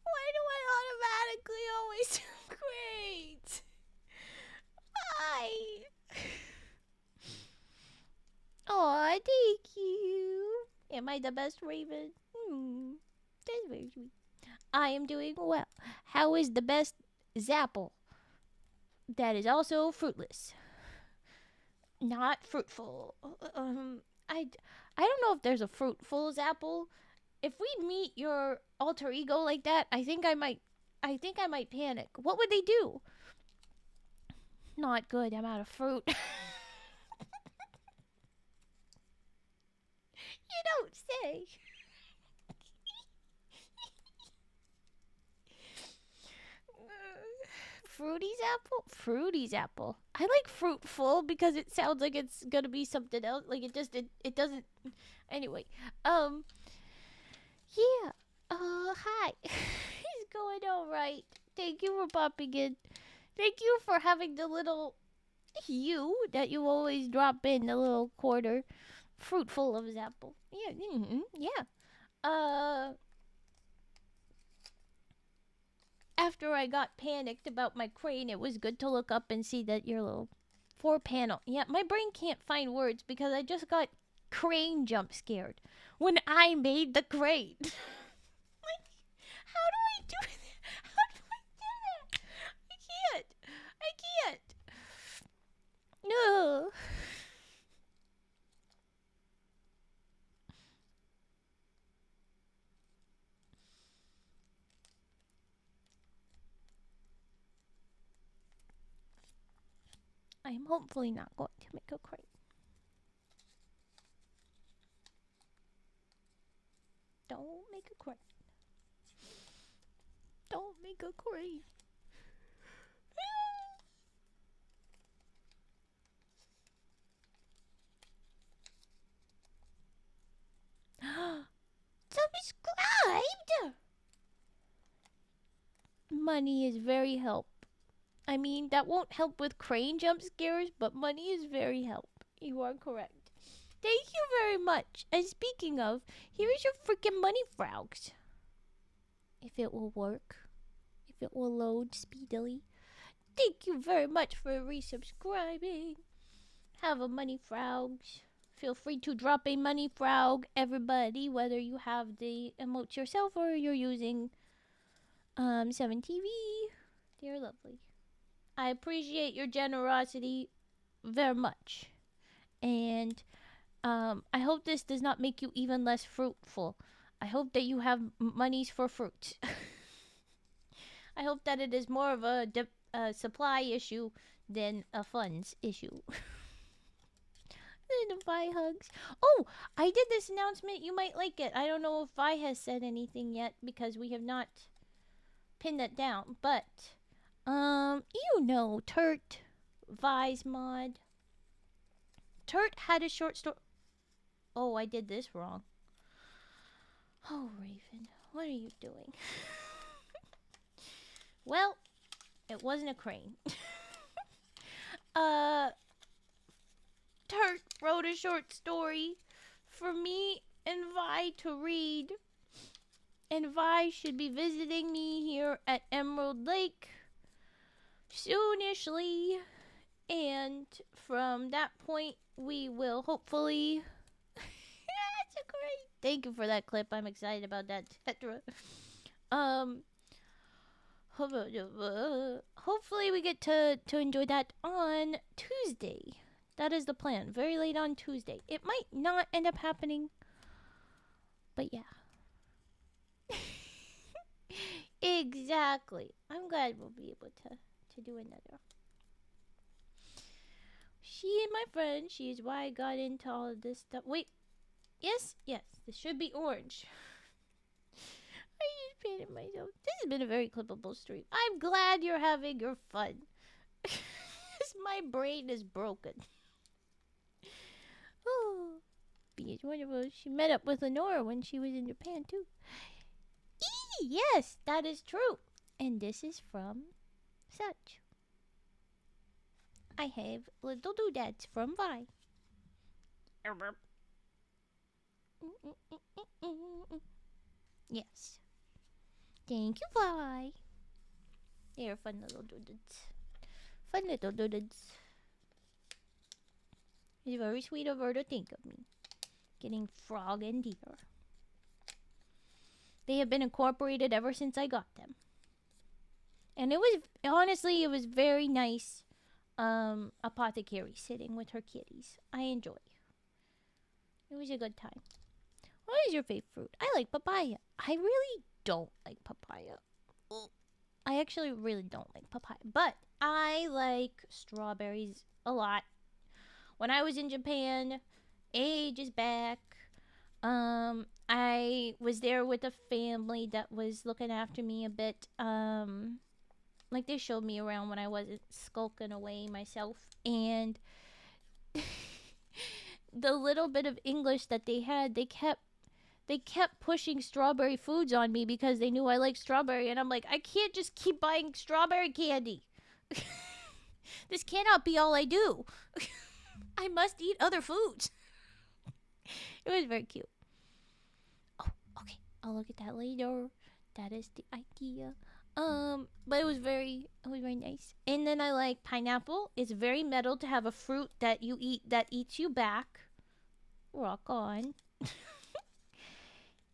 Why do I automatically always do crates? Why? Aw, thank you. Am I the best raven? That's very sweet. I am doing well. How is the best Zapple? That is also fruitless. Not fruitful. I don't know if there's a fruitful Zapple. If we meet your alter ego like that, I think I might panic. What would they do? Not good. I'm out of fruit. You don't say. Fruity's apple? Fruity's apple. I like fruitful because it sounds like it's gonna be something else. Like it doesn't. Anyway, um, yeah. Hi. He's going all right. Thank you for popping in. Thank you for having the little you that you always drop in, the little quarter. Fruitful of his apple. Yeah, yeah. Uh, After I got panicked about my crane, it was good to look up and see that your little 4 panel. Yeah, my brain can't find words because I just got crane jump scared when I made the crane. Like, how do I do that? How do I do that? I can't. I can't. No. I am hopefully not going to make a crane. Don't make a crane. Don't make a crane. Subscribed! Money is very help. I mean, that won't help with crane jump scares, but money is very help. You are correct. Thank you very much. And speaking of, here is your freaking money, frogs. If it will work. If it will load speedily. Thank you very much for resubscribing. Have a money, frogs. Feel free to drop a money frog, everybody, whether you have the emote yourself or you're using 7TV. They're lovely. I appreciate your generosity very much. And I hope this does not make you even less fruitful. I hope that you have monies for fruit. I hope that it is more of a supply issue than a funds issue. And Vi hugs. Oh, I did this announcement. You might like it. I don't know if Vi has said anything yet because we have not pinned that down. But, you know, Turt, Vi's mod. Turt had a short story. Oh, I did this wrong. Oh, Raven, what are you doing? Well, it wasn't a crane. Turt wrote a short story for me and Vi to read. And Vi should be visiting me here at Emerald Lake soonishly. And from that point, we will hopefully... That's a great... Thank you for that clip. I'm excited about that, Tetra. Hopefully we get to enjoy that on Tuesday. That is the plan. Very late on Tuesday. It might not end up happening, but yeah. Exactly. I'm glad we'll be able to do another. She and my friend, she is why I got into all of this stuff. Wait. Yes, this should be orange. I just painted myself. This has been a very clippable stream. I'm glad you're having your fun. My brain is broken. Oh, It's wonderful. She met up with Lenora when she was in Japan too. Yes, that is true. And this is from Sept. I have little doodads from Vi. Yes. Thank you, Vi. They're fun little doodads. Fun little doodads. It's very sweet of her to think of me. Getting frog and deer. They have been incorporated ever since I got them. And it was, honestly, it was very nice apothecary sitting with her kitties. I enjoy. It was a good time. What is your favorite fruit? I like papaya. I really don't like papaya. I actually really don't like papaya. But I like strawberries a lot. When I was in Japan, ages back, I was there with a family that was looking after me a bit. Like they showed me around when I wasn't skulking away myself, and the little bit of English that they had, they kept pushing strawberry foods on me because they knew I liked strawberry, and I'm like, I can't just keep buying strawberry candy. This cannot be all I do. I must eat other foods. It was very cute. Oh, okay. I'll look at that later. That is the idea. But it was very nice. And then I like pineapple. It's very metal to have a fruit that you eat that eats you back. Rock on.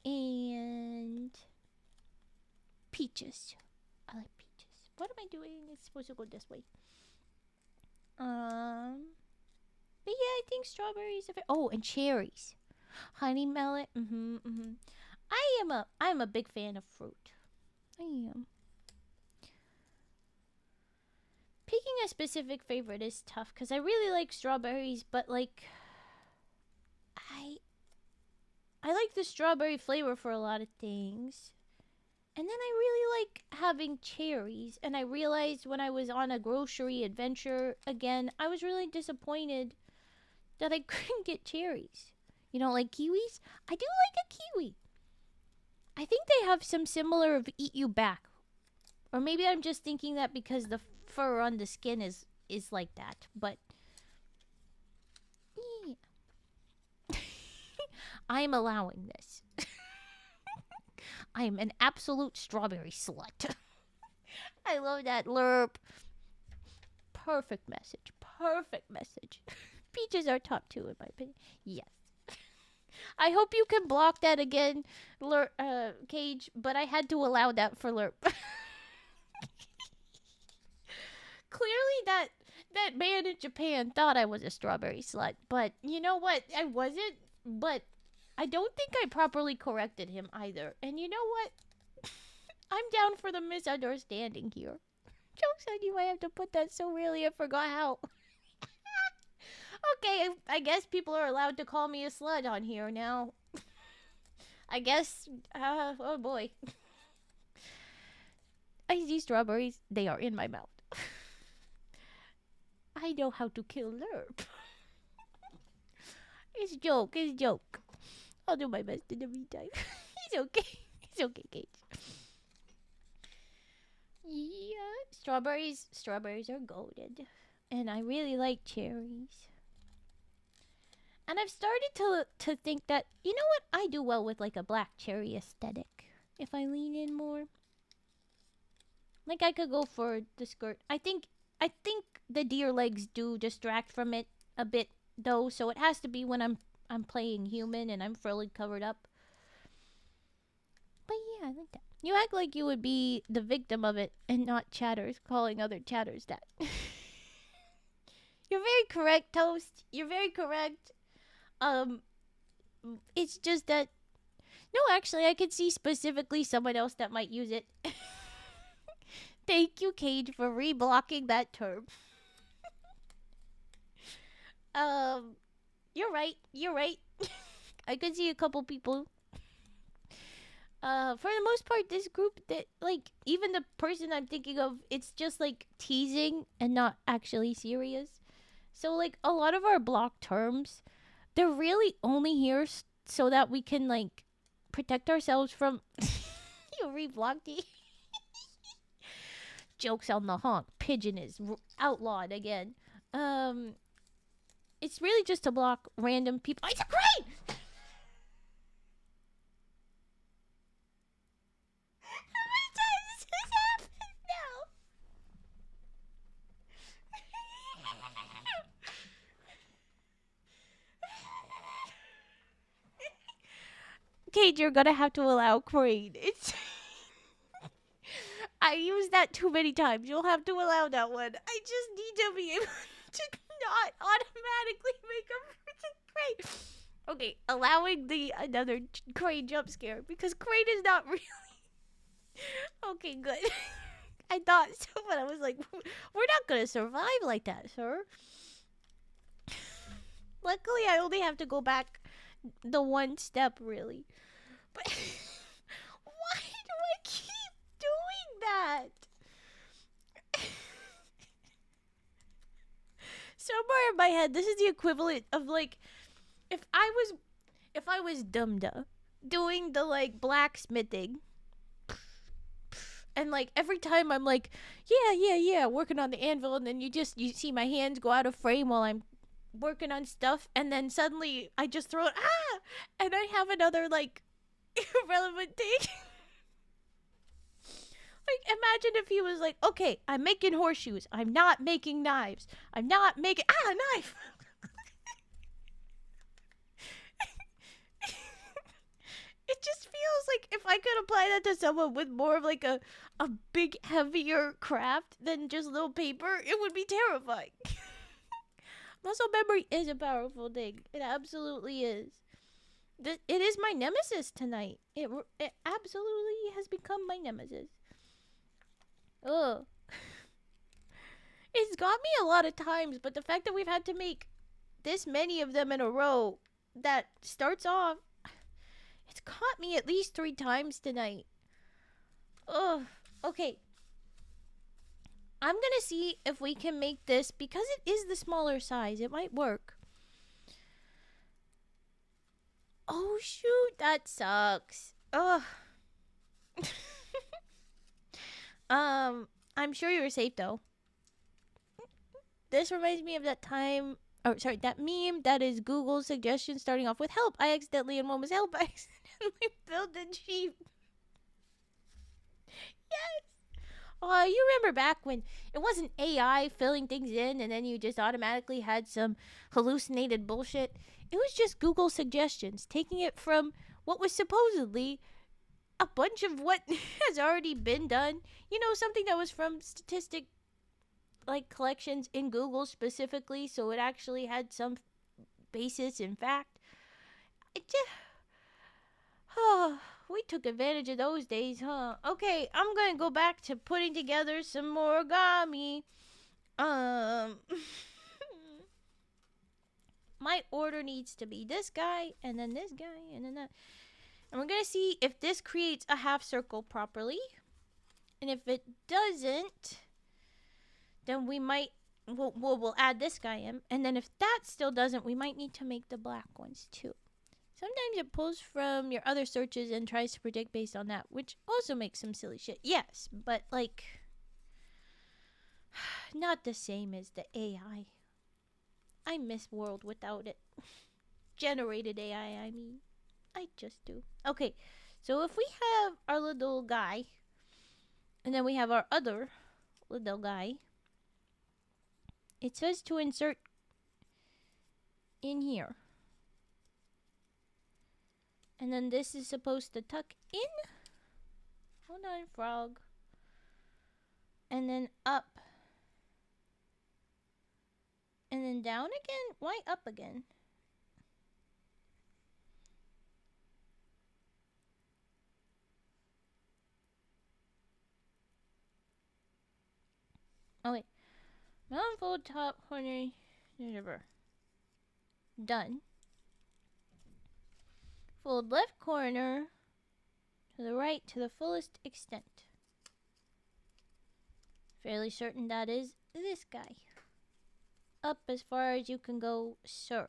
And peaches. I like peaches. What am I doing? It's supposed to go this way. But yeah, I think strawberries are oh, and cherries. Honey melon. I'm a big fan of fruit. I am. Picking a specific favorite is tough because I really like strawberries, but like I like the strawberry flavor for a lot of things. And then I really like having cherries, and I realized when I was on a grocery adventure again, I was really disappointed that I couldn't get cherries. You don't like kiwis? I do like a kiwi. I think they have some similar of eat you back. Or maybe I'm just thinking that because the fur on the skin is like that. But yeah. I am allowing this. I am an absolute strawberry slut. I love that lerp. Perfect message. Perfect message. Peaches are top 2 in my opinion. Yes. I hope you can block that again, Cage, but I had to allow that for lerp. Clearly that man in Japan thought I was a strawberry slut, but you know what? I wasn't, but I don't think I properly corrected him either. And you know what? I'm down for the misunderstanding here. Jokes on you, I have to put that so really I forgot how. Okay, I guess people are allowed to call me a slut on here now. I guess, oh boy. I see strawberries, they are in my mouth. I know how to kill lerp. It's joke. I'll do my best in the meantime. It's okay, Kate. Yeah, strawberries are golden. And I really like cherries. And I've started to think that, you know what? I do well with like a black cherry aesthetic. If I lean in more. Like I could go for the skirt. I think the deer legs do distract from it a bit though, so it has to be when I'm playing human and I'm fully covered up. But yeah, I like that. You act like you would be the victim of it and not chatters calling other chatters that. You're very correct, Toast. You're very correct. It's just that no, actually I could see specifically someone else that might use it. Thank you, Cage, for reblocking that term. You're right. I could see a couple people. For the most part, this group, that like even the person I'm thinking of, it's just like teasing and not actually serious. So like a lot of our block terms, they're really only here so that we can like protect ourselves from. You reblocked me. Jokes on the honk. Pigeon is outlawed again. It's really just to block random people. Oh, it's a crane! How many times has this happened now? Kate, you're gonna have to allow crane. It's. I used that too many times. You'll have to allow that one. I just need to be able to not automatically make a freaking crane. Okay, allowing the another crane jump scare because crane is not really. Okay, good. I thought so, but I was like, we're not gonna survive like that, sir. Luckily, I only have to go back the one step, really. But why do I keep doing that? Somewhere in my head, this is the equivalent of like if I was Dumda doing the like blacksmithing, and like every time I'm like, yeah, working on the anvil, and then you see my hands go out of frame while I'm working on stuff, and then suddenly I just throw it, and I have another like irrelevant thing. Like, imagine if he was like, okay, I'm making horseshoes. I'm not making knives. I'm not making knife. It just feels like if I could apply that to someone with more of like a big, heavier craft than just little paper, it would be terrifying. Muscle memory is a powerful thing. It absolutely is. It is my nemesis tonight. It absolutely has become my nemesis. Ugh. It's got me a lot of times, but the fact that we've had to make this many of them in a row that starts off, it's caught me at least 3 times tonight. Ugh. Okay. I'm gonna see if we can make this, because it is the smaller size, it might work. Oh shoot, that sucks. Ugh. I'm sure you were safe though. This reminds me of that time, that meme that is Google's suggestion starting off with help. I accidentally, and one was help. I accidentally built a Jeep. Yes. Oh, you remember back when it wasn't AI filling things in and then you just automatically had some hallucinated bullshit? It was just Google suggestions, taking it from what was supposedly a bunch of what has already been done. You know, something that was from statistic like collections in Google specifically, so it actually had some basis in fact. It just we took advantage of those days, huh? Okay, I'm gonna go back to putting together some more origami. My order needs to be this guy, and then this guy, and then that. And we're gonna see if this creates a half circle properly. And if it doesn't, then we might, we'll add this guy in. And then if that still doesn't, we might need to make the black ones too. Sometimes it pulls from your other searches and tries to predict based on that, which also makes some silly shit. Yes, but like, not the same as the AI. I miss world without it. Generated AI, I mean. I just do. Okay, so if we have our little guy, and then we have our other little guy, it says to insert in here. And then this is supposed to tuck in. Hold on, frog. And then up. And then down again? Why up again? Oh wait. Mountain fold top corner. Done. Fold left corner to the right to the fullest extent. Fairly certain that is this guy. Up as far as you can go, sir.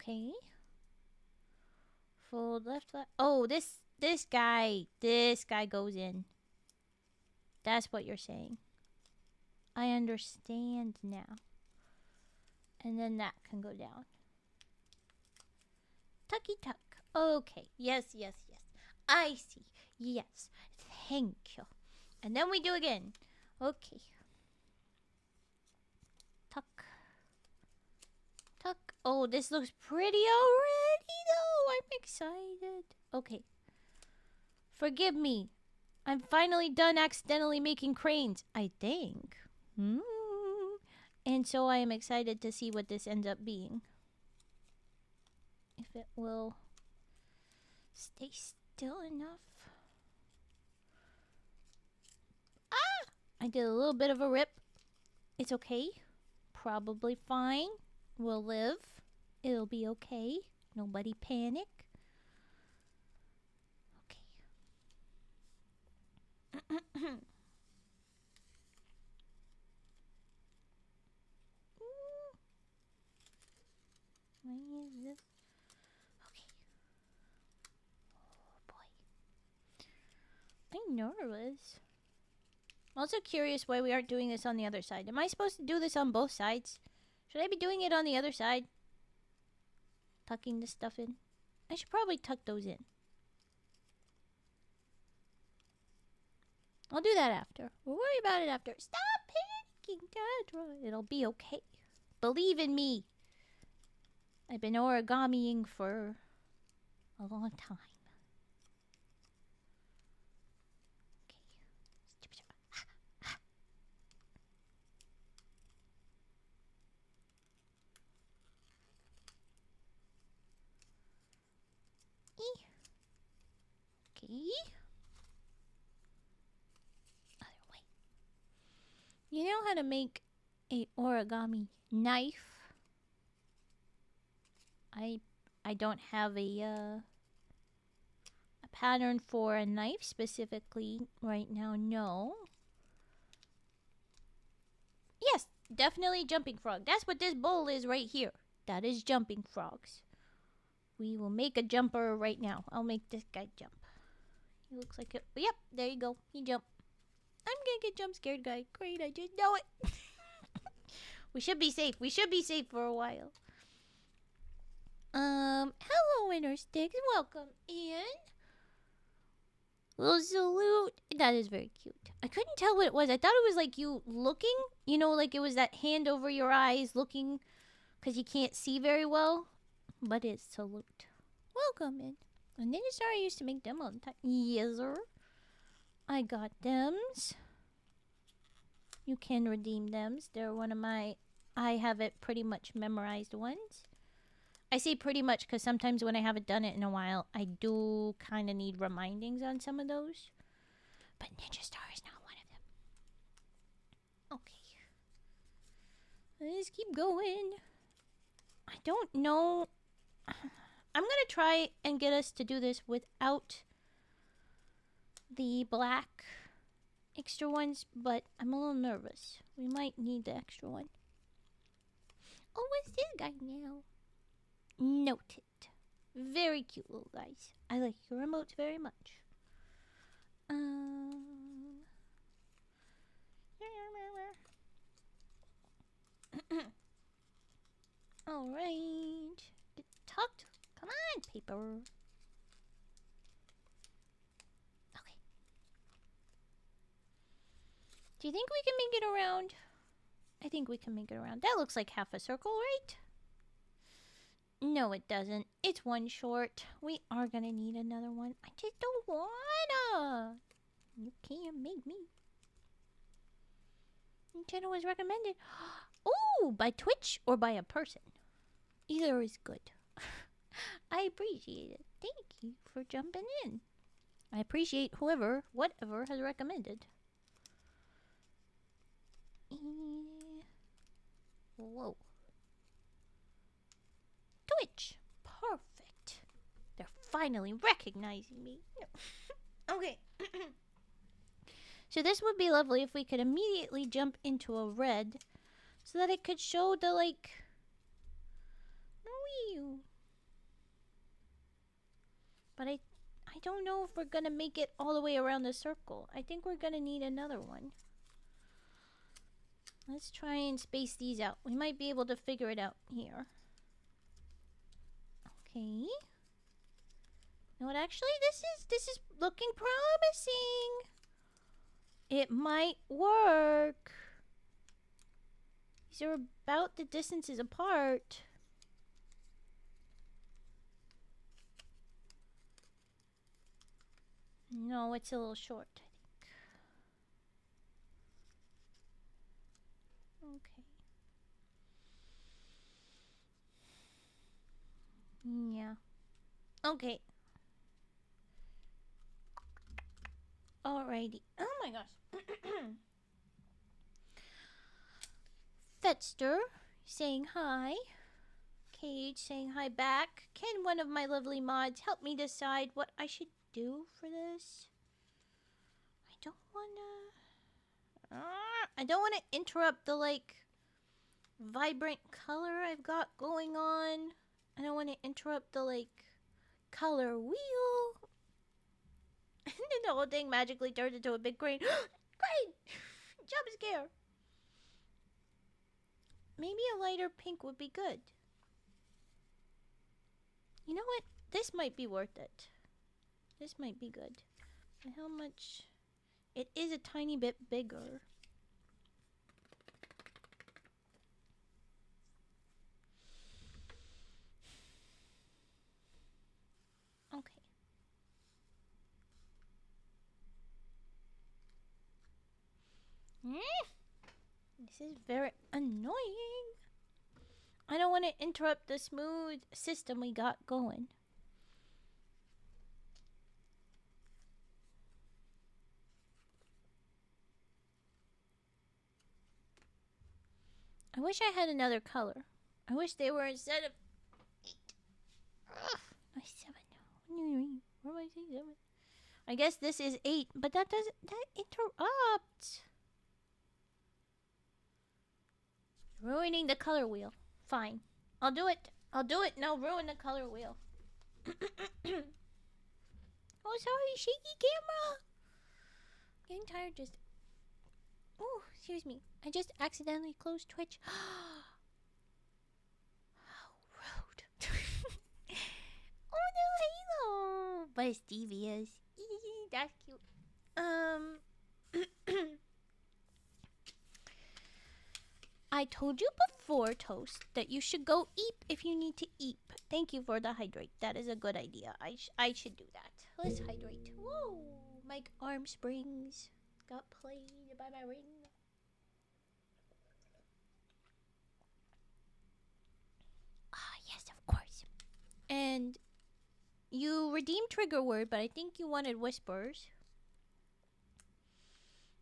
Okay. Fold left, left. Oh, this guy goes in. That's what you're saying. I understand now. And then that can go down. Tucky tuck. Okay. Yes, yes, yes. I see. Yes. Thank you. And then we do again. Okay. Tuck. Tuck. Oh, this looks pretty already, though. I'm excited. Okay. Forgive me. I'm finally done accidentally making cranes, I think. And so I am excited to see what this ends up being. If it will stay still enough. Ah! I did a little bit of a rip. It's okay. Probably fine. We'll live. It'll be okay. Nobody panic. Okay. Why is this? Okay. Oh boy. I'm nervous. I'm also curious why we aren't doing this on the other side. Am I supposed to do this on both sides? Should I be doing it on the other side? Tucking this stuff in? I should probably tuck those in. I'll do that after. We'll worry about it after. Stop panicking, Tetra. It'll be okay. Believe in me. I've been origamiing for a long time. Okay. Other way. You know how to make a origami knife? I don't have a pattern for a knife specifically right now. No. Yes, definitely jumping frog. That's what this bowl is right here. That is jumping frogs. We will make a jumper right now. I'll make this guy jump. He looks like it. Yep, there you go. He jumped. I'm gonna get jump scared, guy. Great, I just know it. We should be safe. We should be safe for a while. Hello, Winter Sticks. Welcome in. Little salute. That is very cute. I couldn't tell what it was. I thought it was like you looking. You know, like it was that hand over your eyes looking because you can't see very well. But it's salute. Welcome in. A Ninja Star used to make them all the time. Yes, sir. I got thems. You can redeem thems. They're one of my... I have it pretty much memorized ones. I say pretty much because sometimes when I haven't done it in a while, I do kind of need remindings on some of those. But Ninja Star is not one of them. Okay. Let's keep going. I don't know. I'm going to try and get us to do this without the black extra ones, but I'm a little nervous. We might need the extra one. Oh, what's this guy now? Noted. Very cute little guys. I like your emotes very much. Alright. Get tucked. Come on, paper. Okay. Do you think we can make it around? I think we can make it around. That looks like half a circle, right? No, it doesn't. It's one short. We are gonna need another one. I just don't wanna. You can't make me. Channel was recommended. Oh, by Twitch or by a person. Either is good. I appreciate it. Thank you for jumping in. I appreciate whoever, whatever has recommended. Whoa. Twitch. Perfect. They're finally recognizing me. Okay. So this would be lovely if we could immediately jump into a red so that it could show the, like... But I don't know if we're gonna make it all the way around the circle. I think we're gonna need another one. Let's try and space these out. We might be able to figure it out here. Okay. You know what? Actually, this is looking promising. It might work. These are about the distances apart. No, it's a little short, I think. Okay. Yeah. Okay. Alrighty. Oh my gosh. Fetster saying hi. Cage saying hi back. Can one of my lovely mods help me decide what I should do for this? I don't wanna interrupt the vibrant color I've got going on. I don't wanna interrupt the color wheel. And then the whole thing magically turns into a big crane. Great! Jump scare. Maybe a lighter pink would be good. You know what? This might be worth it. This might be good. And how much? It is a tiny bit bigger. Okay. This is very annoying. I don't want to interrupt the smooth system we got going. I wish I had another color. I wish they were instead of 8. Ugh, nice 7 now. Where am I saying 7? I guess this is 8, but that interrupts. Ruining the color wheel. Fine. I'll do it. I'll do it and I'll ruin the color wheel. Oh, sorry, shaky camera. Getting tired just... Oh, excuse me. I just accidentally closed Twitch. How rude. Oh no, Halo. But it's devious. That's cute. I told you before, Toast, that you should go eep if you need to eep. Thank you for the hydrate. That is a good idea. I should do that. Let's hydrate. Whoa, my arm springs got played by my ring. Ah, yes, of course. And you redeemed trigger word, but I think you wanted whispers.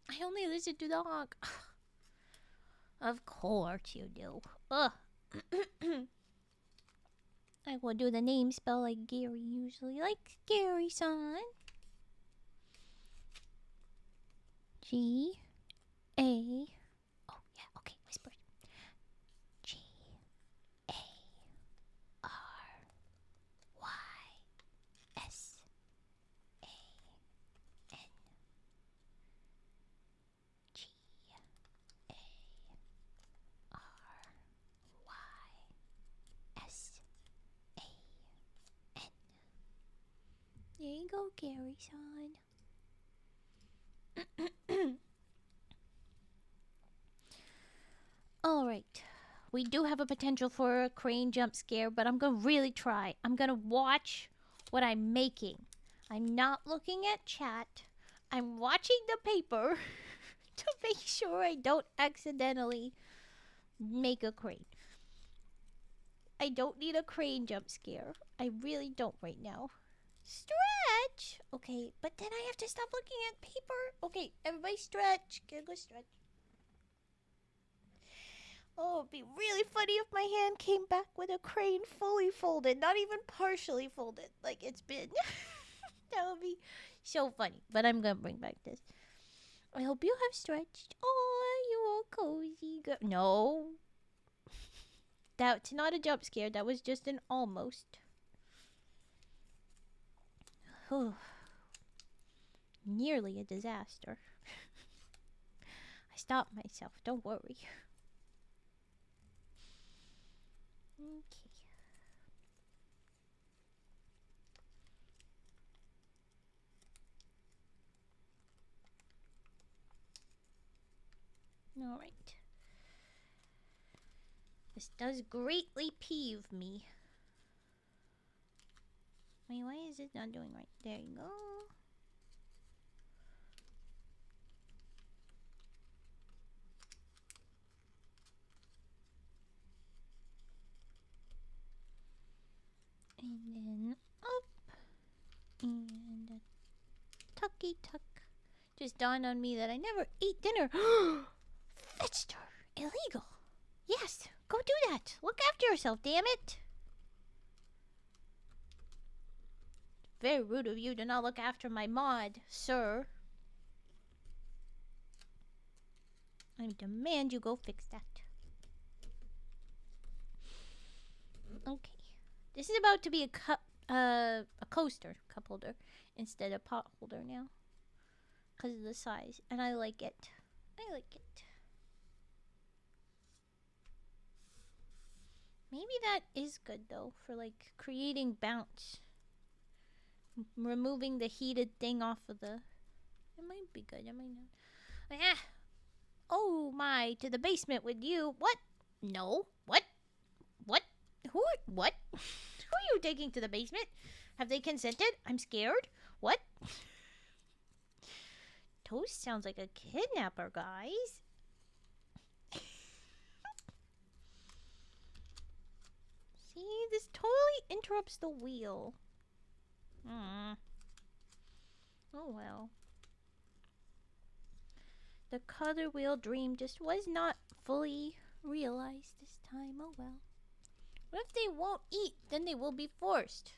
I only listen to the honk. Of course you do. Ugh. I will do the name spell like Gary usually. Like Gary son. G A. Oh yeah, okay, whispers. G A R Y S A N G A R Y S A N. There you go, Gary son. Alright. We do have a potential for a crane jump scare, but I'm gonna really try. I'm gonna watch what I'm making. I'm not looking at chat. I'm watching the paper to make sure I don't accidentally make a crane. I don't need a crane jump scare. I really don't right now. Stretch! Okay, but then I have to stop looking at paper. Okay, everybody stretch. Go stretch. Oh, it'd be really funny if my hand came back with a crane fully folded, not even partially folded, like it's been. That would be so funny. But I'm gonna bring back this. I hope you have stretched. Oh, you all cozy. No. That's not a jump scare. That was just an almost. Nearly a disaster. I stopped myself. Don't worry. Okay. All right. This does greatly peeve me. Wait, why is it not doing right? There you go. And then up. And a tucky tuck. Just dawned on me that I never ate dinner. Fetched her. Illegal. Yes, go do that. Look after yourself, damn it. Very rude of you to not look after my mod, sir. I demand you go fix that. Okay. This is about to be a coaster cup holder instead of pot holder now. Because of the size. And I like it. I like it. Maybe that is good though for like creating bounce. Removing the heated thing off of the... It might be good. It might not. Ah! Oh my, to the basement with you. What? No. What? What? What? Who are you taking to the basement? Have they consented? I'm scared. What? Toast sounds like a kidnapper, guys. See, this totally interrupts the wheel. Oh well. The color wheel dream just was not fully realized this time. Oh well. What if they won't eat? Then they will be forced.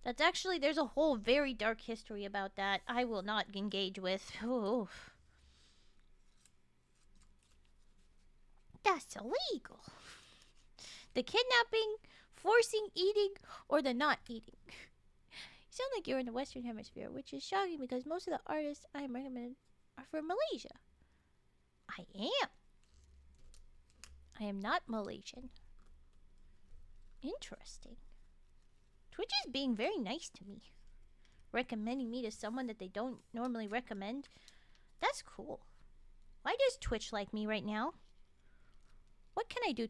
That's actually, there's a whole very dark history about that I will not engage with. Oh. That's illegal. The kidnapping, forcing eating, or the not eating. You sound like you're in the Western Hemisphere, which is shocking because most of the artists I am recommending are from Malaysia. I am. I am not Malaysian. Interesting. Twitch is being very nice to me. Recommending me to someone that they don't normally recommend. That's cool. Why does Twitch like me right now? What can I do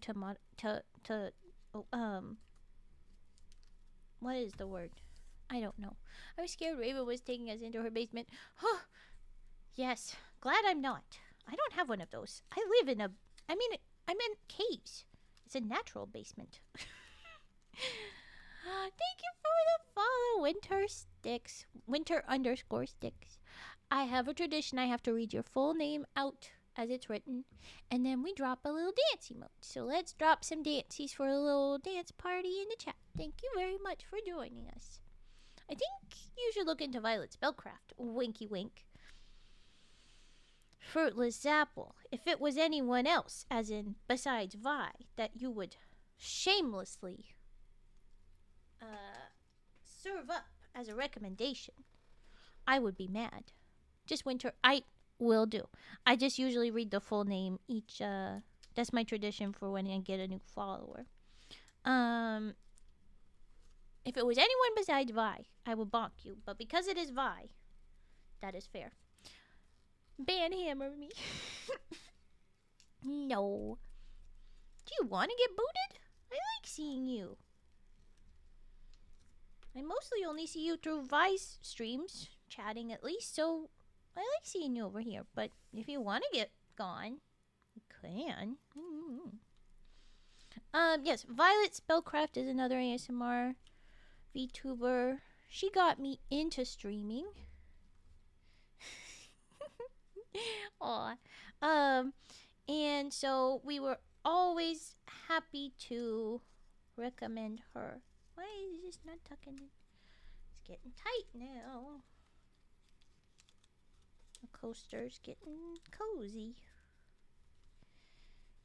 what is the word? I don't know. I was scared Raven was taking us into her basement. Huh. Yes. Glad I'm not. I don't have one of those. I live in I'm in caves. It's a natural basement. Thank you for the follow, Winter_sticks. I have a tradition. I have to read your full name out as it's written, and then we drop a little dance emote. So let's drop some dances for a little dance party in the chat. Thank you very much for joining us. I think you should look into Violet Spellcraft. Winky wink. Fruitless apple. If it was anyone else, as in besides Vi, that you would shamelessly serve up as a recommendation, I would be mad. Just Winter, I will do. I just usually read the full name each. That's my tradition for when I get a new follower. If it was anyone besides Vi, I would bonk you. But because it is Vi, that is fair. Banhammer me. No. Do you want to get booted? I like seeing you. I mostly only see you through Vi's streams, chatting at least, so I like seeing you over here. But if you want to get gone, you can. Yes, Violet Spellcraft is another ASMR VTuber. She got me into streaming. Aw. And so we were always happy to recommend her. Why is this not tucking in? It's getting tight now. The coaster's getting cozy.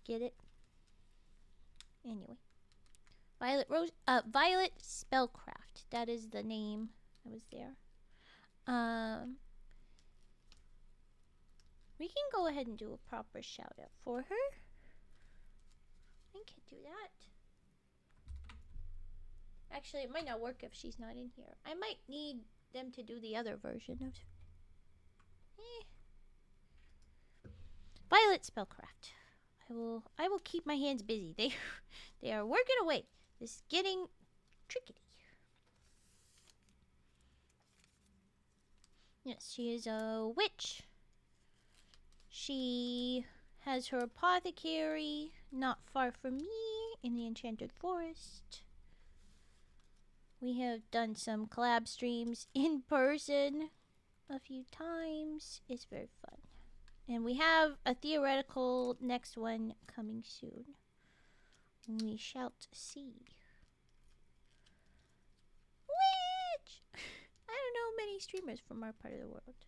Get it? Anyway. Violet Spellcraft. That is the name I was there. We can go ahead and do a proper shout out for her. I can do that. Actually, it might not work if she's not in here. I might need them to do the other version of Violet Spellcraft. I will keep my hands busy. They are working away. This is getting tricky. Yes, she is a witch. She has her apothecary not far from me in the Enchanted Forest. We have done some collab streams in person a few times. It's very fun. And we have a theoretical next one coming soon. We shall see. Witch! I don't know many streamers from our part of the world.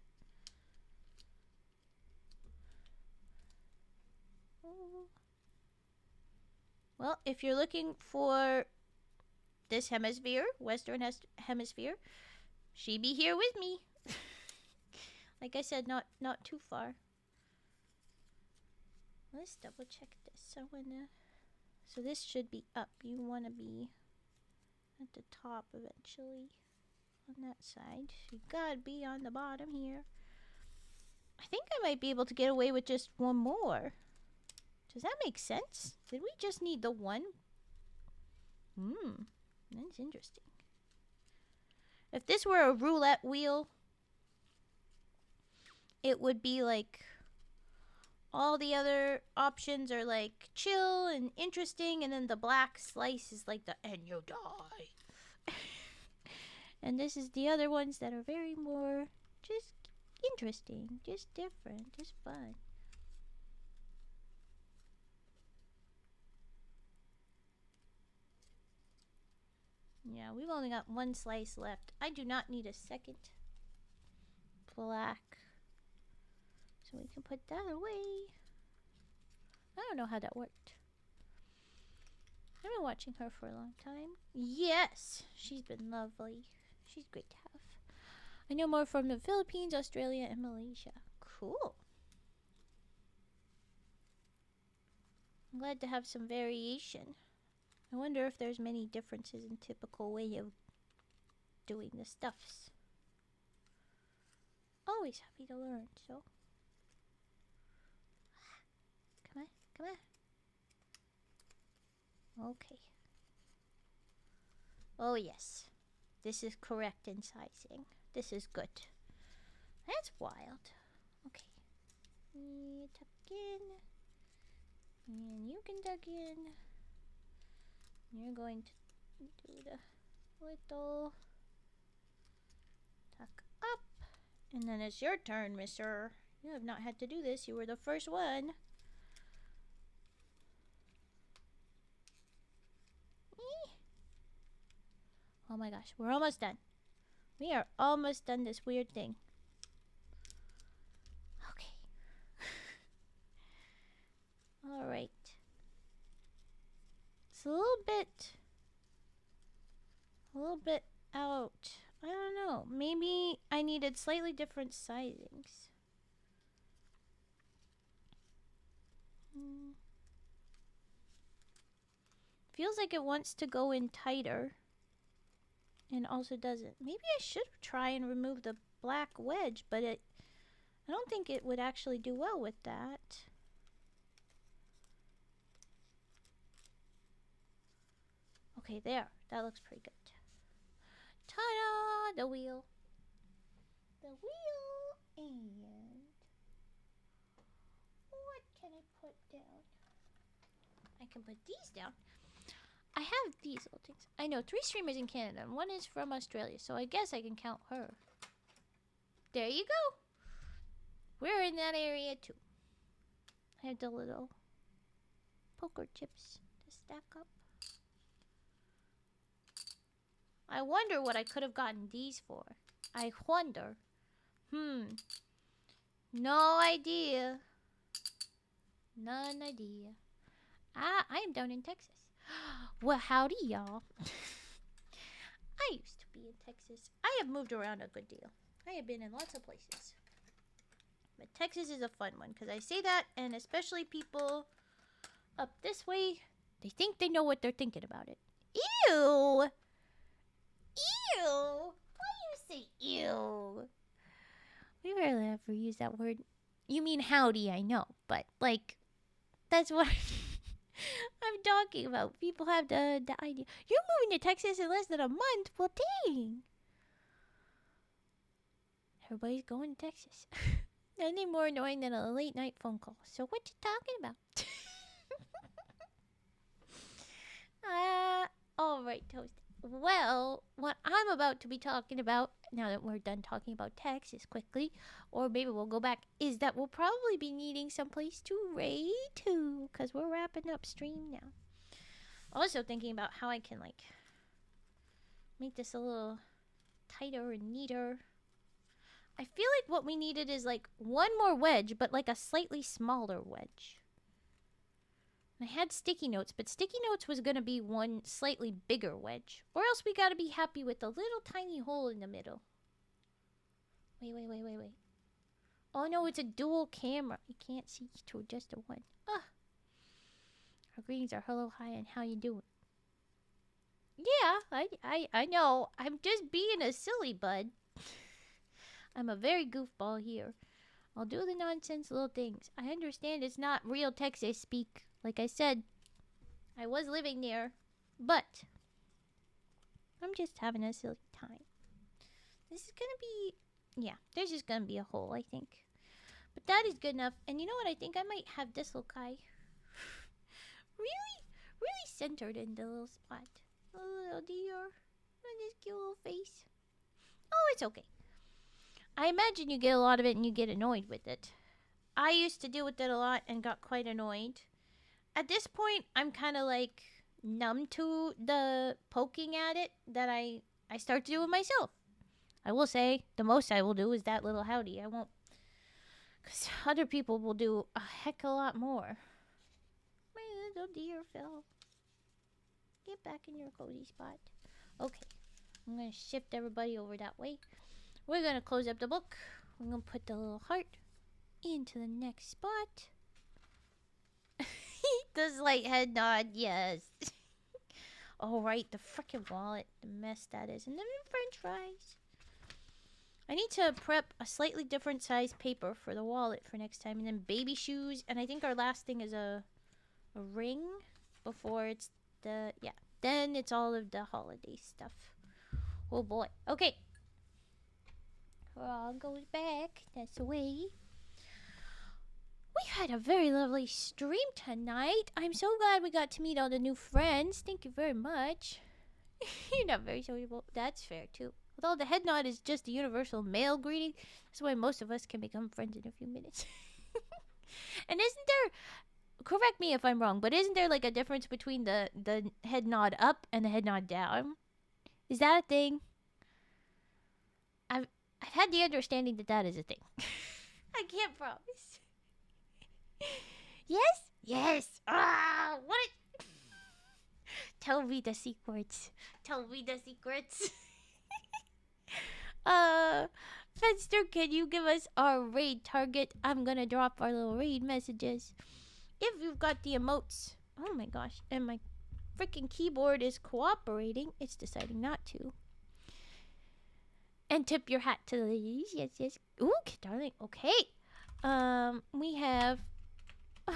Well, if you're looking for this hemisphere, Western Hemisphere, she be here with me. Like I said, not too far. Let's double check this. So this should be up. You want to be at the top eventually on that side. You gotta be on the bottom here. I think I might be able to get away with just one more. Does that make sense? Did we just need the one? That's interesting. If this were a roulette wheel, it would be like all the other options are like chill and interesting, and then the black slice is like the and you die. And this is the other ones that are very more just interesting, just different, just fun. Yeah, we've only got one slice left. I do not need a second black. So we can put that away. I don't know how that worked. I've been watching her for a long time. Yes, she's been lovely. She's great to have. I know more from the Philippines, Australia, and Malaysia. Cool. I'm glad to have some variation. I wonder if there's many differences in typical way of doing the stuffs. Always happy to learn, so. Come on, come on. Okay. Oh yes. This is correct in sizing. This is good. That's wild. Okay. Tuck in. And you can tuck in. You're going to do the little tuck up. And then it's your turn, mister. You have not had to do this. You were the first one. Oh my gosh, we're almost done. We are almost done this weird thing. Okay. Alright. It's a little bit out. I don't know. Maybe I needed slightly different sizings. Feels like it wants to go in tighter. And also doesn't. Maybe I should try and remove the black wedge, but I don't think it would actually do well with that. Okay, there. That looks pretty good. Ta-da! The wheel. The wheel. And what can I put down? I can put these down. I have these little things. I know 3 streamers in Canada, and 1 is from Australia, so I guess I can count her. There you go. We're in that area too. I have the little poker chips to stack up. I wonder what I could have gotten these for. I wonder. No idea. None idea. I am down in Texas. Well, howdy, y'all. I used to be in Texas. I have moved around a good deal. I have been in lots of places. But Texas is a fun one because I say that, and especially people up this way, they think they know what they're thinking about it. Ew! Ew! Why do you say ew? We rarely ever use that word. You mean howdy, I know, but like, that's what I'm talking about. People have the idea. You're moving to Texas in less than a month? Well, dang. Everybody's going to Texas. Nothing more annoying than a late night phone call. So what you talking about? All right, Toast. Well, what I'm about to be talking about, now that we're done talking about Texas quickly, or maybe we'll go back, is that we'll probably be needing someplace to raid to, because we're wrapping up stream now. Also thinking about how I can, like, make this a little tighter and neater. I feel like what we needed is, like, one more wedge, but, like, a slightly smaller wedge. I had sticky notes, but sticky notes was going to be one slightly bigger wedge. Or else we got to be happy with the little tiny hole in the middle. Wait. Oh, no, it's a dual camera. You can't see through just the one. Ugh. Our greetings are hello, hi, and how you doing? Yeah, I know. I'm just being a silly bud. I'm a very goofball here. I'll do the nonsense little things. I understand it's not real Texas speak. Like I said, I was living there, but I'm just having a silly time. This is gonna be, yeah, there's just gonna be a hole, I think. But that is good enough. And you know what? I think I might have this little guy really centered in the little spot. A little deer and his cute little face. Oh, it's okay. I imagine you get a lot of it and you get annoyed with it. I used to deal with it a lot and got quite annoyed. At this point, I'm kind of like numb to the poking at it that I start to do it myself. I will say the most I will do is that little howdy. I won't, because other people will do a heck of a lot more. My little deer fell. Get back in your cozy spot. Okay, I'm going to shift everybody over that way. We're going to close up the book. We're going to put the little heart into the next spot. The slight head nod, yes. Oh, right, the frickin' wallet. The mess that is. And then french fries. I need to prep a slightly different size paper for the wallet for next time. And then baby shoes. And I think our last thing is a ring before it's the, yeah. Then it's all of the holiday stuff. Oh, boy. Okay. All goes back. That's the way. We had a very lovely stream tonight. I'm so glad we got to meet all the new friends. Thank you very much. You're not very sociable. That's fair, too. Although the head nod is just a universal male greeting, that's why most of us can become friends in a few minutes. And isn't there, correct me if I'm wrong, but isn't there like a difference between the head nod up and the head nod down? Is that a thing? I've had the understanding that that is a thing. I can't promise. Yes? Yes. Ah, what? Tell me the secrets. Tell me the secrets. Fenster, can you give us our raid target? I'm gonna drop our little raid messages. If you've got the emotes. Oh my gosh. And my freaking keyboard is cooperating. It's deciding not to. And tip your hat to the ladies. Yes, yes. Ooh, darling. Okay. We have... My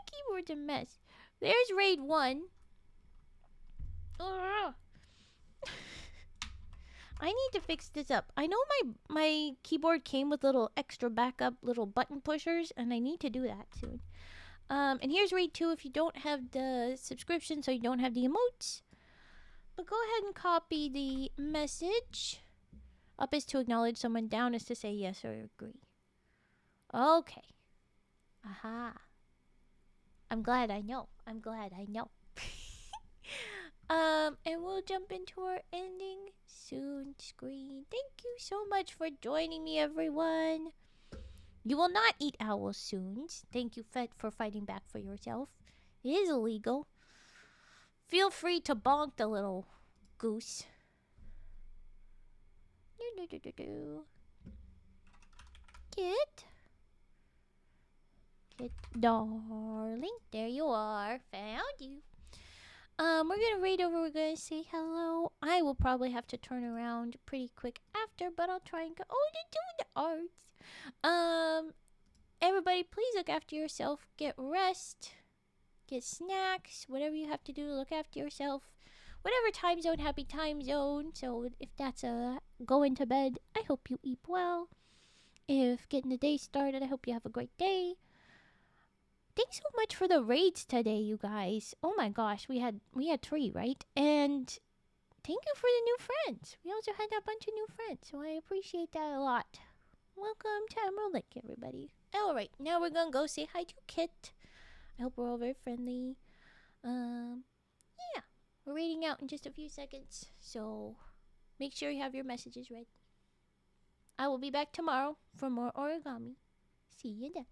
keyboard's a mess. There's raid 1. Ugh. I need to fix this up. I know my keyboard came with little extra backup little button pushers, and I need to do that soon. And here's raid 2 if you don't have the subscription, so you don't have the emotes. But go ahead and copy the message. Up is to acknowledge someone, down is to say yes or agree. Okay. Aha. I'm glad I know. I'm glad I know. And we'll jump into our ending soon screen. Thank you so much for joining me, everyone. You will not eat owl soon. Thank you, Fet, for fighting back for yourself. It is illegal. Feel free to bonk the little goose. Kit. Kit, darling. There you are. Found you. We're gonna read over. We're gonna say hello. I will probably have to turn around pretty quick after, but I'll try and go. Oh, they're doing the arts. Everybody, please look after yourself. Get rest. Get snacks. Whatever you have to do, look after yourself. Whatever time zone, happy time zone. So if that's a going to bed, I hope you eat well. If getting the day started, I hope you have a great day. Thanks so much for the raids today, you guys. Oh my gosh, we had 3, right? And thank you for the new friends. We also had a bunch of new friends, so I appreciate that a lot. Welcome to Emerald Lake, everybody. Alright, now we're gonna go say hi to Kit. I hope we're all very friendly. Yeah. We're reading out in just a few seconds, so make sure you have your messages ready. I will be back tomorrow for more origami. See you then.